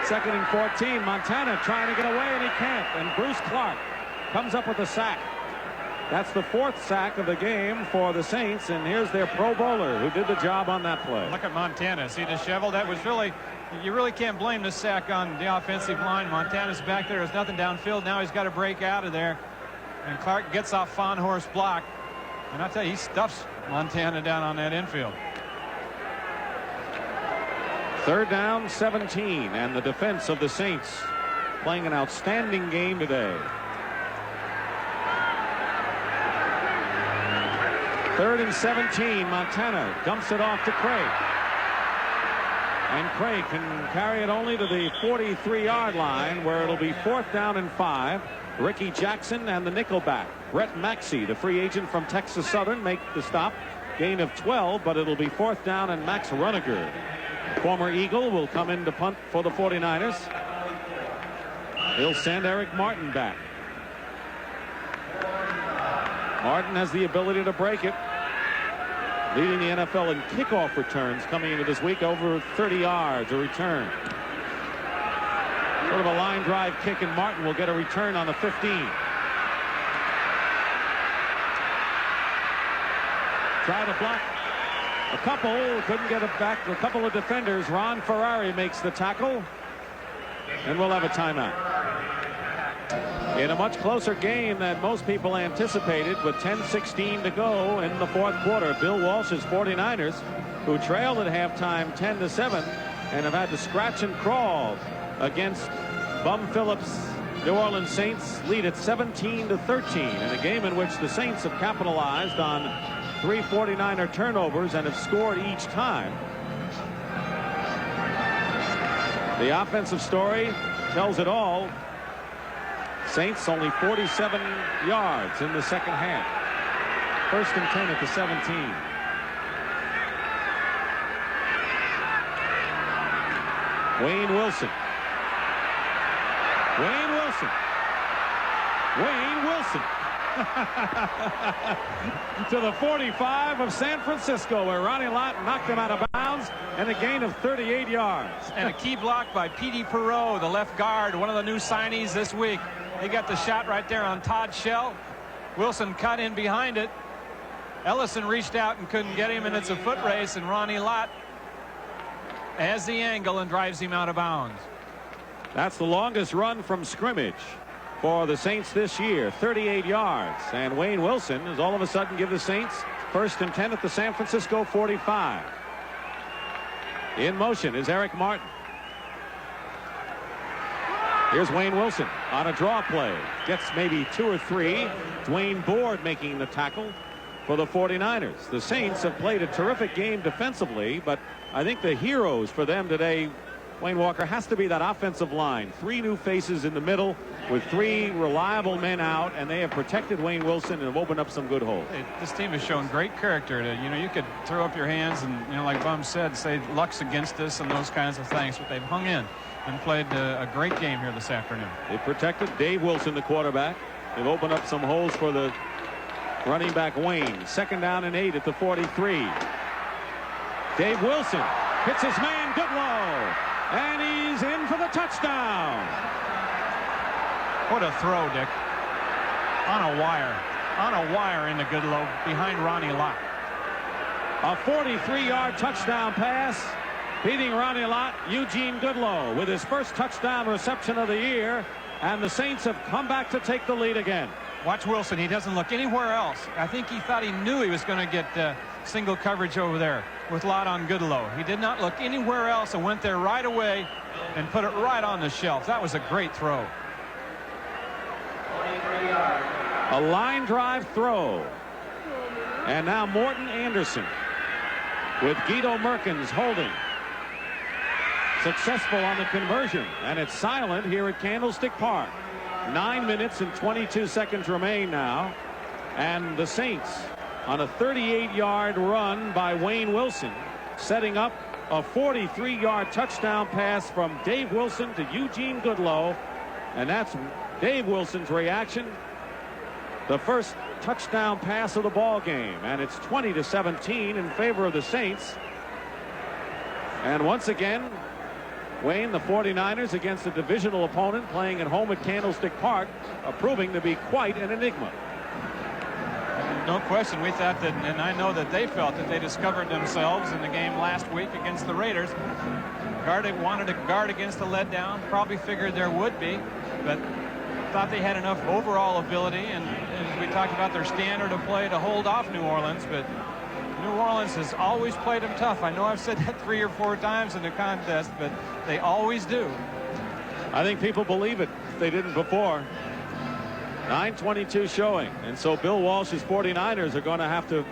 2nd and 14. Montana trying to get away, and he can't. And Bruce Clark comes up with a sack. That's the 4th sack of the game for the Saints, and here's their Pro Bowler who did the job on that play.
Look at Montana. See, disheveled. That was really, you really can't blame the sack on the offensive line. Montana's back there. There's nothing downfield. Now he's got to break out of there. And Clark gets off Fonhorse block. And I tell you, he stuffs Montana down on that infield.
3rd down, 17, and the defense of the Saints playing an outstanding game today. 3rd and 17. Montana dumps it off to Craig. And Craig can carry it only to the 43-yard line, where it'll be 4th down and 5. Ricky Jackson and the nickelback. Brett Maxey, the free agent from Texas Southern, make the stop. Gain of 12, but it'll be 4th down, and Max Runniger, former Eagle, will come in to punt for the 49ers. He'll send Eric Martin back. Martin has the ability to break it. Leading the NFL in kickoff returns coming into this week, over 30 yards a return. Sort of a line drive kick, and Martin will get a return on the 15. Try to block a couple, couldn't get it back. A couple of defenders. Ron Ferrari makes the tackle, and we'll have a timeout.
in a much closer game than most people anticipated with 10:16 to go in the fourth quarter. Bill Walsh's 49ers, who trailed at halftime 10-7 and have had to scratch and crawl against Bum Phillips' New Orleans Saints, lead at 17-13 in a game in which the Saints have capitalized on 3 49er turnovers and have scored each time. The offensive story tells it all. Saints only 47 yards in the second half. 1st and 10 at the 17. Wayne Wilson. Wayne Wilson. Wayne Wilson. To the 45 of San Francisco, where Ronnie Lott knocked him out of bounds, and a gain of 38 yards.
And a key block by Petey Perreault, the left guard, one of the new signees this week. They got the shot right there on Todd Shell. Wilson cut in behind it. Ellison reached out and couldn't get him, and it's a foot race, and Ronnie Lott has the angle and drives him out of bounds.
That's the longest run from scrimmage for the Saints this year, 38 yards. And Wayne Wilson has all of a sudden give the Saints 1st and 10 at the San Francisco 45. In motion is Eric Martin. Here's Wayne Wilson on a draw play. Gets maybe 2 or 3. Dwayne Board making the tackle for the 49ers. The Saints have played a terrific game defensively, but I think the heroes for them today, Wayne Walker, has to be that offensive line. 3 new faces in the middle with 3 reliable men out, and they have protected Wayne Wilson and have opened up some good holes.
This team has shown great character. You could throw up your hands and, like Bum said, say luck's against us and those kinds of things, but they've hung in and played a great game here this afternoon.
They protected Dave Wilson, the quarterback. They've opened up some holes for the running back Wayne. 2nd down and 8 at the 43. Dave Wilson hits his man Goodlow, and he's in for the touchdown.
What a throw, Dick. On a wire into Goodlow behind Ronnie Lott.
A 43-yard touchdown pass, beating Ronnie Lott. Eugene Goodlow with his first touchdown reception of the year, and the Saints have come back to take the lead again.
Watch Wilson. He doesn't look anywhere else. I think he thought he knew he was going to get single coverage over there with Lott on Goodlow. He did not look anywhere else and went there right away and put it right on the shelf. That was a great throw.
A line drive throw. And now Morton Anderson with Guido Merkins holding. Successful on the conversion, and it's silent here at Candlestick Park. 9 minutes and 22 seconds remain now, and the Saints on a 38-yard run by Wayne Wilson, setting up a 43-yard touchdown pass from Dave Wilson to Eugene Goodlow, and that's Dave Wilson's reaction. The first touchdown pass of the ball game, and it's 20-17 in favor of the Saints. And once again, Wayne, the 49ers against a divisional opponent playing at home at Candlestick Park, are proving to be quite an enigma.
No question. We thought that, and I know that they felt that they discovered themselves in the game last week against the Raiders. Wanted to guard against the letdown. Probably figured there would be, but thought they had enough overall ability, and as we talked about, their standard of play to hold off New Orleans, but New Orleans has always played them tough. I know I've said that 3 or 4 times in the contest, but they always do.
I think people believe it. They didn't before. 9:22 showing, and so Bill Walsh's 49ers are going to have to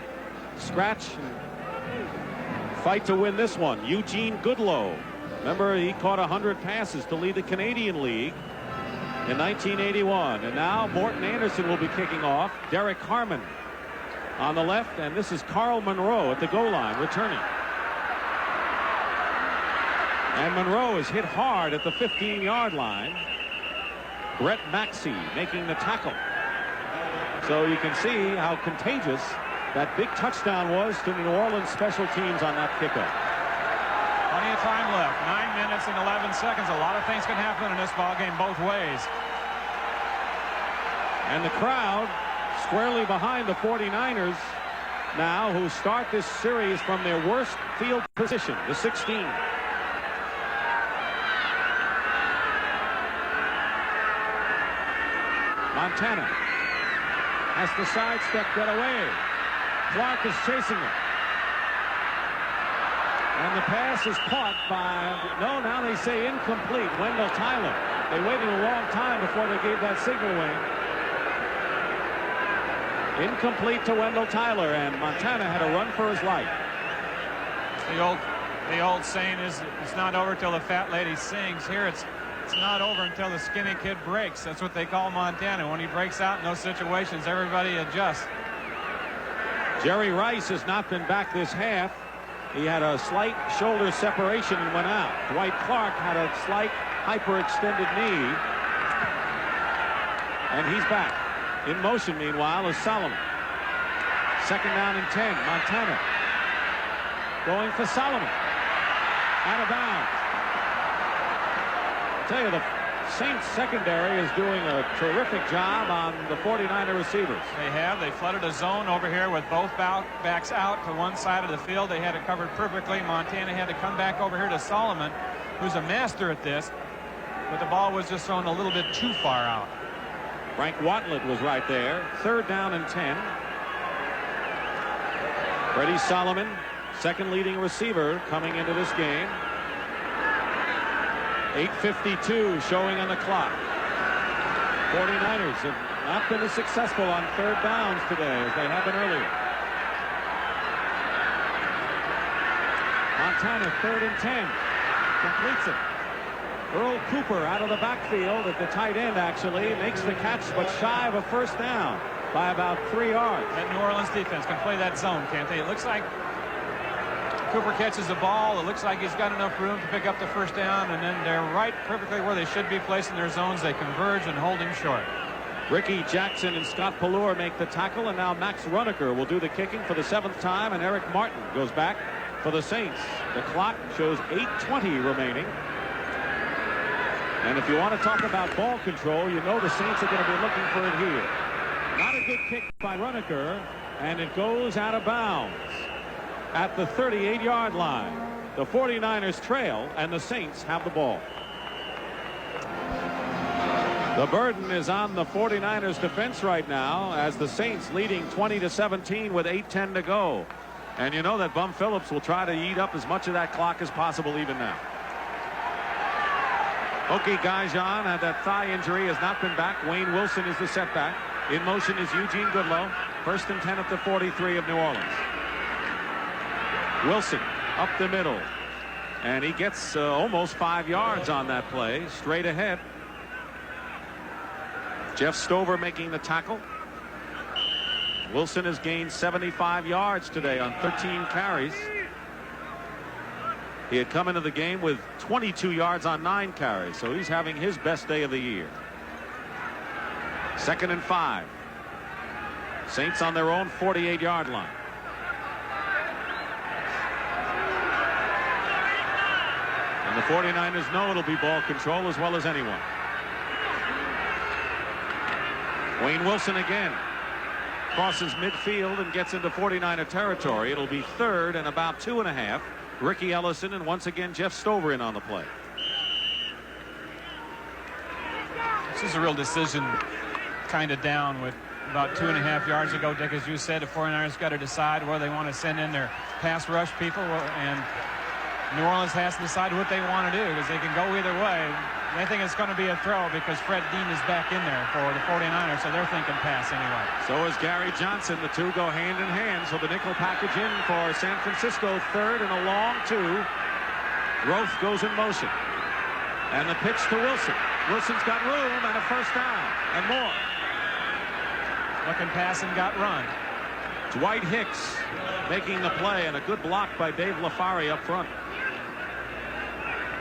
scratch and fight to win this one. Eugene Goodlow, remember, he caught 100 passes to lead the Canadian League in 1981, and now Morton Anderson will be kicking off. Derek Harmon on the left, and this is Carl Monroe at the goal line returning. And Monroe is hit hard at the 15-yard line. Brett Maxey making the tackle. So you can see how contagious that big touchdown was to the New Orleans special teams on that kickoff.
Plenty of time left. 9 minutes and 11 seconds. A lot of things can happen in this ball game both ways.
And the crowd squarely behind the 49ers now, who start this series from their worst field position, the 16.
Montana has to sidestep, get away. Clark is chasing it. And the pass is caught by, no, now they say incomplete. Wendell Tyler. They waited a long time before they gave that signal away. Incomplete to Wendell Tyler, and Montana had a run for his life.
The old saying is, it's not over till the fat lady sings. Here it's not over until the skinny kid breaks. That's what they call Montana. When he breaks out in those situations, everybody adjusts.
Jerry Rice has not been back this half. He had a slight shoulder separation and went out. Dwight Clark had a slight hyperextended knee. And he's back. In motion, meanwhile, is Solomon. Second down and 10. Montana going for Solomon. Out of bounds. I tell you, the Saints secondary is doing a terrific job on the 49er receivers.
They have. They flooded a zone over here with both backs out to one side of the field. They had it covered perfectly. Montana had to come back over here to Solomon, who's a master at this, but the ball was just thrown a little bit too far out.
Frank Watlet was right there. Third down and 10. Freddie Solomon, second leading receiver coming into this game. 8:52 showing on the clock. 49ers have not been as successful on third downs today as they have been earlier. Montana, third and 10. Completes it. Earl Cooper out of the backfield at the tight end, actually makes the catch, but shy of a first down by about 3 yards.
That New Orleans defense can play that zone, can't they? It looks like Cooper catches the ball. It looks like he's got enough room to pick up the first down, and then they're right perfectly where they should be placing their zones. They converge and hold him short.
Ricky Jackson and Scott Pallure make the tackle, and now Max Runeker will do the kicking for the 7th time, and Eric Martin goes back for the Saints. The clock shows 8:20 remaining. And if you want to talk about ball control, you know the Saints are going to be looking for it here. Not a good kick by Runeker, and it goes out of bounds at the 38-yard line. The 49ers trail, and the Saints have the ball. The burden is on the 49ers defense right now, as the Saints leading 20-17 with 8:10 to go. And you know that Bum Phillips will try to eat up as much of that clock as possible even now. Oki Gajan had that thigh injury, has not been back. Wayne Wilson is the setback. In motion is Eugene Goodlow. First and 10 at the 43 of New Orleans. Wilson up the middle, and he gets almost 5 yards on that play. Straight ahead. Jeff Stover making the tackle. Wilson has gained 75 yards today on 13 carries. He had come into the game with 22 yards on 9 carries, so he's having his best day of the year. Second and 5. Saints on their own 48-yard line. And the 49ers know it'll be ball control as well as anyone. Wayne Wilson again crosses midfield and gets into 49er territory. It'll be third and about 2.5. Ricky Ellison and once again Jeff Stover in on the play.
This is a real decision kind of down with about 2.5 yards ago. Dick, as you said, the 49ers got to decide where they want to send in their pass rush people, and New Orleans has to decide what they want to do, because they can go either way. They think it's going to be a throw because Fred Dean is back in there for the 49ers, so they're thinking pass anyway.
So is Gary Johnson. The two go hand in hand. So the nickel package in for San Francisco. Third and a long 2. Roth goes in motion. And the pitch to Wilson. Wilson's got room and a first down and more.
Looking pass and got run.
Dwight Hicks making the play, and a good block by Dave LaFari up front.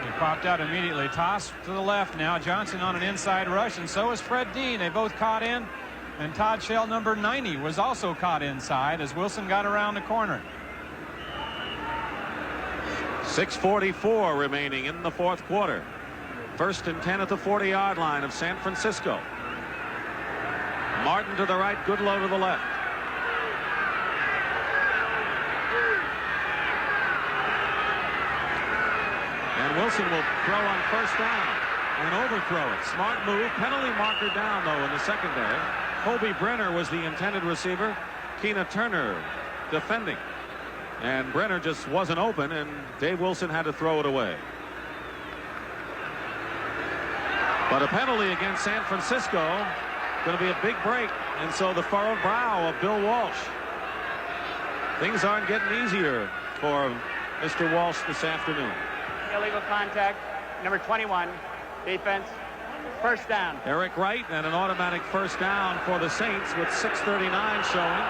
He popped out immediately. Toss to the left now. Johnson on an inside rush, and so is Fred Dean. They both caught in, and Todd Shell, number 90, was also caught inside as Wilson got around the corner.
6:44 remaining in the fourth quarter. First and 10 at the 40-yard line of San Francisco. Martin to the right, Goodlow to the left. And Wilson will throw on first down.
and overthrow it. Smart move. Penalty marker down, though, in the secondary. Kobe Brenner was the intended receiver. Keena Turner defending. And Brenner just wasn't open, and Dave Wilson had to throw it away. But a penalty against San Francisco, going to be a big break. And so the furrowed brow of Bill Walsh. Things aren't getting easier for Mr. Walsh this afternoon.
Illegal contact, number 21, defense, first down.
Eric Wright, and an automatic first down for the Saints with 6:39 showing.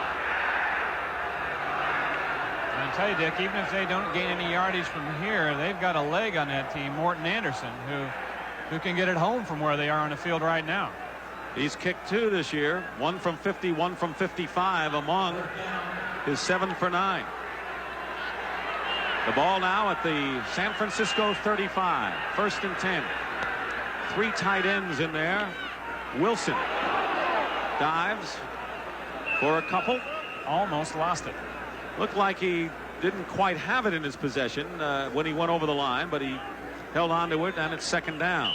I tell you, Dick, even if they don't gain any yardage from here, they've got a leg on that team, Morton Anderson, who can get it home from where they are on the field right now.
He's kicked 2 this year, 1 from 50, 1 from 55 among his 7 for 9. The ball now at the San Francisco 35, 1st and 10. 3 tight ends in there. Wilson dives for a couple.
Almost lost it.
Looked like he didn't quite have it in his possession when he went over the line, but he held on to it, and it's 2nd down.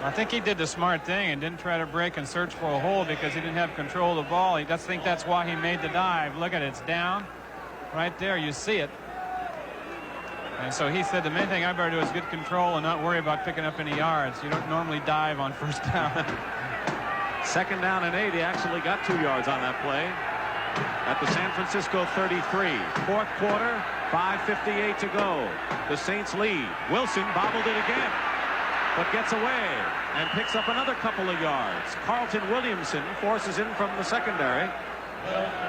I think he did the smart thing and didn't try to break and search for a hole because he didn't have control of the ball. I think that's why he made the dive. Look at it, it's down right there. You see it. And so he said the main thing I better do is get control and not worry about picking up any yards. You don't normally dive on first down.
2nd down and 8. He actually got 2 yards on that play at the San Francisco 33. 4th quarter, 5:58 to go. The Saints lead. Wilson bobbled it again, but gets away and picks up another couple of yards. Carlton Williamson forces in from the secondary.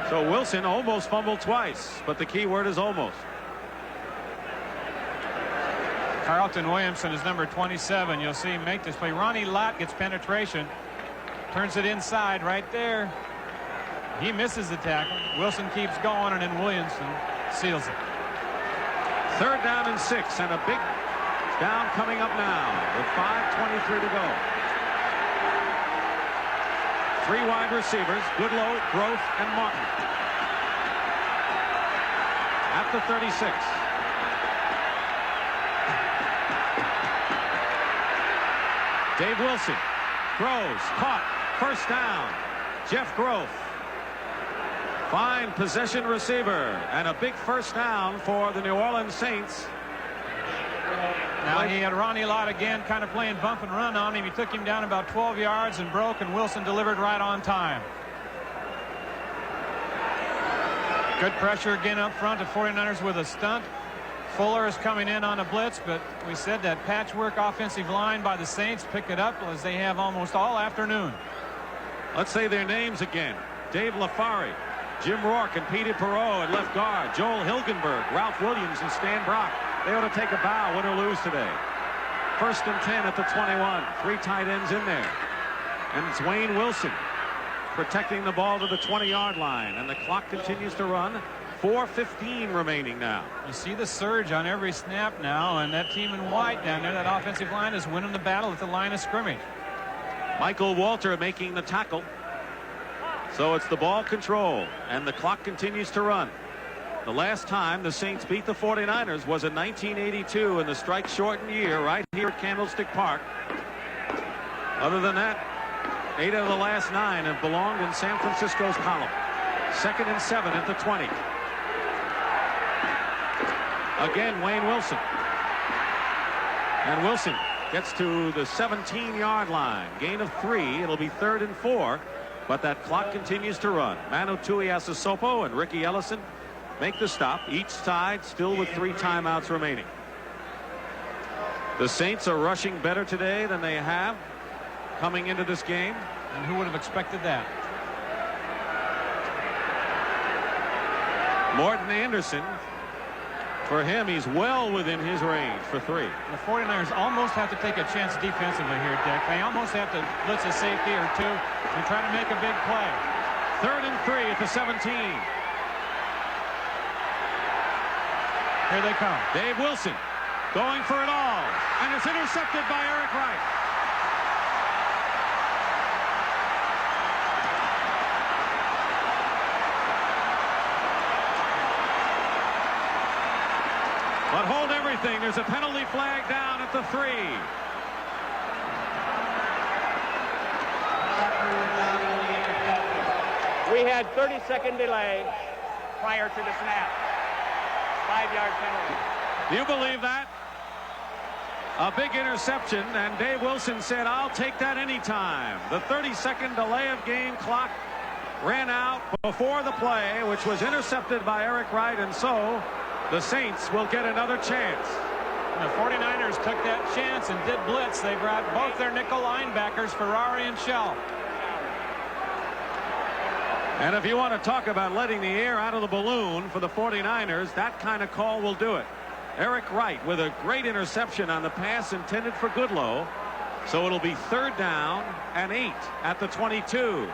So Wilson almost fumbled twice, but the key word is almost.
Carlton Williamson is number 27. You'll see him make this play. Ronnie Lott gets penetration. Turns it inside right there. He misses the tackle. Wilson keeps going, and then Williamson seals it.
3rd down and 6, and a big down coming up now with 5:23 to go. 3 wide receivers, Goodlow, Groth, and Martin. At the 36. Dave Wilson throws, caught, 1st down. Jeff Groth. Fine possession receiver, and a big 1st down for the New Orleans Saints.
Now he had Ronnie Lott again kind of playing bump and run on him. He took him down about 12 yards and broke, and Wilson delivered right on time. Good pressure again up front. The 49ers with a stunt. Fuller is coming in on a blitz, but we said that patchwork offensive line by the Saints pick it up as they have almost all afternoon.
Let's say their names again. Dave LaFari, Jim Rourke, and Peter Perot at left guard. Joel Hilgenberg, Ralph Williams, and Stan Brock. They ought to take a bow, win or lose today. 1st and 10 at the 21. 3 tight ends in there. And it's Wayne Wilson protecting the ball to the 20-yard line. And the clock continues to run. 4:15 remaining now.
You see the surge on every snap now, and that team in white down there, that offensive line, is winning the battle at the line of scrimmage.
Michael Walter making the tackle. So it's the ball control, and the clock continues to run. The last time the Saints beat the 49ers was in 1982 in the strike-shortened year right here at Candlestick Park. Other than that, 8 out of the last 9 have belonged in San Francisco's column. 2nd and 7 at the 20. Again, Wayne Wilson. And Wilson gets to the 17-yard line. Gain of 3. It'll be 3rd and 4. But that clock continues to run. Manu Tuiasosopo and Ricky Ellison make the stop. Each side still with 3 timeouts remaining. The Saints are rushing better today than they have coming into this game.
And who would have expected that?
Morton Anderson, for him, he's well within his range for 3.
The 49ers almost have to take a chance defensively here, Dick. They almost have to blitz a safety or 2 and try to make a big play.
3rd and 3 at the 17.
Here they come.
Dave Wilson going for it all, and it's intercepted by Eric Wright. But hold everything. There's a penalty flag down at the 3.
We had 30-second delay prior to the snap. 5-yard penalty.
Do you believe that? A big interception, and Dave Wilson said, I'll take that anytime. The 30-second delay of game clock ran out before the play, which was intercepted by Eric Wright, and so the Saints will get another chance.
The 49ers took that chance and did blitz. They brought both their nickel linebackers, Ferrari and Shell.
And if you want to talk about letting the air out of the balloon for the 49ers, that kind of call will do it. Eric Wright with a great interception on the pass intended for Goodlow. So it'll be 3rd down and 8 at the 22.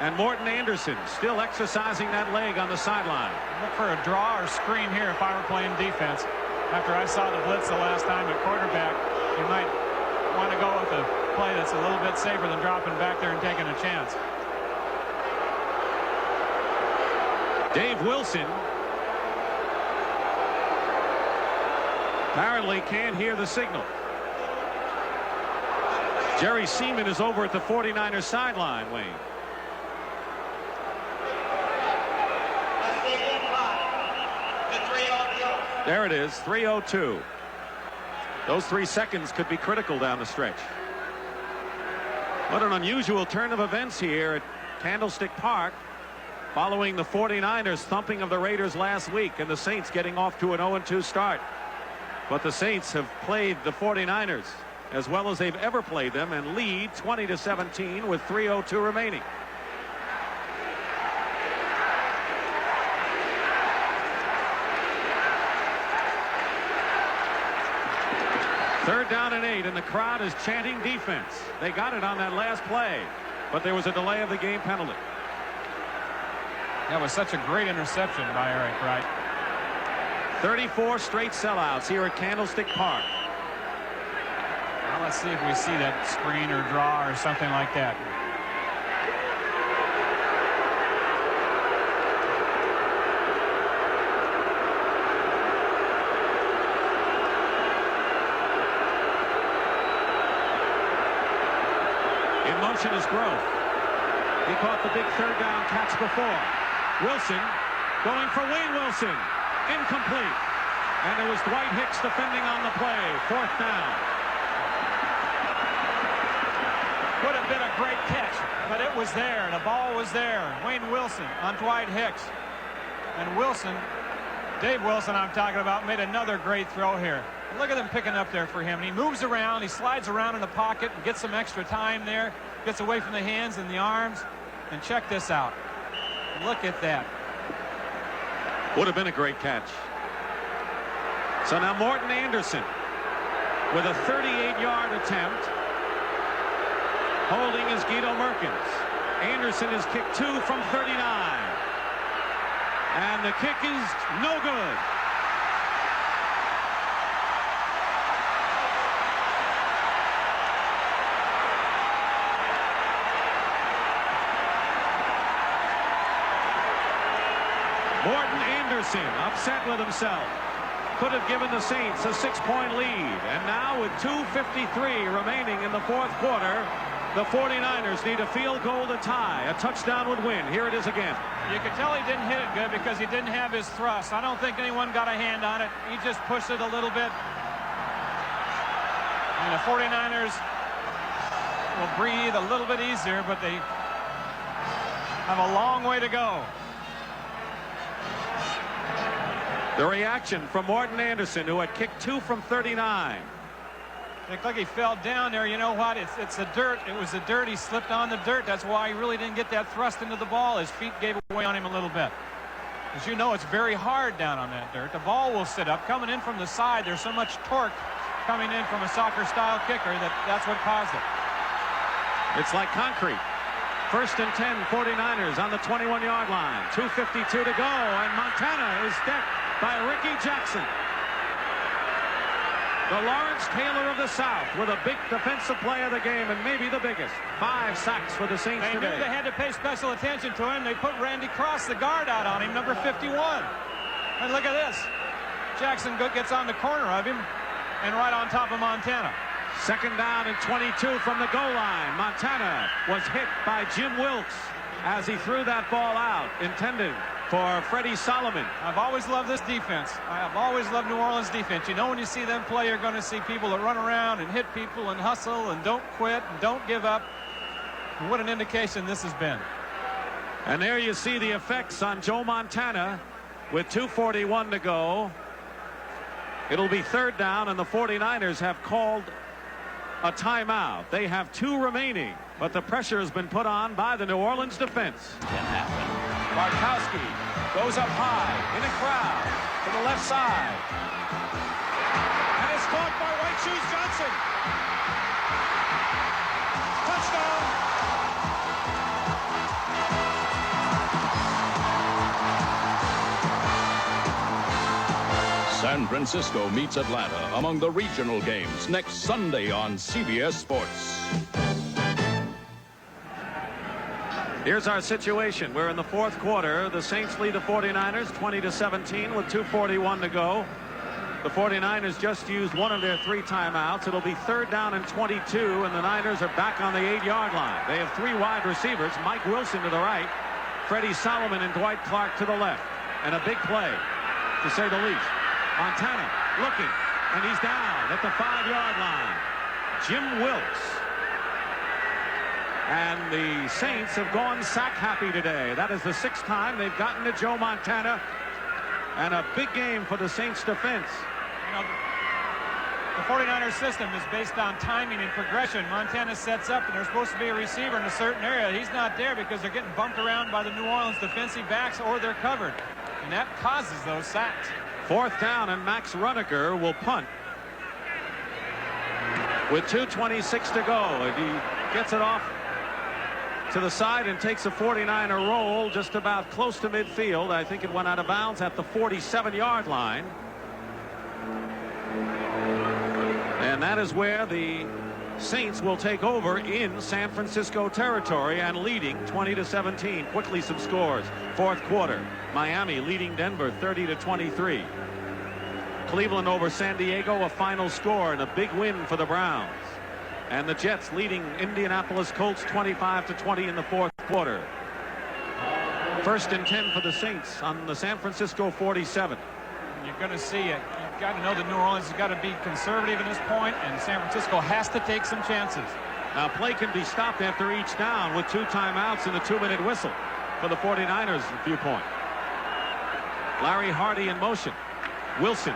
And Morton Anderson still exercising that leg on the sideline.
Look for a draw or screen here if I were playing defense. After I saw the blitz the last time at quarterback, you might want to go with a play that's a little bit safer than dropping back there and taking a chance.
Dave Wilson apparently can't hear the signal. Jerry Seaman is over at the 49ers sideline, Wayne. There it is, 3:02. Those 3 seconds could be critical down the stretch. What an unusual turn of events here at Candlestick Park, following the 49ers thumping of the Raiders last week and the Saints getting off to an 0-2 start. But the Saints have played the 49ers as well as they've ever played them and lead 20-17 with 3:02 remaining. Third down and 8, and the crowd is chanting defense. They got it on that last play, but there was a delay of the game penalty.
That was such a great interception by Eric Wright.
34 straight sellouts here at Candlestick Park.
Well, let's see if we see that screen or draw or something like that.
In motion is Grove. He caught the big 3rd down catch before. Wilson going for Wayne Wilson. Incomplete. And it was Dwight Hicks defending on the play. 4th down.
Would have been a great catch, but it was there. The ball was there. Wayne Wilson on Dwight Hicks. And Wilson, Dave Wilson I'm talking about, made another great throw here. Look at him picking up there for him. And he moves around. He slides around in the pocket and gets some extra time there. Gets away from the hands and the arms. And check this out. Look at that.
Would have been a great catch. So now Morton Anderson with a 38-yard attempt. Holding is Guido Merkins. Anderson has kicked 2 from 39. And the kick is no good. Morton Anderson upset with himself. Could have given the Saints a 6-point lead. And now with 2:53 remaining in the 4th quarter, the 49ers need a field goal to tie. A touchdown would win. Here it is again.
You could tell he didn't hit it good because he didn't have his thrust. I don't think anyone got a hand on it. He just pushed it a little bit. And the 49ers will breathe a little bit easier, but they have a long way to go.
The reaction from Morton Anderson, who had kicked 2 from 39.
Looked like he fell down there. You know what? It's the dirt. It was the dirt. He slipped on the dirt. That's why he really didn't get that thrust into the ball. His feet gave away on him a little bit. As you know, it's very hard down on that dirt. The ball will sit up. Coming in from the side, there's so much torque coming in from a soccer-style kicker that's what caused it.
It's like concrete. 1st and 10, 49ers on the 21-yard line. 2:52 to go, and Montana is decked by Ricky Jackson. The Lawrence Taylor of the South with a big defensive play of the game, and maybe the biggest. 5 sacks for the Saints
today. They knew they had to pay special attention to him. They put Randy Cross, the guard, out on him, number 51. And look at this. Jackson gets on the corner of him and right on top of Montana.
Second down and 22 from the goal line. Montana was hit by Jim Wilkes as he threw that ball out, intended for Freddie Solomon.
I've always loved this defense. I've always loved New Orleans defense. You know, when you see them play, you're going to see people that run around and hit people and hustle and don't quit and don't give up. And what an indication this has been.
And there you see the effects on Joe Montana with 2:41 to go. It'll be third down, and the 49ers have called a timeout. They have 2 remaining, but the pressure has been put on by the New Orleans defense.
Can happen.
Bartkowski goes up high in a crowd to the left side. And it's caught by White Shoes Johnson. Touchdown.
San Francisco meets Atlanta among the regional games next Sunday on CBS Sports.
Here's our situation. We're in the fourth quarter. The Saints lead the 49ers 20-17 with 2:41 to go. The 49ers just used one of their 3 timeouts. It'll be third down and 22, and the Niners are back on the 8-yard line. They have 3 wide receivers, Mike Wilson to the right, Freddie Solomon and Dwight Clark to the left. And a big play, to say the least. Montana looking, and he's down at the 5-yard line. Jim Wilkes. And the Saints have gone sack happy today. That is the 6th time they've gotten to Joe Montana. And a big game for the Saints defense.
You know, the 49ers system is based on timing and progression. Montana sets up, and there's supposed to be a receiver in a certain area. He's not there because they're getting bumped around by the New Orleans defensive backs, or they're covered. And that causes those sacks.
Fourth down, and Max Runeker will punt with 2:26 to go. If he gets it off to the side and takes a 49er roll just about close to midfield. I think it went out of bounds at the 47-yard line. And that is where the Saints will take over in San Francisco territory and leading 20-17. Quickly some scores. Fourth quarter, Miami leading Denver 30-23. Cleveland over San Diego, a final score and a big win for the Browns. And the Jets leading Indianapolis Colts 25-20 in the fourth quarter. First and 10 for the Saints on the San Francisco 47.
You're going to see it. You've got to know that New Orleans has got to be conservative at this point, and San Francisco has to take some chances.
Now, play can be stopped after each down with 2 timeouts and a 2-minute whistle for the 49ers viewpoint. Larry Hardy in motion. Wilson.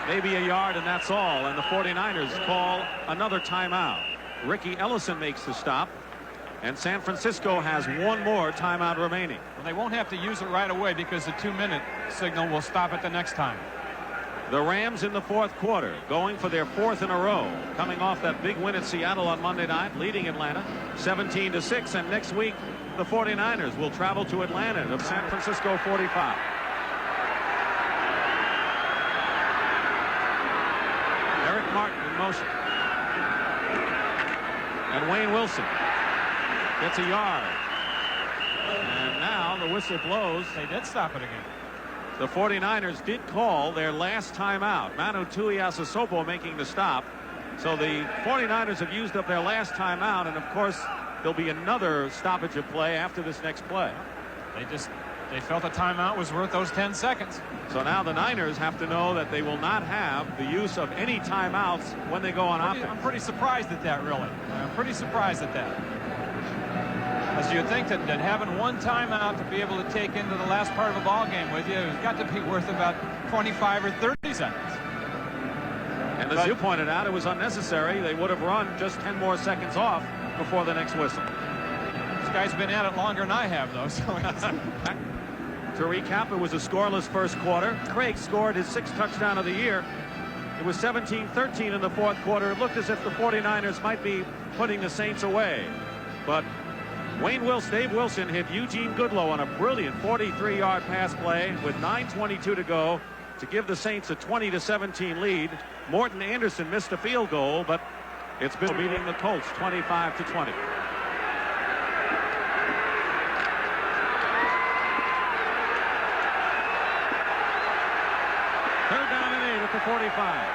Maybe a yard, and that's all. And the 49ers call another timeout. Ricky Ellison makes the stop. And San Francisco has 1 more timeout remaining.
Well, they won't have to use it right away because the 2-minute signal will stop it the next time.
The Rams in the fourth quarter, going for their 4th in a row, coming off that big win at Seattle on Monday night, leading Atlanta 17-6. And next week, the 49ers will travel to Atlanta of San Francisco 45. Eric Martin in motion. And Wayne Wilson gets a yard. And now the whistle blows.
They did stop it again.
The 49ers did call their last timeout. Manu Tuiasosopo making the stop. So the 49ers have used up their last timeout, and of course there'll be another stoppage of play after this next play.
They felt a timeout was worth those 10 seconds.
So now the Niners have to know that they will not have the use of any timeouts when they go on offense.
I'm pretty surprised at that, really. I'm pretty surprised at that. As you think that having 1 timeout to be able to take into the last part of a ball game with you has got to be worth about 25 or 30 seconds.
And as you pointed out, it was unnecessary. They would have run just 10 more seconds off before the next whistle.
This guy's been at it longer than I have, though. So
to recap, it was a scoreless first quarter. Craig scored his 6th touchdown of the year. It was 17-13 in the fourth quarter. It looked as if the 49ers might be putting the Saints away. But Dave Wilson hit Eugene Goodlow on a brilliant 43-yard pass play with 9:22 to go to give the Saints a 20-17 lead. Morton Anderson missed a field goal, but it's been beating the Colts 25-20.
Third down and 8 at the 45.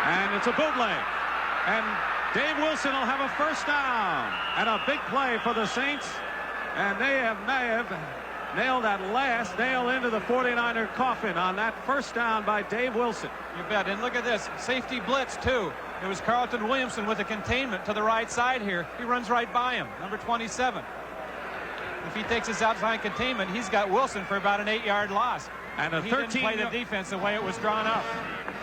And it's a bootleg. And Dave Wilson will have a first down. And a big play for the Saints. And they may have nailed that last nail into the 49er coffin on that first down by Dave Wilson.
You bet. And look at this. Safety blitz, too. It was Carlton Williamson with a containment to the right side here. He runs right by him, number 27. If he takes his outside containment, he's got Wilson for about an 8-yard loss.
And a
he
13
didn't play the defense the way it was drawn up.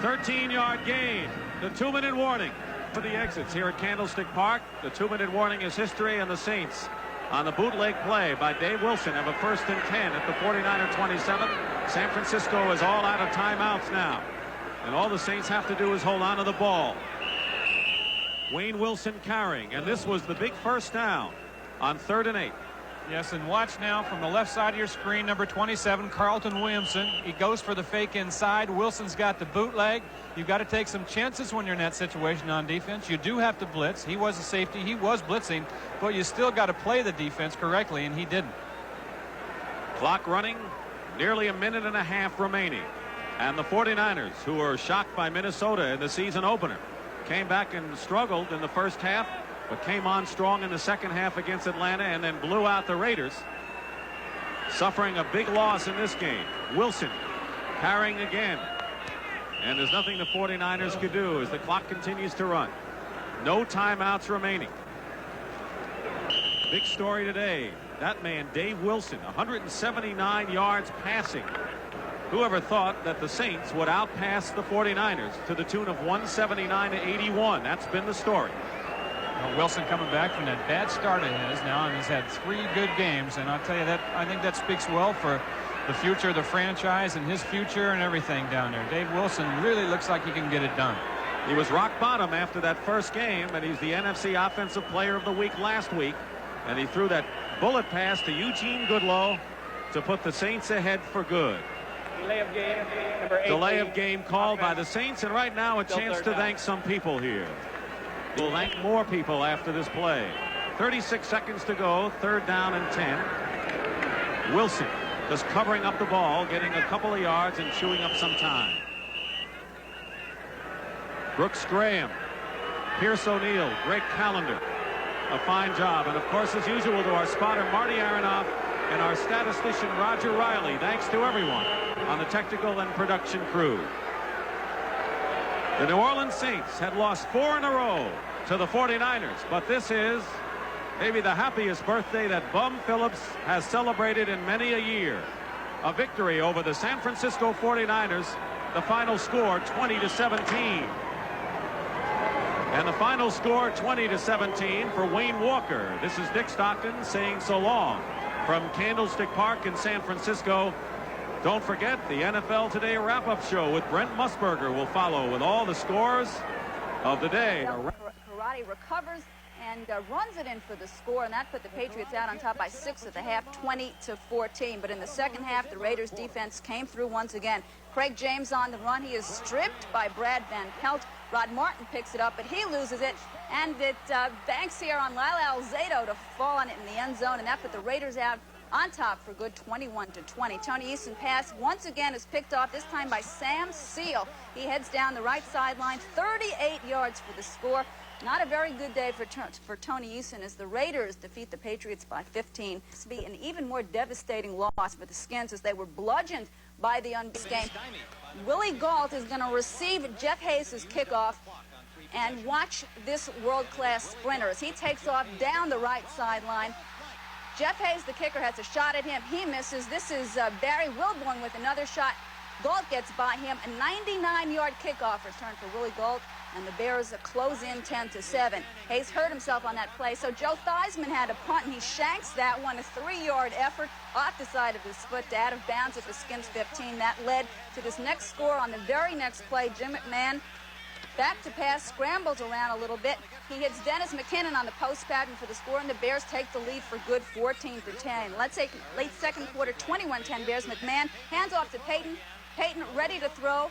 13-yard gain. The 2-minute warning for the exits here at Candlestick Park. The 2-minute warning is history, and the Saints on the bootleg play by Dave Wilson have a 1st and 10 at the 49er 27. San Francisco is all out of timeouts now. And all the Saints have to do is hold on to the ball. Wayne Wilson carrying, and this was the big first down on 3rd and 8.
Yes, and watch now from the left side of your screen, number 27, Carlton Williamson. He goes for the fake inside. Wilson's got the bootleg. You've got to take some chances when you're in that situation on defense. You do have to blitz. He was a safety. He was blitzing, but you still got to play the defense correctly, and he didn't.
Clock running, nearly a minute and a half remaining. And the 49ers, who were shocked by Minnesota in the season opener, came back and struggled in the first half, but came on strong in the second half against Atlanta and then blew out the Raiders, suffering a big loss in this game. Wilson carrying again. And there's nothing the 49ers could do as the clock continues to run. No timeouts remaining. Big story today. That man, Dave Wilson, 179 yards passing. Whoever thought that the Saints would outpass the 49ers to the tune of 179-81? That's been the story.
Well, Wilson coming back from that bad start of his now, and has had 3 good games, and I'll tell you that I think that speaks well for the future of the franchise and his future and everything down there. Dave Wilson really looks like he can get it done.
He was rock bottom after that first game, and he's the NFC Offensive Player of the Week last week, and he threw that bullet pass to Eugene Goodlow to put the Saints ahead for good.
Delay of game, number 8.
Delay of game called by the Saints, and right now a chance to thank some people here. We'll thank more people after this play. 36 seconds to go, 3rd down and 10. Wilson just covering up the ball, getting a couple of yards and chewing up some time. Brooks Graham, Pierce O'Neill, Greg Callender, a fine job. And of course, as usual, to our spotter Marty Aronoff and our statistician Roger Riley. Thanks to everyone on the technical and production crew. The New Orleans Saints had lost 4 in a row to the 49ers, but this is maybe the happiest birthday that Bum Phillips has celebrated in many a year. A victory over the San Francisco 49ers, the final score 20-17. And the final score 20-17 for Wayne Walker. This is Dick Stockton saying so long from Candlestick Park in San Francisco. Don't forget, the NFL Today wrap-up show with Brent Musburger will follow with all the scores of the day.
Karate recovers and runs it in for the score, and that put the Patriots out on top by 6 at the half, 20-14. But in the second half, the Raiders defense came through once again. Craig James on the run. He is stripped by Brad Van Pelt. Rod Martin picks it up, but he loses it, and it banks here on Lyle Alzado to fall on it in the end zone, and that put the Raiders out on top for good, 21-20. Tony Eason pass once again is picked off, this time by Sam Seal. He heads down the right sideline, 38 yards for the score. Not a very good day for Tony Eason as the Raiders defeat the Patriots by 15. This will be an even more devastating loss for the Skins as they were bludgeoned by the game. Willie Gault is going to receive Jeff Hayes' kickoff, and watch this world-class sprinter as he takes off down the right sideline. Jeff Hayes, the kicker, has a shot at him. He misses. This is Barry Wilborn with another shot. Gault gets by him. A 99-yard kickoff return for Willie Gault, and the Bears close in 10-7. Hayes hurt himself on that play, so Joe Theismann had a punt, and he shanks that one. A 3-yard effort off the side of his foot to out of bounds at the Skins 15. That led to this next score on the very next play. Jim McMahon back to pass, scrambles around a little bit. He hits Dennis McKinnon on the post pattern for the score, and the Bears take the lead for good, 14-10. Let's say late second quarter, 21-10 Bears. McMahon hands off to Peyton. Peyton ready to throw.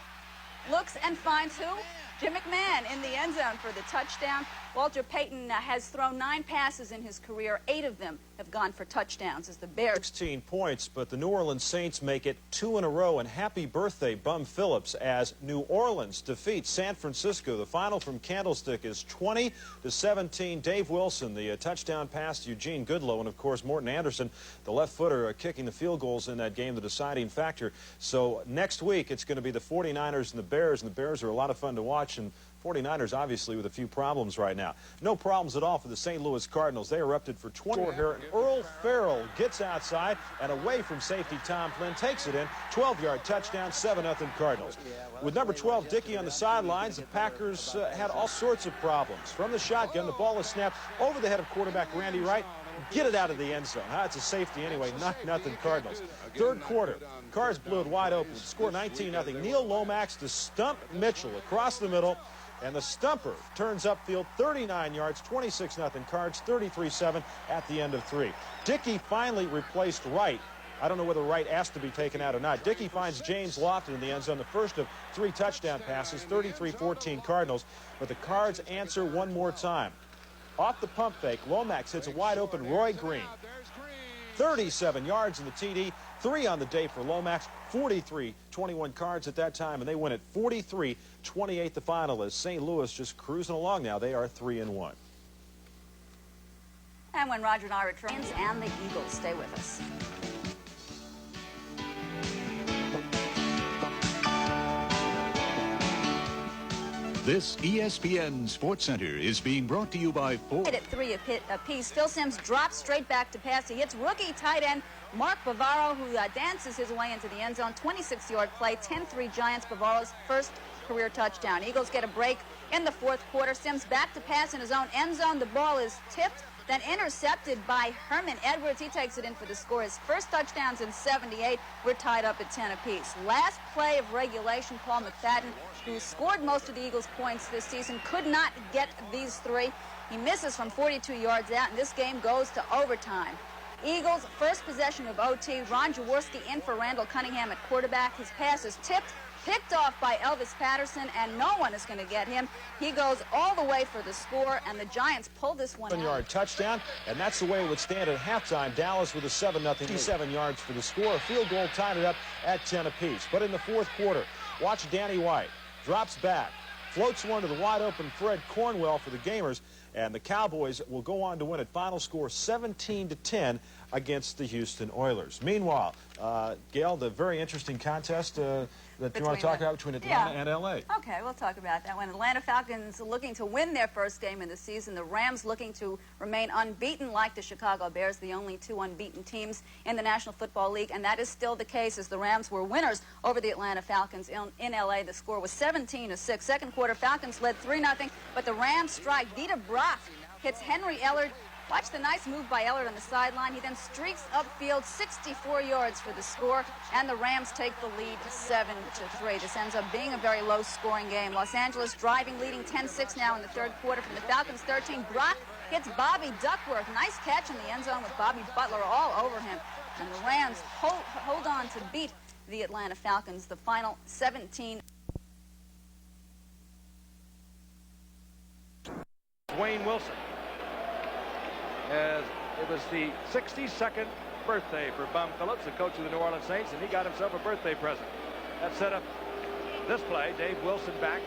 Looks and finds who? Jim McMahon in the end zone for the touchdown. Walter Payton has thrown 9 passes in his career. 8 of them have gone for touchdowns as the Bears.
16 points, but the New Orleans Saints make it 2 in a row. And happy birthday, Bum Phillips, as New Orleans defeats San Francisco. The final from Candlestick is 20-17. Dave Wilson, the touchdown pass to Eugene Goodlow, and of course Morton Anderson, the left footer, kicking the field goals in that game, the deciding factor. So next week it's going to be the 49ers and the Bears are a lot of fun to watch. And 49ers obviously with a few problems right now. No problems at all for the St. Louis Cardinals. They erupted for 20 here. Earl Farrell gets outside and away from safety Tom Flynn, takes it in. 12-yard touchdown, 7-0 Cardinals. With number 12 Dickey on the sidelines, the Packers had all sorts of problems. From the shotgun, the ball is snapped over the head of quarterback Randy Wright. Get it out of the end zone. It's a safety anyway. 9-0 Cardinals. Third quarter, Cards blew it wide open. Score 19-0. Neil Lomax to stump Mitchell across the middle. And the stumper turns upfield 39 yards, 26-0 Cards, 33-7 at the end of 3. Dickey finally replaced Wright. I don't know whether Wright asked to be taken out or not. Dickey finds James Lofton in the end zone, the first of 3 touchdown passes, 33-14 Cardinals. But the Cards answer one more time. Off the pump fake, Lomax hits a wide-open Roy Green. 37 yards in the TD, 3 on the day for Lomax, 43-21 Cards at that time, and they win it 43-28 the final as St. Louis just cruising along now. They are 3-1.
And when Roger and I return, and the Eagles, stay with us.
This ESPN Sports Center is being brought to you by Ford.
At 3 apiece, Phil Simms drops straight back to pass. He hits rookie tight end Mark Bavaro, who dances his way into the end zone. 26-yard play, 10-3 Giants. Bavaro's first career touchdown. Eagles get a break in the fourth quarter. Simms back to pass in his own end zone. The ball is tipped, then intercepted by Herman Edwards. He takes it in for the score. His first touchdowns in 78. We're tied up at 10 apiece. Last play of regulation, Paul McFadden, who scored most of the Eagles' points this season, could not get these 3. He misses from 42 yards out, and this game goes to overtime. Eagles' first possession of OT. Ron Jaworski in for Randall Cunningham at quarterback. His pass is tipped, picked off by Elvis Patterson, and no one is going to get him. He goes all the way for the score, and the Giants pull this one out.
7-yard touchdown, and that's the way it would stand at halftime. Dallas with a 7-0, 7 yards for the score. A field goal tied it up at 10 apiece. But in the fourth quarter, watch Danny White. Drops back, floats one to the wide-open Fred Cornwell for the Gamers, and the Cowboys will go on to win it. Final score 17-10 against the Houston Oilers. Meanwhile, Gail, the very interesting contest that you want to talk about between Atlanta and L.A.
Okay, we'll talk about that one. Atlanta Falcons looking to win their first game of the season. The Rams looking to remain unbeaten like the Chicago Bears, the only 2 unbeaten teams in the National Football League, and that is still the case as the Rams were winners over the Atlanta Falcons in L.A. The score was 17-6. Second quarter, Falcons led 3-0, but the Rams strike. Vita Brock hits Henry Ellard. Watch the nice move by Ellard on the sideline. He then streaks upfield 64 yards for the score, and the Rams take the lead 7-3. This ends up being a very low-scoring game. Los Angeles driving, leading 10-6 now in the third quarter from the Falcons 13. Brock hits Bobby Duckworth. Nice catch in the end zone with Bobby Butler all over him. And the Rams hold on to beat the Atlanta Falcons. The final 17.
Wayne Wilson. As it was the 62nd birthday for Bum Phillips, the coach of the New Orleans Saints, and he got himself a birthday present. That set up this play. Dave Wilson back,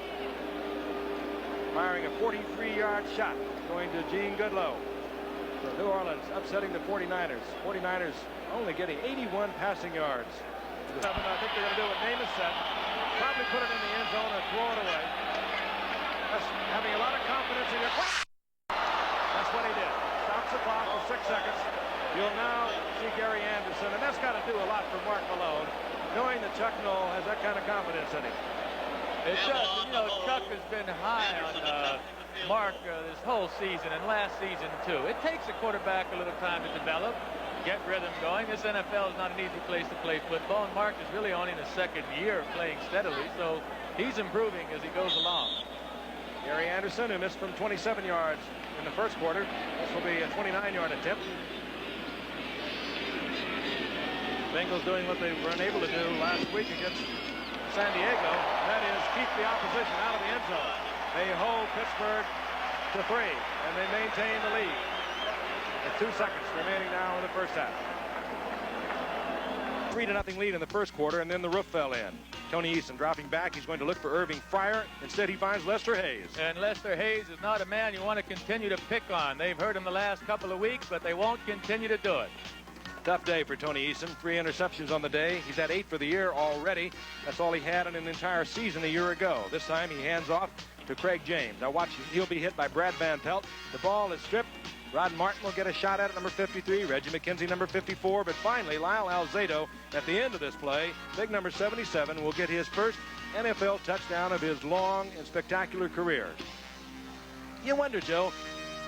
firing a 43-yard shot, going to Gene Goodlow. So New Orleans upsetting the 49ers. 49ers only getting 81 passing yards. I think they're going to do what Namath said. Probably put it in the end zone or throw it away. That's having a lot of confidence in your... That's what he did. Stops the clock for 6 seconds. You'll now see Gary Anderson, and that's got to do a lot for Mark Malone, knowing that Chuck Noll has that kind of confidence in him.
It does. You know, Chuck has been high on Mark this whole season and last season, too. It takes a quarterback a little time to develop, get rhythm going. This NFL is not an easy place to play football, and Mark is really only in his second year playing steadily, so he's improving as he goes along.
Gary Anderson, who missed from 27 yards in the first quarter. This will be a 29-yard attempt. Bengals doing what they were unable to do last week against San Diego. That is keep the opposition out of the end zone. They hold Pittsburgh to 3, and they maintain the lead. With 2 seconds remaining now in the first half. 3-0 lead in the first quarter, and then the roof fell in. Tony Eason dropping back. He's going to look for Irving Fryer. Instead, he finds Lester Hayes.
And Lester Hayes is not a man you want to continue to pick on. They've hurt him the last couple of weeks, but they won't continue to do it.
Tough day for Tony Eason. 3 interceptions on the day. He's had 8 for the year already. That's all he had in an entire season a year ago. This time he hands off to Craig James. Now watch, he'll be hit by Brad Van Pelt. The ball is stripped. Rod Martin will get a shot at it, number 53. Reggie McKenzie, number 54. But finally, Lyle Alzado, at the end of this play, big number 77, will get his first NFL touchdown of his long and spectacular career. You wonder, Joe,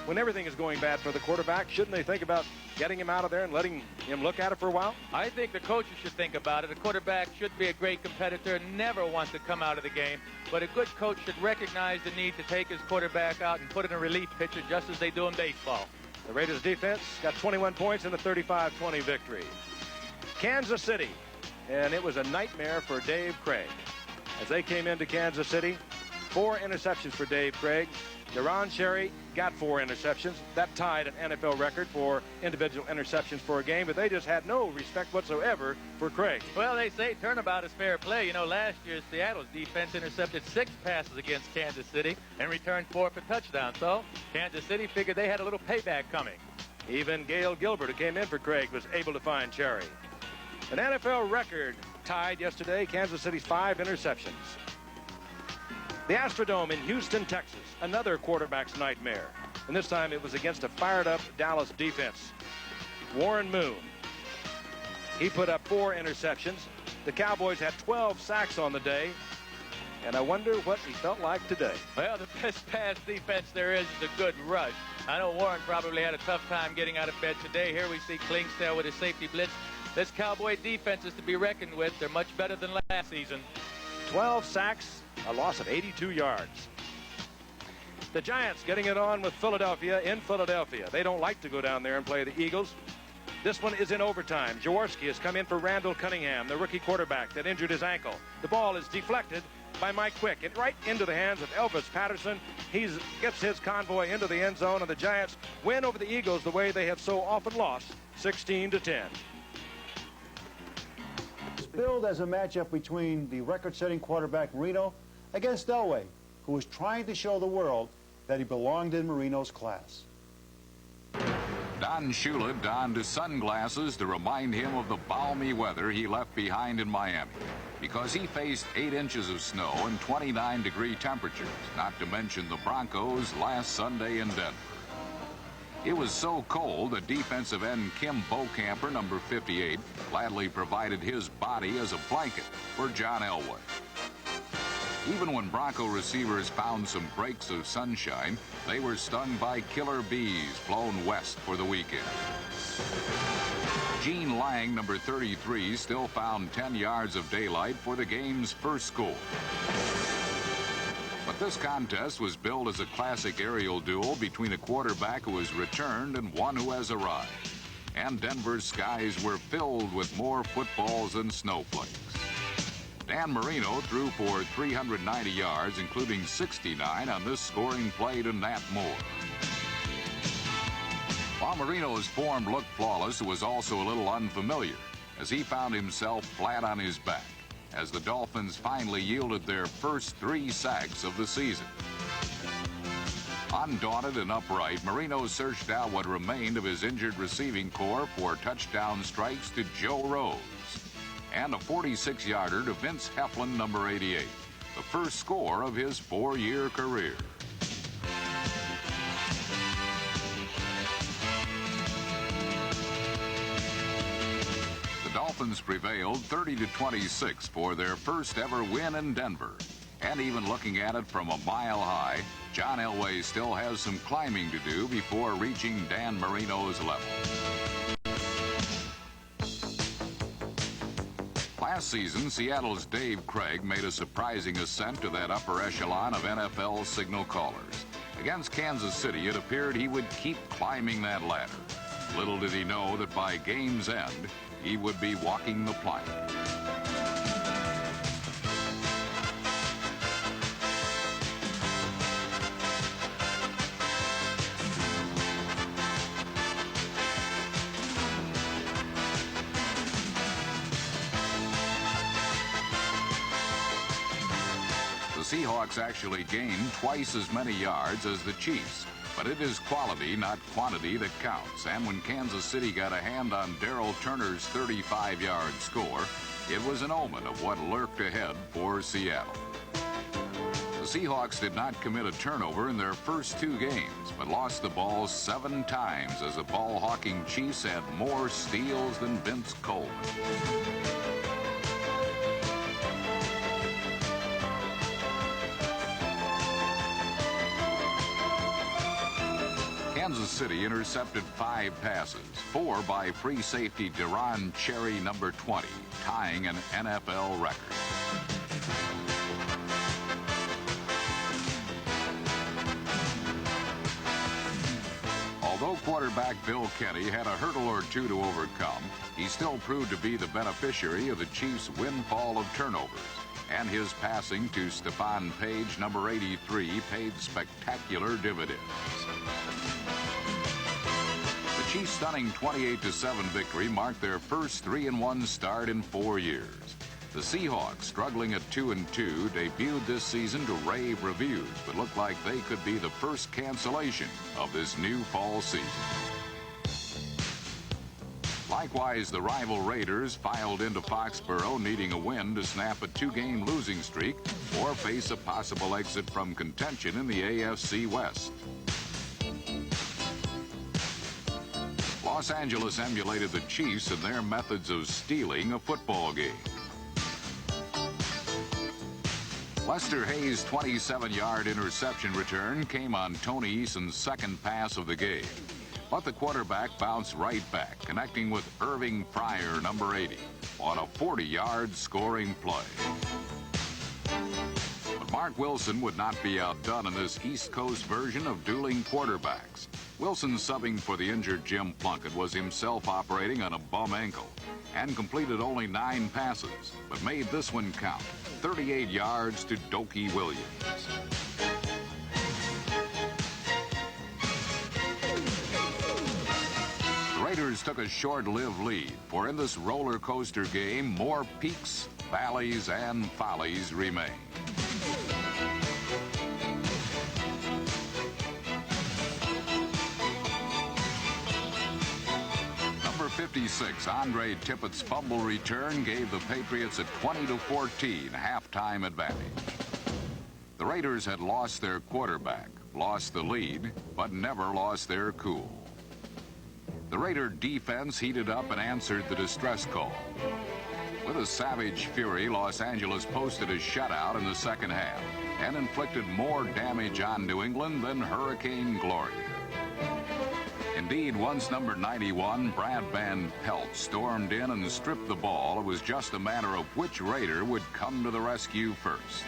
when everything is going bad for the quarterback, shouldn't they think about getting him out of there and letting him look at it for a while?
I think the coaches should think about it. A quarterback should be a great competitor, never wants to come out of the game. But a good coach should recognize the need to take his quarterback out and put in a relief pitcher just as they do in baseball.
The Raiders defense got 21 points in the 35-20 victory. Kansas City, and it was a nightmare for Dave Craig. As they came into Kansas City, 4 interceptions for Dave Craig. Deron Cherry got 4 interceptions. That tied an NFL record for individual interceptions for a game, but they just had no respect whatsoever for Craig.
Well, they say turnabout is fair play. You know, last year Seattle's defense intercepted 6 passes against Kansas City and returned 4 for touchdowns. So Kansas City figured they had a little payback coming.
Even Gail Gilbert, who came in for Craig, was able to find Cherry. An NFL record tied yesterday, Kansas City's 5 interceptions. The Astrodome in Houston, Texas, another quarterback's nightmare. And this time it was against a fired-up Dallas defense. Warren Moon, he put up 4 interceptions. The Cowboys had 12 sacks on the day. And I wonder what he felt like today.
Well, the best pass defense there is a good rush. I know Warren probably had a tough time getting out of bed today. Here we see Klingstell with his safety blitz. This Cowboy defense is to be reckoned with. They're much better than last season.
12 sacks, a loss of 82 yards. The Giants getting it on with Philadelphia in Philadelphia. They don't like to go down there and play the Eagles. This one is in overtime. Jaworski has come in for Randall Cunningham, the rookie quarterback that injured his ankle. The ball is deflected by Mike Quick and right into the hands of Elvis Patterson. He gets his convoy into the end zone, and the Giants win over the Eagles the way they have so often lost, 16-10.
It's billed as a matchup between the record-setting quarterback Marino against Elway, who was trying to show the world that he belonged in Marino's class.
Don Shula donned his sunglasses to remind him of the balmy weather he left behind in Miami, because he faced 8 inches of snow and 29-degree temperatures, not to mention the Broncos last Sunday in Denver. It was so cold that defensive end Kim Bocamper, number 58, gladly provided his body as a blanket for John Elway. Even when Bronco receivers found some breaks of sunshine, they were stung by killer bees flown west for the weekend. Gene Lang, number 33, still found 10 yards of daylight for the game's first score. But this contest was billed as a classic aerial duel between a quarterback who has returned and one who has arrived. And Denver's skies were filled with more footballs than snowflakes. Dan Marino threw for 390 yards, including 69 on this scoring play to Nat Moore. While Marino's form looked flawless, it was also a little unfamiliar, as he found himself flat on his back, as the Dolphins finally yielded their first 3 sacks of the season. Undaunted and upright, Marino searched out what remained of his injured receiving corps for touchdown strikes to Joe Rose and a 46-yarder to Vince Heflin, number 88, the first score of his 4-year career. The Dolphins prevailed 30-26 for their first ever win in Denver. And even looking at it from a mile high, John Elway still has some climbing to do before reaching Dan Marino's level. Last season, Seattle's Dave Craig made a surprising ascent to that upper echelon of NFL signal callers. Against Kansas City, it appeared he would keep climbing that ladder. Little did he know that by game's end, he would be walking the plank. Seahawks actually gained twice as many yards as the Chiefs. But it is quality, not quantity, that counts. And when Kansas City got a hand on Darrell Turner's 35-yard score, it was an omen of what lurked ahead for Seattle. The Seahawks did not commit a turnover in their first 2 games, but lost the ball 7 times as the ball-hawking Chiefs had more steals than Vince Coleman. Kansas City intercepted 5 passes, 4 by free safety Deron Cherry, number 20, tying an NFL record. Although quarterback Bill Kenny had a hurdle or 2 to overcome, he still proved to be the beneficiary of the Chiefs' windfall of turnovers. And his passing to Stephon Page, number 83, paid spectacular dividends. The Chiefs' stunning 28-7 victory marked their first 3-1 start in 4 years. The Seahawks, struggling at 2-2, debuted this season to rave reviews, but looked like they could be the first cancellation of this new fall season. Likewise, the rival Raiders filed into Foxborough needing a win to snap a 2-game losing streak or face a possible exit from contention in the AFC West. Los Angeles emulated the Chiefs in their methods of stealing a football game. Lester Hayes' 27-yard interception return came on Tony Eason's second pass of the game. But the quarterback bounced right back, connecting with Irving Pryor, number 80, on a 40-yard scoring play. But Mark Wilson would not be outdone in this East Coast version of dueling quarterbacks. Wilson, subbing for the injured Jim Plunkett, was himself operating on a bum ankle and completed only 9 passes, but made this one count, 38 yards to Dokie Williams. The Raiders took a short-lived lead, for in this roller coaster game, more peaks, valleys, and follies remain. Number 56, Andre Tippett's fumble return gave the Patriots a 20-14 halftime advantage. The Raiders had lost their quarterback, lost the lead, but never lost their cool. The Raider defense heated up and answered the distress call. With a savage fury, Los Angeles posted a shutout in the second half and inflicted more damage on New England than Hurricane Gloria. Indeed, once number 91, Brad Van Pelt, stormed in and stripped the ball, it was just a matter of which Raider would come to the rescue first.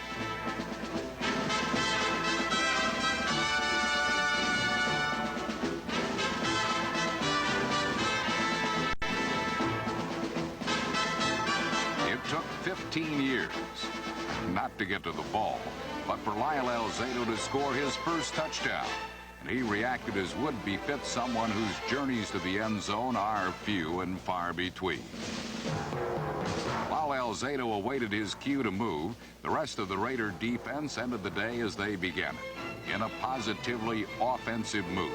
It took 15 years, not to get to the ball, but for Lyle Alzado to score his first touchdown. And he reacted as would befit someone whose journeys to the end zone are few and far between. While Alzado awaited his cue to move, the rest of the Raider defense ended the day as they began it, in a positively offensive mood.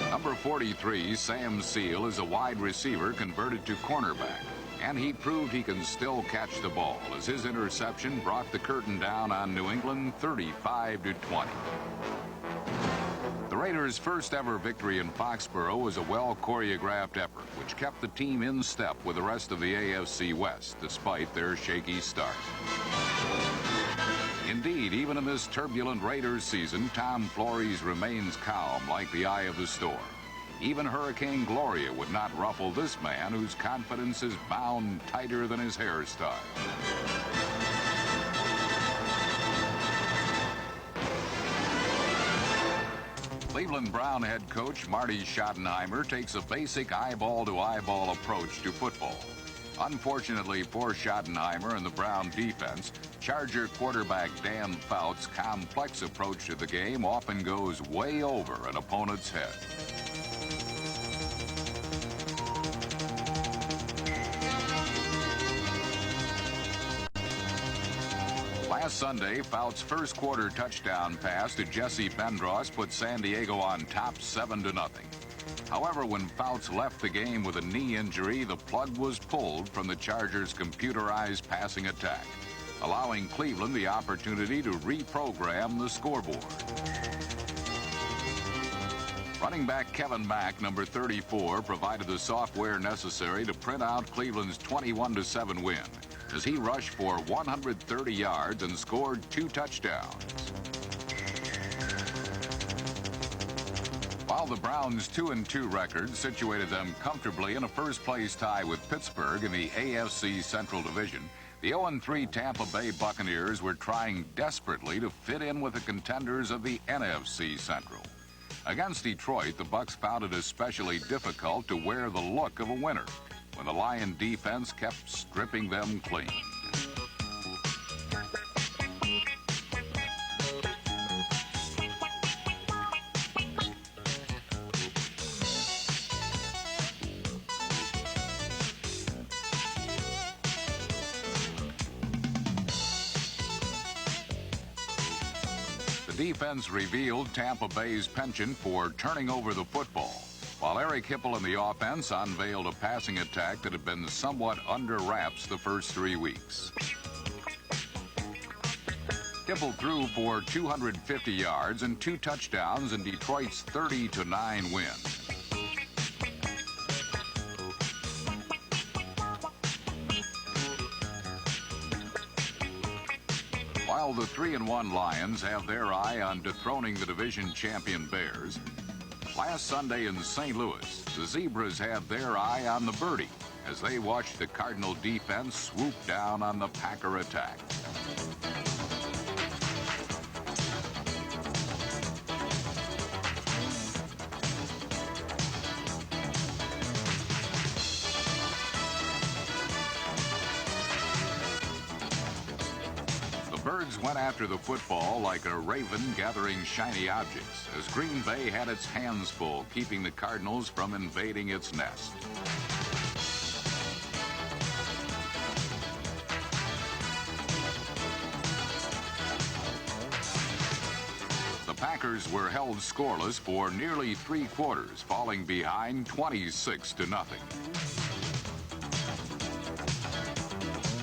Number 43, Sam Seal, is a wide receiver converted to cornerback. And he proved he can still catch the ball as his interception brought the curtain down on New England 35-20. The Raiders' first ever victory in Foxborough was a well-choreographed effort which kept the team in step with the rest of the AFC West despite their shaky start. Indeed, even in this turbulent Raiders season, Tom Flores remains calm like the eye of the storm. Even Hurricane Gloria would not ruffle this man whose confidence is bound tighter than his hairstyle. Cleveland Brown head coach Marty Schottenheimer takes a basic eyeball-to-eyeball approach to football. Unfortunately for Schottenheimer and the Brown defense, Charger quarterback Dan Fouts' complex approach to the game often goes way over an opponent's head. Last Sunday, Fout's first quarter touchdown pass to Jesse Bendros put San Diego on top 7-0. However, when Fouts left the game with a knee injury, the plug was pulled from the Chargers' computerized passing attack, allowing Cleveland the opportunity to reprogram the scoreboard. Running back Kevin Mack, number 34, provided the software necessary to print out Cleveland's 21-7 win as he rushed for 130 yards and scored 2 touchdowns. While the Browns' 2-2 record situated them comfortably in a first-place tie with Pittsburgh in the AFC Central Division, the 0-3 Tampa Bay Buccaneers were trying desperately to fit in with the contenders of the NFC Central. Against Detroit, the Bucs found it especially difficult to wear the look of a winner when the Lion defense kept stripping them clean. The defense revealed Tampa Bay's penchant for turning over the football, while Eric Hipple in the offense unveiled a passing attack that had been somewhat under wraps the first 3 weeks. Hipple threw for 250 yards and 2 touchdowns in Detroit's 30-9 win. While the 3-1 Lions have their eye on dethroning the division champion Bears, last Sunday in St. Louis, the Zebras had their eye on the birdie as they watched the Cardinal defense swoop down on the Packer attack. Birds went after the football like a raven gathering shiny objects as Green Bay had its hands full keeping the Cardinals from invading its nest. The Packers were held scoreless for nearly 3 quarters, falling behind 26-0.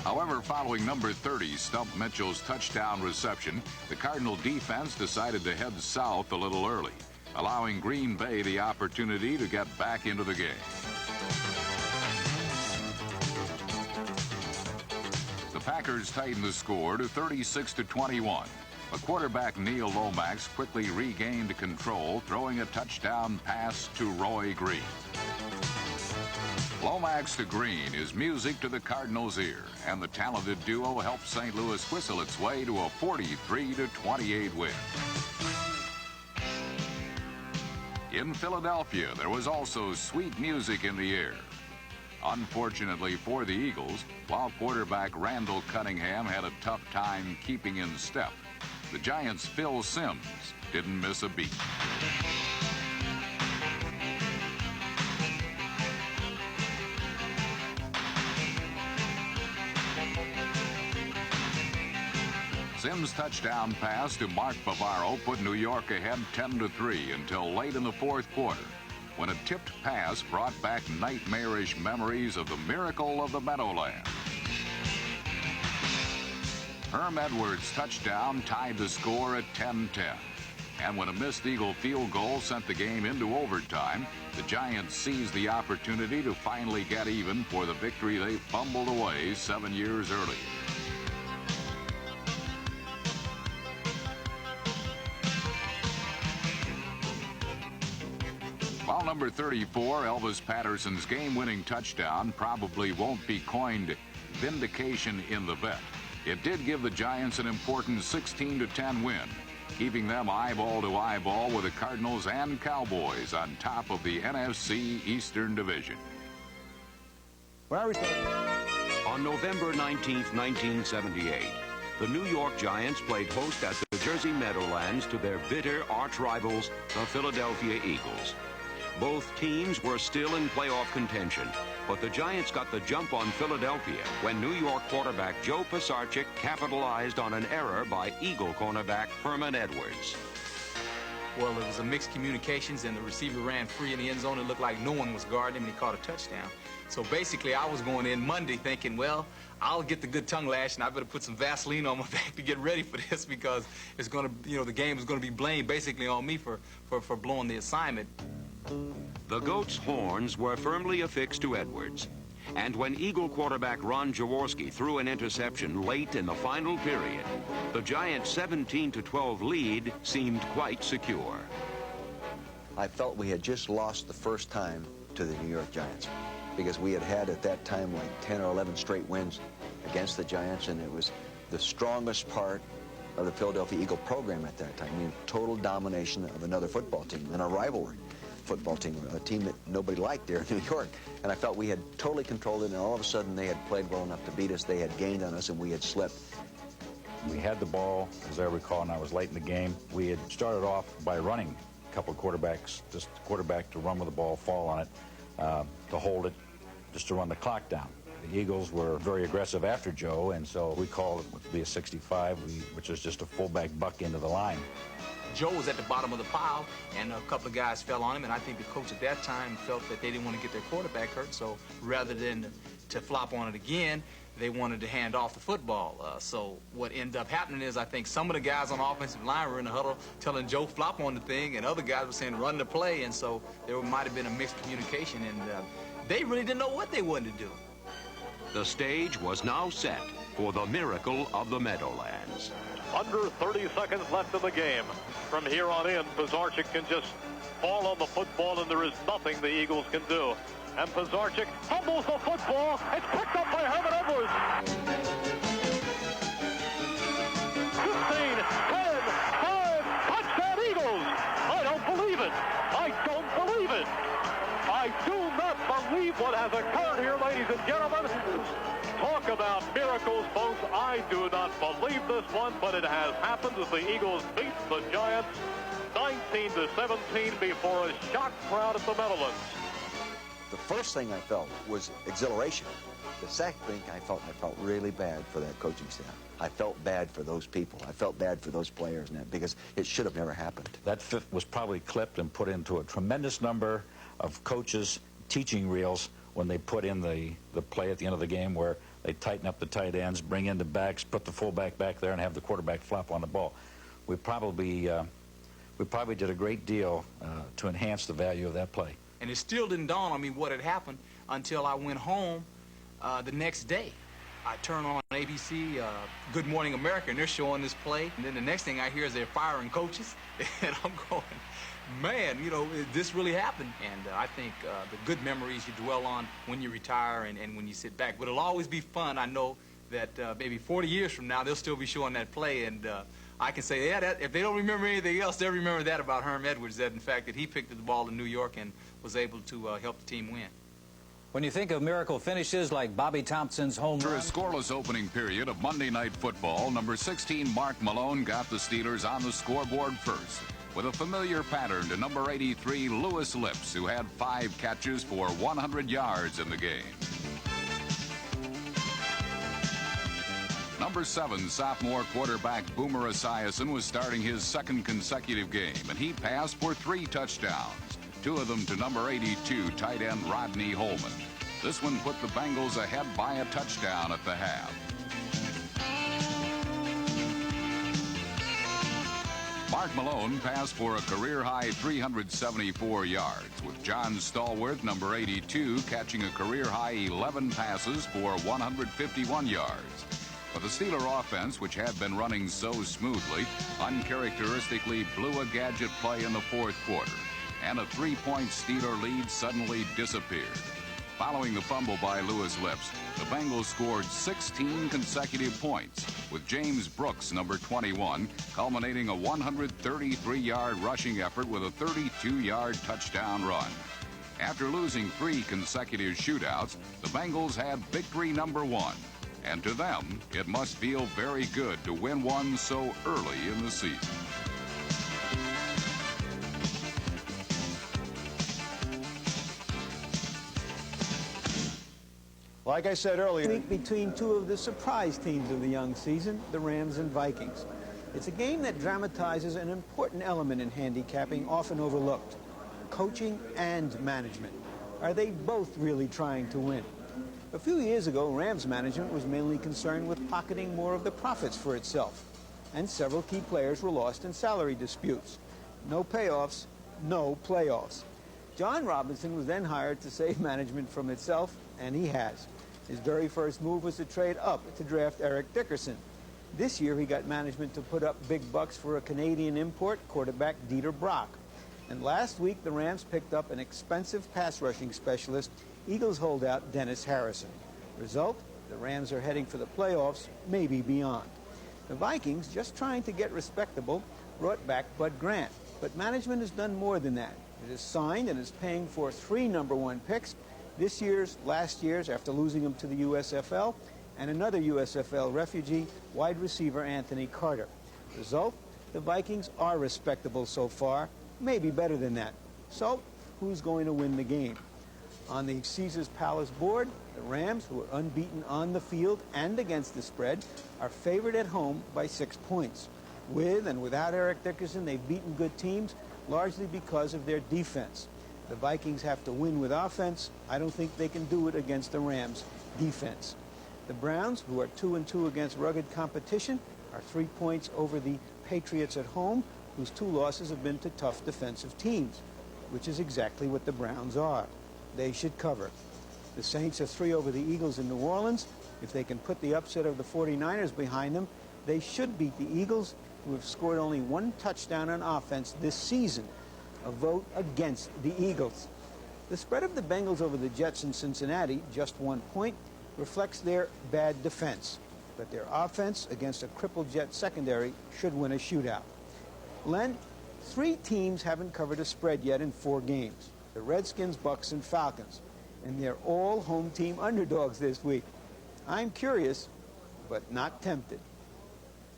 However, following number 30, Stump Mitchell's touchdown reception, the Cardinal defense decided to head south a little early, allowing Green Bay the opportunity to get back into the game. The Packers tightened the score to 36-21. But quarterback Neil Lomax quickly regained control, throwing a touchdown pass to Roy Green. Lomax to Green is music to the Cardinals' ear, and the talented duo helped St. Louis whistle its way to a 43-28 win. In Philadelphia, there was also sweet music in the air. Unfortunately for the Eagles, while quarterback Randall Cunningham had a tough time keeping in step, the Giants' Phil Simms didn't miss a beat. Simms' touchdown pass to Mark Bavaro put New York ahead 10-3 until late in the fourth quarter, when a tipped pass brought back nightmarish memories of the miracle of the Meadowlands. Herm Edwards' touchdown tied the score at 10-10. And when a missed Eagle field goal sent the game into overtime, the Giants seized the opportunity to finally get even for the victory they fumbled away 7 years earlier. While number 34, Elvis Patterson's game-winning touchdown probably won't be coined vindication in the vet, it did give the Giants an important 16-10 win, keeping them eyeball to eyeball with the Cardinals and Cowboys on top of the NFC Eastern Division.
On November 19th, 1978, the New York Giants played host at the Jersey Meadowlands to their bitter arch rivals, the Philadelphia Eagles. Both teams were still in playoff contention, but the Giants got the jump on Philadelphia when New York quarterback Joe Pisarcik capitalized on an error by Eagle cornerback Herman Edwards.
Well, it was a mixed communications, and the receiver ran free in the end zone. It looked like no one was guarding him, and he caught a touchdown. So basically, I was going in Monday thinking, well, I'll get the good tongue lash, and I better put some Vaseline on my back to get ready for this, because it's going to, you know, the game is going to be blamed basically on me for blowing the assignment.
The Goats' horns were firmly affixed to Edwards. And when Eagle quarterback Ron Jaworski threw an interception late in the final period, the Giants' 17-12 lead seemed quite secure.
I felt we had just lost the first time to the New York Giants, because we had at that time like 10 or 11 straight wins against the Giants, and it was the strongest part of the Philadelphia Eagle program at that time. I mean, total domination of another football team and a rivalry football team, a team that nobody liked there in New York. And I felt we had totally controlled it, and all of a sudden they had played well enough to beat us. They had gained on us, and we had slipped.
We had the ball, as I recall, and I was late in the game. We had started off by running a couple of quarterbacks, just the quarterback to run with the ball, fall on it, to hold it, just to run the clock down. The Eagles were very aggressive after Joe, and so we called it what would be a 65, which is just a fullback buck into the line.
Joe was at the bottom of the pile, and a couple of guys fell on him, and I think the coach at that time felt that they didn't want to get their quarterback hurt, so rather than to flop on it again, they wanted to hand off the football. So what ended up happening is I think some of the guys on the offensive line were in the huddle telling Joe flop on the thing, and other guys were saying run the play, and so there might have been a mixed communication, and they really didn't know what they wanted to do.
The stage was now set for the miracle of the Meadowlands.
Under 30 seconds left in the game. From here on in, Pisarcik can just fall on the football, and there is nothing the Eagles can do. And Pisarcik fumbles the football. It's picked up by Herman Edwards. 15, 10, 5, touchdown Eagles. I don't believe it. I don't believe it. I do not believe what has occurred here, ladies and gentlemen. Talk about miracles, folks. I do not believe this one, but it has happened as the Eagles beat the Giants 19-17 before a shocked crowd at the Meadowlands.
The first thing I felt was exhilaration. The second thing I felt really bad for that coaching staff. I felt bad for those people. I felt bad for those players, and that, because it should have never happened.
That fifth was probably clipped and put into a tremendous number of coaches' teaching reels when they put in the play at the end of the game where they tighten up the tight ends, bring in the backs, put the fullback back there, and have the quarterback flop on the ball. We probably did a great deal to enhance the value of that play.
And it still didn't dawn on me what had happened until I went home the next day. I turn on ABC, Good Morning America, and they're showing this play. And then the next thing I hear is they're firing coaches. And I'm going, man, you know, this really happened. And I think the good memories you dwell on when you retire and when you sit back. But it'll always be fun. I know that maybe 40 years from now, they'll still be showing that play. And I can say, yeah, that, if they don't remember anything else, they'll remember that about Herm Edwards, that in fact that he picked up the ball in New York and was able to help the team win.
When you think of miracle finishes like Bobby Thompson's home run.
After a scoreless opening period of Monday Night Football, number 16 Mark Malone got the Steelers on the scoreboard first with a familiar pattern to number 83 Lewis Lips, who had 5 catches for 100 yards in the game. Number 7 sophomore quarterback Boomer Esiason was starting his second consecutive game, and he passed for 3 touchdowns. 2 of them to number 82, tight end Rodney Holman. This one put the Bengals ahead by a touchdown at the half. Mark Malone passed for a career-high 374 yards, with John Stallworth, number 82, catching a career-high 11 passes for 151 yards. But the Steeler offense, which had been running so smoothly, uncharacteristically blew a gadget play in the fourth quarter, and a 3-point Steeler lead suddenly disappeared. Following the fumble by Lewis Lips, the Bengals scored 16 consecutive points, with James Brooks, number 21, culminating a 133-yard rushing effort with a 32-yard touchdown run. After losing 3 consecutive shootouts, the Bengals had victory number 1. And to them, it must feel very good to win one so early in the season.
Like I said earlier,
Week between two of the surprise teams of the young season, the Rams and Vikings. It's a game that dramatizes an important element in handicapping, often overlooked: coaching and management. Are they both really trying to win? A few years ago, Rams management was mainly concerned with pocketing more of the profits for itself, and several key players were lost in salary disputes. No payoffs, no playoffs. John Robinson was then hired to save management from itself, and he has. His very first move was to trade up to draft Eric Dickerson. This year, he got management to put up big bucks for a Canadian import quarterback, Dieter Brock. And last week, the Rams picked up an expensive pass rushing specialist, Eagles holdout Dennis Harrison. Result, the Rams are heading for the playoffs, maybe beyond. The Vikings, just trying to get respectable, brought back Bud Grant. But management has done more than that. It has signed and is paying for 3 #1 picks, this year's, last year's, after losing them to the USFL, and another USFL refugee, wide receiver Anthony Carter. Result, the Vikings are respectable so far, maybe better than that. So, who's going to win the game? On the Caesars Palace board, the Rams, who are unbeaten on the field and against the spread, are favored at home by 6 points. With and without Eric Dickerson, they've beaten good teams, largely because of their defense. The Vikings have to win with offense. I don't think they can do it against the Rams' defense. The Browns, who are 2-2 against rugged competition, are 3 points over the Patriots at home, whose 2 losses have been to tough defensive teams, which is exactly what the Browns are. They should cover. The Saints are 3 over the Eagles in New Orleans. If they can put the upset of the 49ers behind them, they should beat the Eagles, who have scored only 1 touchdown on offense this season. A vote against the Eagles. The spread of the Bengals over the Jets in Cincinnati, just 1 point, reflects their bad defense. But their offense against a crippled Jet secondary should win a shootout. Len, 3 teams haven't covered a spread yet in 4 games. The Redskins, Bucks, and Falcons. And they're all home team underdogs this week. I'm curious, but not tempted.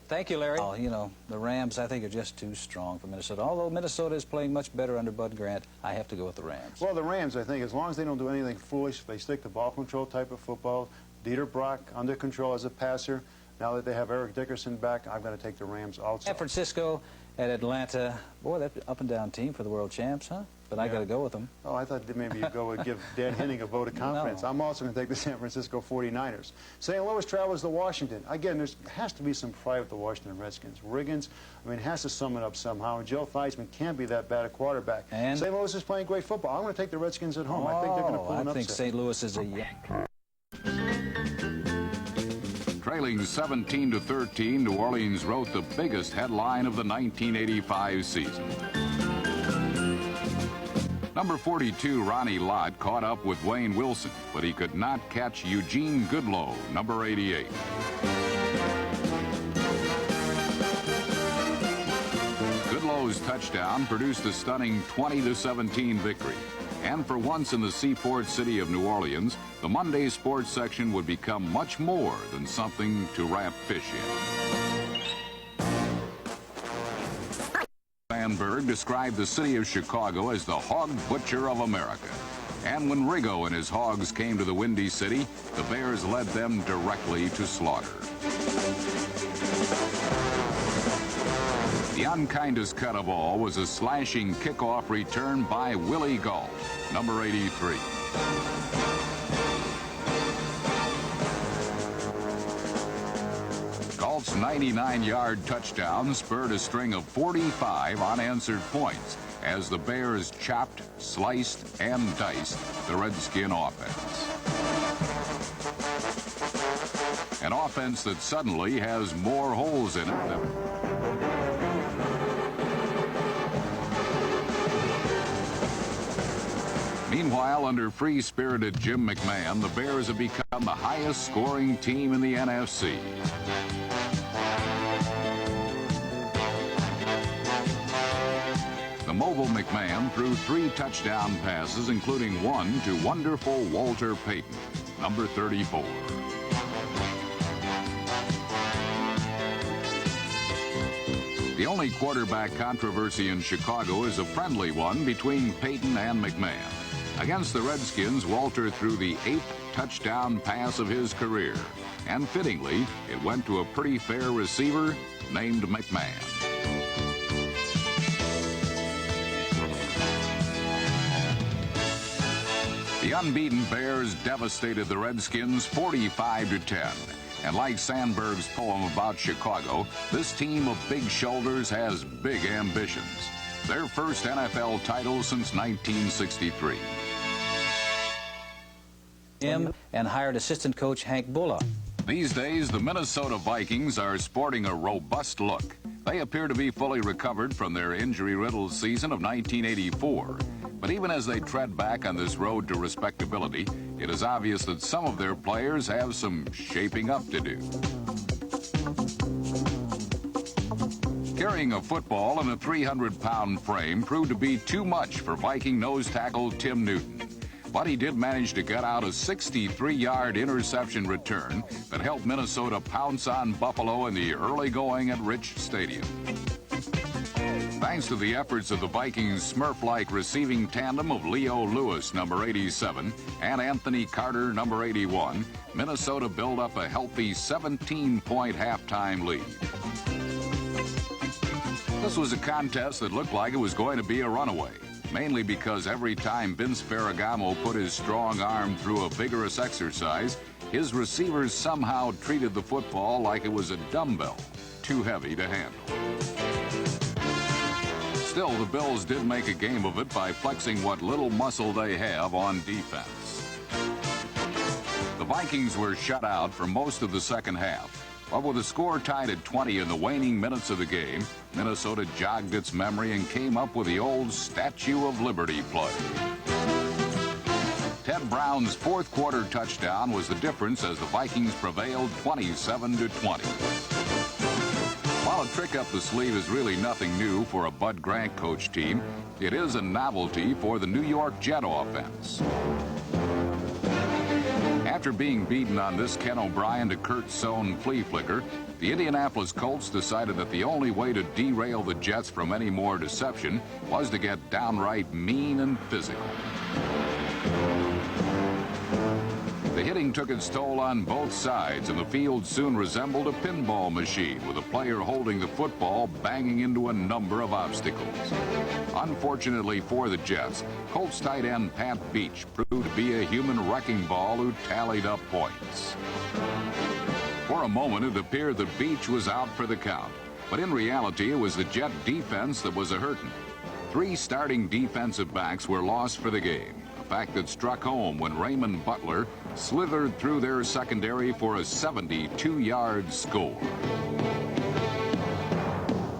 Thank you, Larry. You know, the Rams, I think, are just too strong for Minnesota. Although Minnesota is playing much better under Bud Grant, I have to go with the Rams.
Well, the Rams, I think, as long as they don't do anything foolish, they stick to ball control type of football. Dieter Brock under control as a passer. Now that they have Eric Dickerson back, I'm going to take the Rams also.
San Francisco at Atlanta. Boy, that's an up-and-down team for the world champs, huh? But I got to go with them.
Oh, I thought that maybe you'd go and give Dan Henning a vote of confidence. No. I'm also going to take the San Francisco 49ers. St. Louis travels to Washington. Again, there has to be some pride with the Washington Redskins. Riggins, I mean, has to sum it up somehow. And Joe Theismann can't be that bad a quarterback. And St. Louis is playing great football. I'm going to take the Redskins at home. I think they're going to pull an upset.
I think St. Louis is a...
Trailing 17-13, New Orleans wrote the biggest headline of the 1985 season. Number 42, Ronnie Lott, caught up with Wayne Wilson, but he could not catch Eugene Goodloe, number 88. Goodloe's touchdown produced a stunning 20-17 victory. And for once in the seaport city of New Orleans, the Monday sports section would become much more than something to wrap fish in. Sandberg described the city of Chicago as the hog butcher of America. And when Riggo and his hogs came to the Windy City, the Bears led them directly to slaughter. The unkindest cut of all was a slashing kickoff return by Willie Gault, number 83. Gault's 99-yard touchdown spurred a string of 45 unanswered points as the Bears chopped, sliced, and diced the Redskin offense. An offense that suddenly has more holes in it than... Meanwhile, under free-spirited Jim McMahon, the Bears have become the highest-scoring team in the NFC. The mobile McMahon threw 3 touchdown passes, including one to wonderful Walter Payton, number 34. The only quarterback controversy in Chicago is a friendly one between Payton and McMahon. Against the Redskins, Walter threw the 8th touchdown pass of his career. And fittingly, it went to a pretty fair receiver named McMahon. The unbeaten Bears devastated the Redskins 45-10. And like Sandberg's poem about Chicago, this team of big shoulders has big ambitions. Their first NFL title since 1963.
And hired assistant coach Hank Bulla.
These days, the Minnesota Vikings are sporting a robust look. They appear to be fully recovered from their injury-riddled season of 1984. But even as they tread back on this road to respectability, it is obvious that some of their players have some shaping up to do. Carrying a football in a 300-pound frame proved to be too much for Viking nose tackle Tim Newton. But he did manage to get out a 63-yard interception return that helped Minnesota pounce on Buffalo in the early going at Rich Stadium. Thanks to the efforts of the Vikings' Smurf-like receiving tandem of Leo Lewis, number 87, and Anthony Carter, number 81, Minnesota built up a healthy 17-point halftime lead. This was a contest that looked like it was going to be a runaway, mainly because every time Vince Ferragamo put his strong arm through a vigorous exercise, his receivers somehow treated the football like it was a dumbbell, too heavy to handle. Still, the Bills did make a game of it by flexing what little muscle they have on defense. The Vikings were shut out for most of the second half, but with the score tied at 20 in the waning minutes of the game, Minnesota jogged its memory and came up with the old Statue of Liberty play. Ted Brown's fourth quarter touchdown was the difference as the Vikings prevailed 27-20. While a trick up the sleeve is really nothing new for a Bud Grant coach team, it is a novelty for the New York Jet offense. After being beaten on this Ken O'Brien to Kurt Sohn flea flicker, the Indianapolis Colts decided that the only way to derail the Jets from any more deception was to get downright mean and physical. The hitting took its toll on both sides, and the field soon resembled a pinball machine with a player holding the football banging into a number of obstacles. Unfortunately for the Jets, Colts tight end Pat Beach proved to be a human wrecking ball who tallied up points. For a moment, it appeared that Beach was out for the count, but in reality, it was the Jet defense that was a-hurtin'. 3 starting defensive backs were lost for the game. Fact that struck home when Raymond Butler slithered through their secondary for a 72-yard score.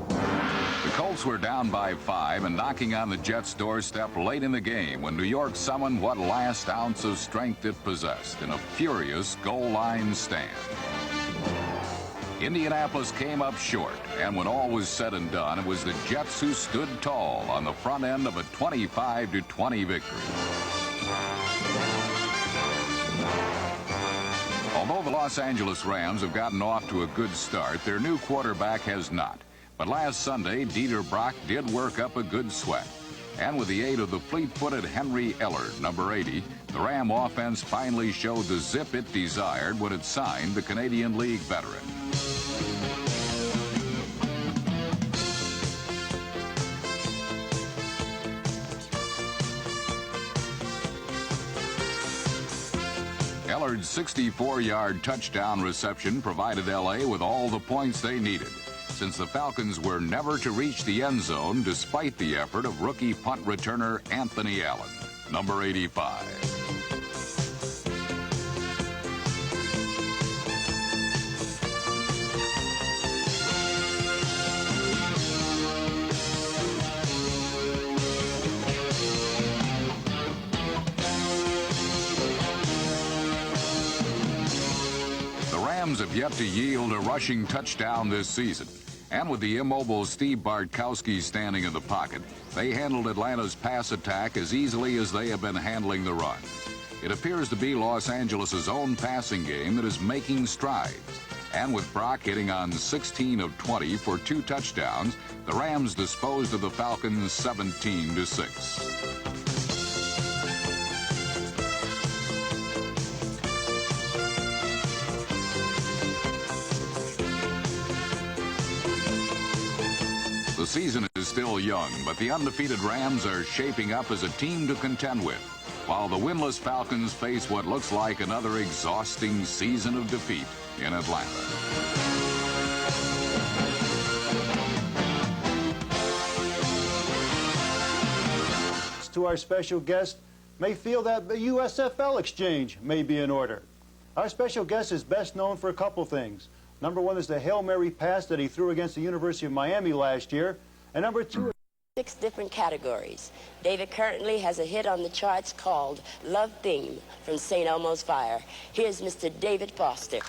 The Colts were down by 5 and knocking on the Jets' doorstep late in the game when New York summoned what last ounce of strength it possessed in a furious goal line stand. Indianapolis came up short, and when all was said and done, it was the Jets who stood tall on the front end of a 25-20 victory. Although the Los Angeles Rams have gotten off to a good start, their new quarterback has not. But last Sunday, Dieter Brock did work up a good sweat. And with the aid of the fleet-footed Henry Ellard, number 80, the Ram offense finally showed the zip it desired when it signed the Canadian League veteran. Ellard's 64-yard touchdown reception provided L.A. with all the points they needed, since the Falcons were never to reach the end zone despite the effort of rookie punt returner Anthony Allen, number 85. Have yet to yield a rushing touchdown this season. And with the immobile Steve Bartkowski standing in the pocket, they handled Atlanta's pass attack as easily as they have been handling the run. It appears to be Los Angeles' own passing game that is making strides. And with Brock hitting on 16 of 20 for 2 touchdowns, the Rams disposed of the Falcons 17-6. season is still young, but the undefeated Rams are shaping up as a team to contend with, while the winless Falcons face what looks like another exhausting season of defeat in Atlanta.
To our special guest may feel that the USFL exchange may be in order. Our special guest is best known for a couple things. Number one is the Hail Mary pass that he threw against the University of Miami last year. And number two...
6 different categories. David currently has a hit on the charts called Love Theme from St. Elmo's Fire. Here's Mr. David Foster.